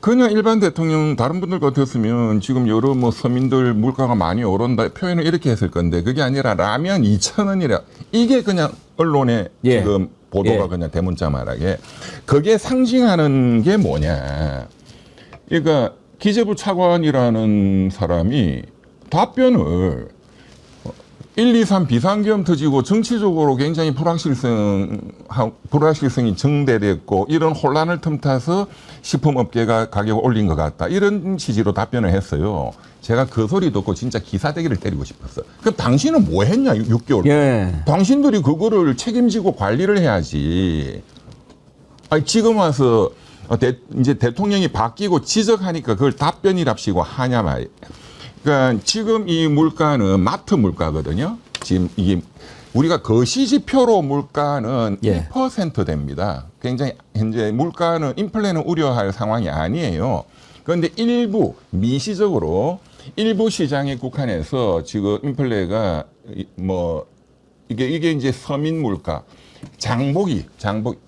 그냥 일반 대통령 다른 분들 같았으면 지금 여러 뭐 서민들 물가가 많이 오른다 표현을 이렇게 했을 건데 그게 아니라 라면 2,000원이라 이게 그냥 언론에 예. 지금 보도가 예. 그냥 대문자말하게 그게 상징하는 게 뭐냐. 그러니까 기재부 차관이라는 사람이 답변을 1, 2, 3 비상계엄 터지고 정치적으로 굉장히 불확실성이 증대됐고 이런 혼란을 틈타서 식품업계가 가격을 올린 것 같다. 이런 취지로 답변을 했어요. 제가 그 소리 듣고 진짜 기사대기를 때리고 싶었어. 그럼 당신은 뭐 했냐, 6개월. 예. 당신들이 그거를 책임지고 관리를 해야지. 아니, 지금 와서 이제 대통령이 바뀌고 지적하니까 그걸 답변이랍시고 하냐 말이에요. 그러니까 지금 이 물가는 마트 물가거든요. 지금 이게 우리가 거시지표로 물가는 예. 1% 됩니다. 굉장히 현재 물가는 인플레는 우려할 상황이 아니에요. 그런데 일부 미시적으로 일부 시장에 국한해서 지금 인플레가 뭐 이게 이제 서민 물가 장보기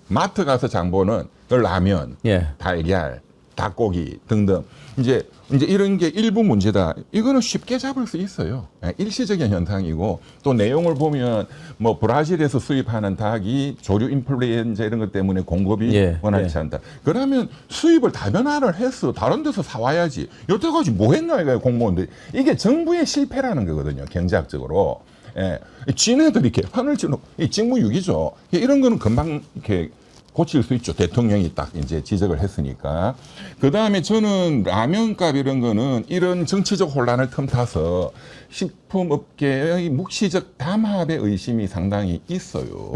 마트 가서 장보는 라면, 예. 달걀, 닭고기 등등 이제 이런 게 일부 문제다. 이거는 쉽게 잡을 수 있어요. 일시적인 현상이고 또 내용을 보면 뭐 브라질에서 수입하는 닭이 조류 인플루엔자 이런 것 때문에 공급이 예, 원활치 예. 않다. 그러면 수입을 다변화를 해서 다른 데서 사와야지. 여태까지 뭐 했나 이거 공무원들이. 이게 정부의 실패라는 거거든요. 경제학적으로. 예. 지네들이 이렇게 판을 치는 이 직무유기죠. 이런 거는 금방 이렇게 고칠 수 있죠. 대통령이 딱 이제 지적을 했으니까. 그 다음에 저는 라면값 이런 거는 이런 정치적 혼란을 틈타서 식품업계의 묵시적 담합의 의심이 상당히 있어요.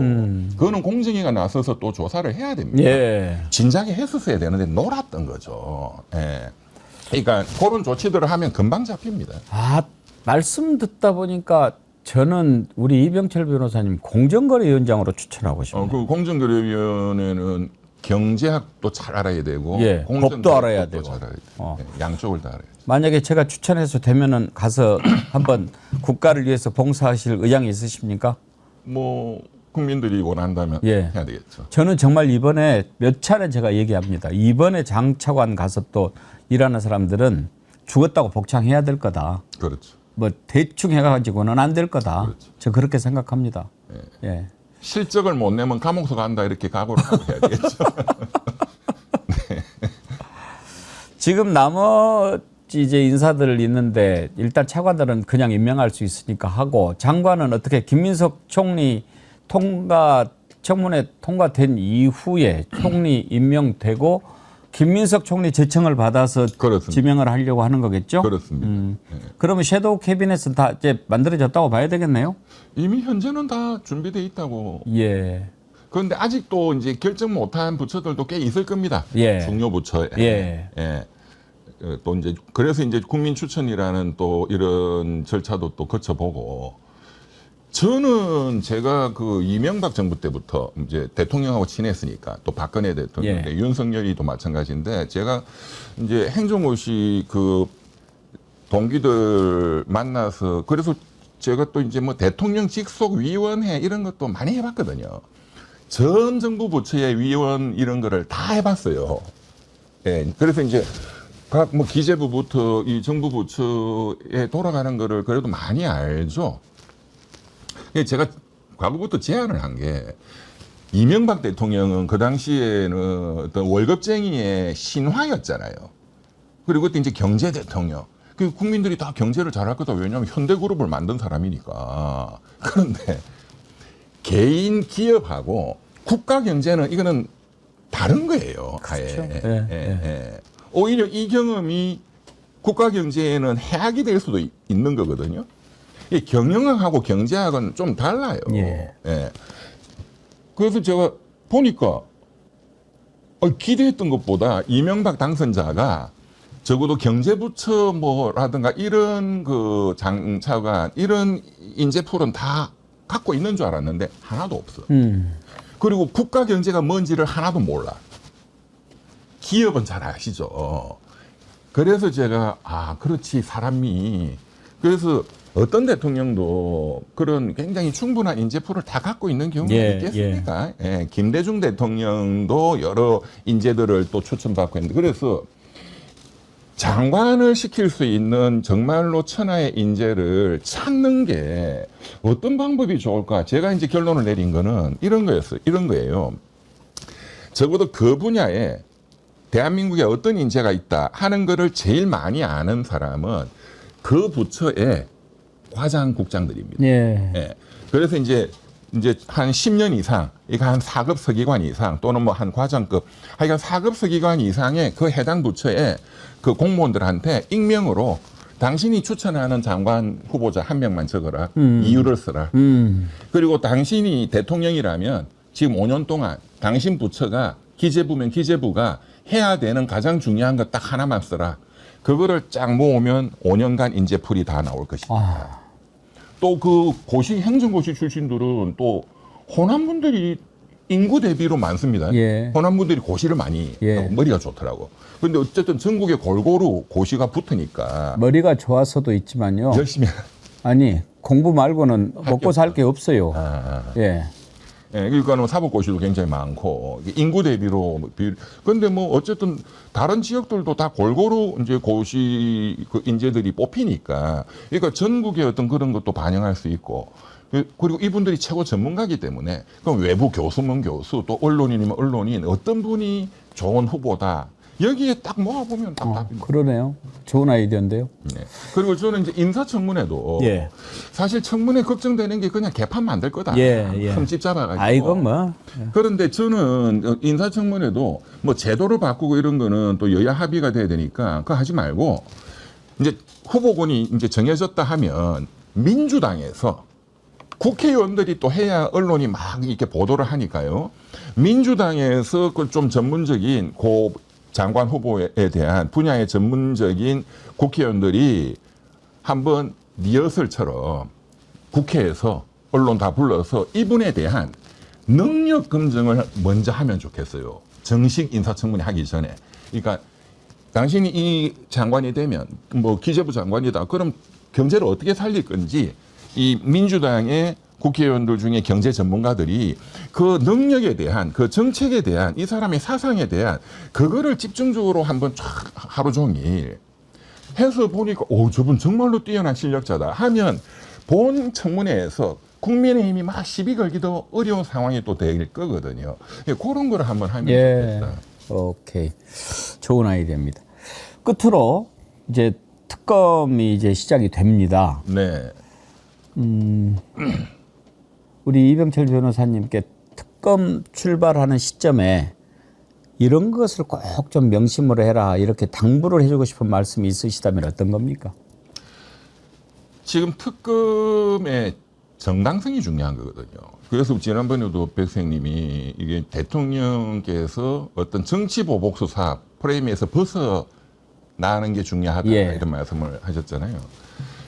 그거는 공정위가 나서서 또 조사를 해야 됩니다. 예. 진작에 했었어야 되는데 놀았던 거죠. 예. 그러니까 그런 조치들을 하면 금방 잡힙니다. 말씀 듣다 보니까 저는 우리 이병철 변호사님 공정거래위원장으로 추천하고 싶네요. 그 공정거래위원회는 경제학도 잘 알아야 되고, 예, 법도 알아야 되고. 잘 알아야 돼요. 예, 양쪽을 다 알아야 돼요. 만약에 제가 추천해서 되면은 가서 한번 국가를 위해서 봉사하실 의향이 있으십니까? 뭐 국민들이 원한다면 예. 해야 되겠죠. 저는 정말 이번에 몇 차례 제가 얘기합니다. 이번에 장차관 가서 또 일하는 사람들은 죽었다고 복창해야 될 거다. 그렇죠. 뭐 대충 해가지고는 안 될 거다. 그렇죠. 저 그렇게 생각합니다. 예. 실적을 못 내면 감옥서 간다 이렇게 각오를 하고 해야 되겠죠. 지금 나머지 이제 인사들 있는데 일단 차관들은 그냥 임명할 수 있으니까 하고 장관은 어떻게 김민석 총리 청문회 통과된 이후에 총리 임명되고 김민석 총리 제청을 받아서 그렇습니다. 지명을 하려고 하는 거겠죠? 그렇습니다. 예. 그러면 섀도우 캐비넷은 다 이제 만들어졌다고 봐야 되겠네요? 이미 현재는 다 준비돼 있다고. 예. 그런데 아직도 이제 결정 못한 부처들도 꽤 있을 겁니다. 예. 중요 부처에. 예. 예. 또 이제 그래서 이제 국민 추천이라는 또 이런 절차도 또 거쳐보고. 저는 제가 그 이명박 정부 때부터 이제 대통령하고 친했으니까 또 박근혜 대통령, 예. 윤석열이도 마찬가지인데 제가 이제 행정고시 그 동기들 만나서 그래서 제가 또 이제 뭐 대통령 직속 위원회 이런 것도 많이 해봤거든요. 전 정부 부처의 위원 이런 거를 다 해봤어요. 예. 그래서 이제 각 뭐 기재부부터 이 정부 부처에 돌아가는 거를 그래도 많이 알죠. 제가 과거부터 제안을 한 게 이명박 대통령은 그 당시에는 어떤 월급쟁이의 신화였잖아요. 그리고 그때 이제 경제 대통령. 그 국민들이 다 경제를 잘할 거다. 왜냐하면 현대그룹을 만든 사람이니까. 그런데 개인 기업하고 국가 경제는 이거는 다른 거예요. 아예. 그렇죠. 예. 오히려 이 경험이 국가 경제에는 해악이 될 수도 있는 거거든요. 이 경영학하고 경제학은 좀 달라요. 예. 예. 그래서 제가 보니까 기대했던 것보다 이명박 당선자가 적어도 경제부처 뭐라든가 이런 그 장차관 이런 인재풀은 다 갖고 있는 줄 알았는데 하나도 없어. 그리고 국가 경제가 뭔지를 하나도 몰라. 기업은 잘 아시죠. 그래서 제가 그렇지 사람이 그래서 어떤 대통령도 그런 굉장히 충분한 인재풀을 다 갖고 있는 경우가 있겠습니까? 예, 김대중 대통령도 여러 인재들을 또 추천받고 했는데 그래서 장관을 시킬 수 있는 정말로 천하의 인재를 찾는 게 어떤 방법이 좋을까? 제가 이제 결론을 내린 거는 이런 거였어요. 이런 거예요. 적어도 그 분야에 대한민국에 어떤 인재가 있다 하는 거를 제일 많이 아는 사람은 그 부처의 과장국장들입니다. 예. 예. 그래서 이제 한 10년 이상, 이거 한 4급 서기관 이상 또는 뭐 한 과장급, 하여간 4급 서기관 이상의 그 해당 부처의 그 공무원들한테 익명으로 당신이 추천하는 장관 후보자 한 명만 적어라. 이유를 써라. 그리고 당신이 대통령이라면 지금 5년 동안 당신 부처가 기재부면 기재부가 해야 되는 가장 중요한 거 딱 하나만 써라. 그거를 쫙 모으면 5년간 인재풀이 다 나올 것이다. 또 그 고시 행정고시 출신들은 또 호남분들이 인구 대비로 많습니다. 예. 호남분들이 고시를 많이 예. 머리가 좋더라고. 근데 어쨌든 전국에 골고루 고시가 붙으니까 머리가 좋아서도 있지만요. 열심히 아니 공부 말고는 먹고 살 게 없어요. 예. 예, 그러니까 사법고시도 굉장히 많고 인구 대비로 근데 뭐 어쨌든 다른 지역들도 다 골고루 이제 고시 그 인재들이 뽑히니까 그러니까 전국의 어떤 그런 것도 반영할 수 있고 그리고 이분들이 최고 전문가이기 때문에 그럼 외부 교수면 교수 또 언론인이면 언론인 어떤 분이 좋은 후보다 여기에 딱 모아보면 딱 답입니다. 그러네요. 좋은 아이디어인데요. 네. 그리고 저는 이제 인사청문회도 예. 사실 청문회 걱정되는 게 그냥 개판 만들 거다. 예, 예. 흠집 잡아가지고. 아, 이건 뭐. 그런데 저는 인사청문회도 뭐 제도를 바꾸고 이런 거는 또 여야 합의가 돼야 되니까 그거 하지 말고 이제 후보군이 이제 정해졌다 하면 민주당에서 국회의원들이 또 해야 언론이 막 이렇게 보도를 하니까요. 민주당에서 그 좀 전문적인 고 장관 후보에 대한 분야의 전문적인 국회의원들이 한번 리허설처럼 국회에서 언론 다 불러서 이분에 대한 능력 검증을 먼저 하면 좋겠어요. 정식 인사청문회 하기 전에. 그러니까 당신이 이 장관이 되면 뭐 기재부 장관이다. 그럼 경제를 어떻게 살릴 건지 이 민주당의 국회의원들 중에 경제 전문가들이 그 능력에 대한 그 정책에 대한 이 사람의 사상에 대한 그거를 집중적으로 한번 쫙 하루 종일 해서 보니까 저분 정말로 뛰어난 실력자다 하면 본 청문회에서 국민의힘이 막 시비 걸기도 어려운 상황이 또 될 거거든요. 그런 걸 한번 하면 좋겠다. 오케이. 좋은 아이디어입니다. 끝으로 이제 특검이 이제 시작이 됩니다. 네. 우리 이병철 변호사님께 특검 출발하는 시점에 이런 것을 꼭 좀 명심으로 해라 이렇게 당부를 해주고 싶은 말씀이 있으시다면 어떤 겁니까? 지금 특검의 정당성이 중요한 거거든요. 그래서 지난번에도 백생님이 이게 대통령께서 어떤 정치 보복 수사 프레임에서 벗어나는 게 중요하다 이런 말씀을 하셨잖아요.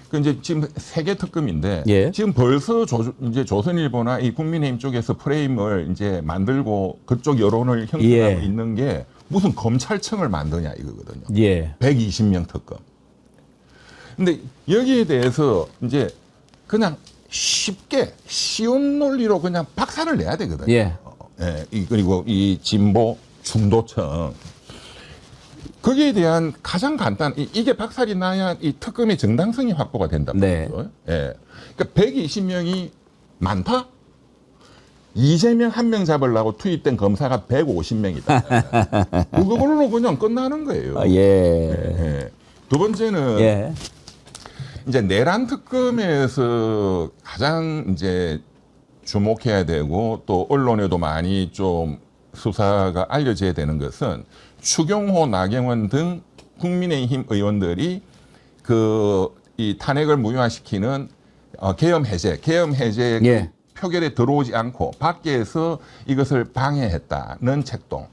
그 이제 지금 3개 특검인데 지금 벌써 이제 조선일보나 이 국민의힘 쪽에서 프레임을 이제 만들고 그쪽 여론을 형성하고 있는 게 무슨 검찰청을 만드냐 이거거든요. 120명 특검. 근데 여기에 대해서 이제 그냥 쉽게 쉬운 논리로 그냥 박살을 내야 되거든요. 그리고 이 진보 중도청. 거기에 대한 가장 간단, 이게 박살이 나야 이 특검의 정당성이 확보가 된단 말이죠. 그러니까 120명이 많다? 이재명 한 명 잡으려고 투입된 검사가 150명이다. 그걸로 그냥 끝나는 거예요. 두 번째는 이제 내란 특검에서 가장 이제 주목해야 되고 또 언론에도 많이 좀 수사가 알려져야 되는 것은 추경호, 나경원 등 국민의힘 의원들이 이 탄핵을 무효화시키는 계엄 해제 예. 표결에 들어오지 않고 밖에서 이것을 방해했다는 책동.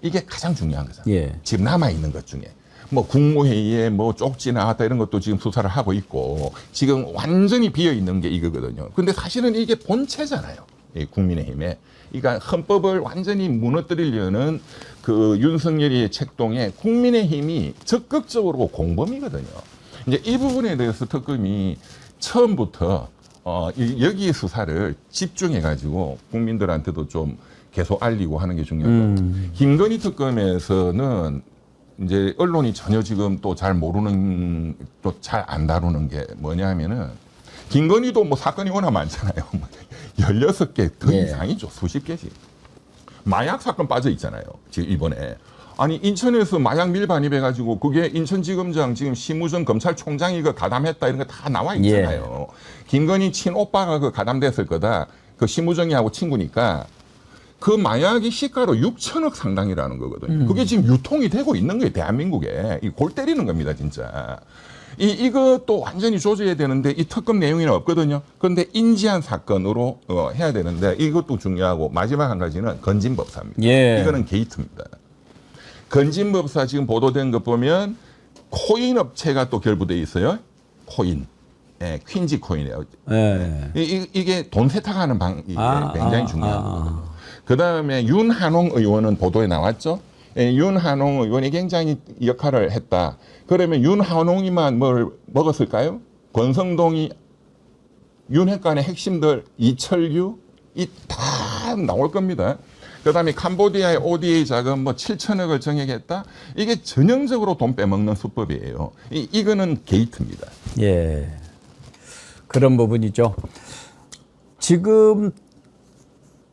이게 가장 중요한 거잖아요. 예. 지금 남아 있는 것 중에 뭐 국무회의에 뭐 쪽지 나왔다 이런 것도 지금 수사를 하고 있고 지금 완전히 비어 있는 게 이거거든요. 근데 사실은 이게 본체잖아요. 이 국민의힘에. 그러니까 헌법을 완전히 무너뜨리려는 그 윤석열의 책동에 국민의힘이 적극적으로 공범이거든요. 이제 이 부분에 대해서 특검이 처음부터 여기 수사를 집중해가지고 국민들한테도 좀 계속 알리고 하는 게 중요하고 김건희 특검에서는 이제 언론이 전혀 지금 또 잘 모르는 또 잘 안 다루는 게 뭐냐면은 김건희도 뭐 사건이 워낙 많잖아요. 16개 더 예. 이상이죠. 수십 개씩. 마약 사건 빠져 있잖아요. 지금 이번에. 아니 인천에서 마약 밀반입해가지고 그게 인천지검장 지금 심우정 검찰총장이 그 가담했다 이런 거 다 나와 있잖아요. 김건희 친오빠가 그 가담됐을 거다. 그 심우정이하고 친구니까 그 마약이 시가로 6천억 상당이라는 거거든요. 그게 지금 유통이 되고 있는 거예요. 대한민국에. 이 골 때리는 겁니다. 진짜. 이것도 완전히 조져야 되는데 이 특검 내용에는 없거든요. 그런데 인지한 사건으로 해야 되는데 이것도 중요하고 마지막 한 가지는 건진법사입니다. 예. 이거는 게이트입니다. 건진법사 지금 보도된 것 보면 코인 업체가 또 결부돼 있어요. 코인. 예, 퀸지 코인이에요. 예. 이게 돈 세탁하는 방이 굉장히 중요합니다. 그 다음에 윤한홍 의원은 보도에 나왔죠. 예, 윤한홍 의원이 굉장히 역할을 했다. 그러면 윤한홍이만 뭘 먹었을까요? 권성동이 윤핵관의 핵심들 이철규 이 다 나올 겁니다. 그다음에 캄보디아의 ODA 자금 뭐 7천억을 정액했다. 이게 전형적으로 돈 빼먹는 수법이에요. 이거는 게이트입니다. 예. 그런 부분이죠. 지금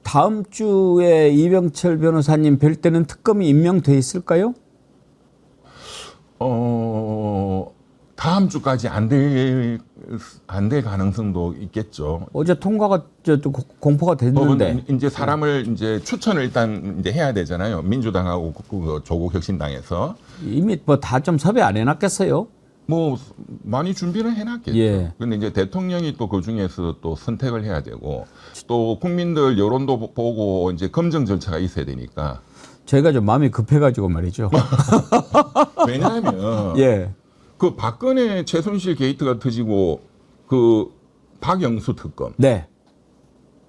다음 주에 이병철 변호사님 뵐 때는 특검이 임명돼 있을까요? 다음 주까지 안 될 가능성도 있겠죠. 어제 통과가 또 공포가 됐는데. 법은 이제 사람을 이제 추천을 일단 이제 해야 되잖아요. 민주당하고 그 조국 혁신당에서 이미 뭐 다 좀 섭외 안 해놨겠어요? 뭐 많이 준비를 해놨겠죠. 예. 근데 이제 대통령이 또 그 중에서 또 선택을 해야 되고 또 국민들 여론도 보고 이제 검증 절차가 있어야 되니까. 제가 좀 마음이 급해가지고 말이죠. 왜냐하면 예. 그 박근혜 최순실 게이트가 터지고 그 박영수 특검. 네.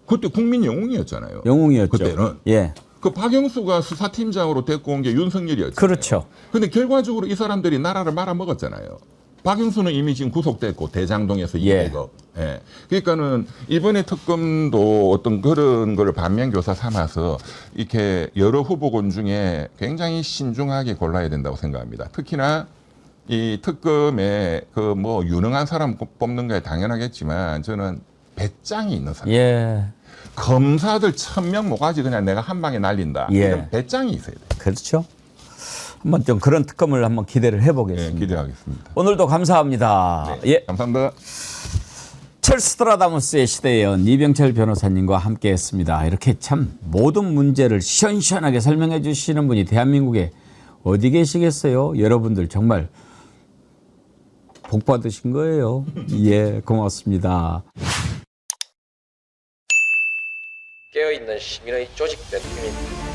그때 국민 영웅이었잖아요. 영웅이었죠. 그때는. 예. 그 박영수가 수사팀장으로 데리고 온 게 윤석열이었잖아요. 그렇죠. 근데 결과적으로 이 사람들이 나라를 말아먹었잖아요. 박영수는 이미 지금 구속됐고 대장동에서 200억. 예. 그러니까는 이번에 특검도 어떤 그런 걸 반면교사 삼아서 이렇게 여러 후보군 중에 굉장히 신중하게 골라야 된다고 생각합니다. 특히나 이 특검에 그 뭐 유능한 사람 뽑는 게 당연하겠지만 저는 배짱이 있는 사람. 예. 검사들 1000명 모가지 그냥 내가 한 방에 날린다. 예. 이런 배짱이 있어야 돼요. 그렇죠. 한번 좀 그런 특검을 한번 기대를 해보겠습니다. 네, 기대하겠습니다. 오늘도 감사합니다. 네, 예. 감사합니다. 찰스트라다무스의 시대의 연 이병철 변호사님과 함께했습니다. 이렇게 참 모든 문제를 시원시원하게 설명해 주시는 분이 대한민국에 어디 계시겠어요? 여러분들 정말 복 받으신 거예요. 예, 고맙습니다. 깨어있는 시민의 조직된 힘입니다.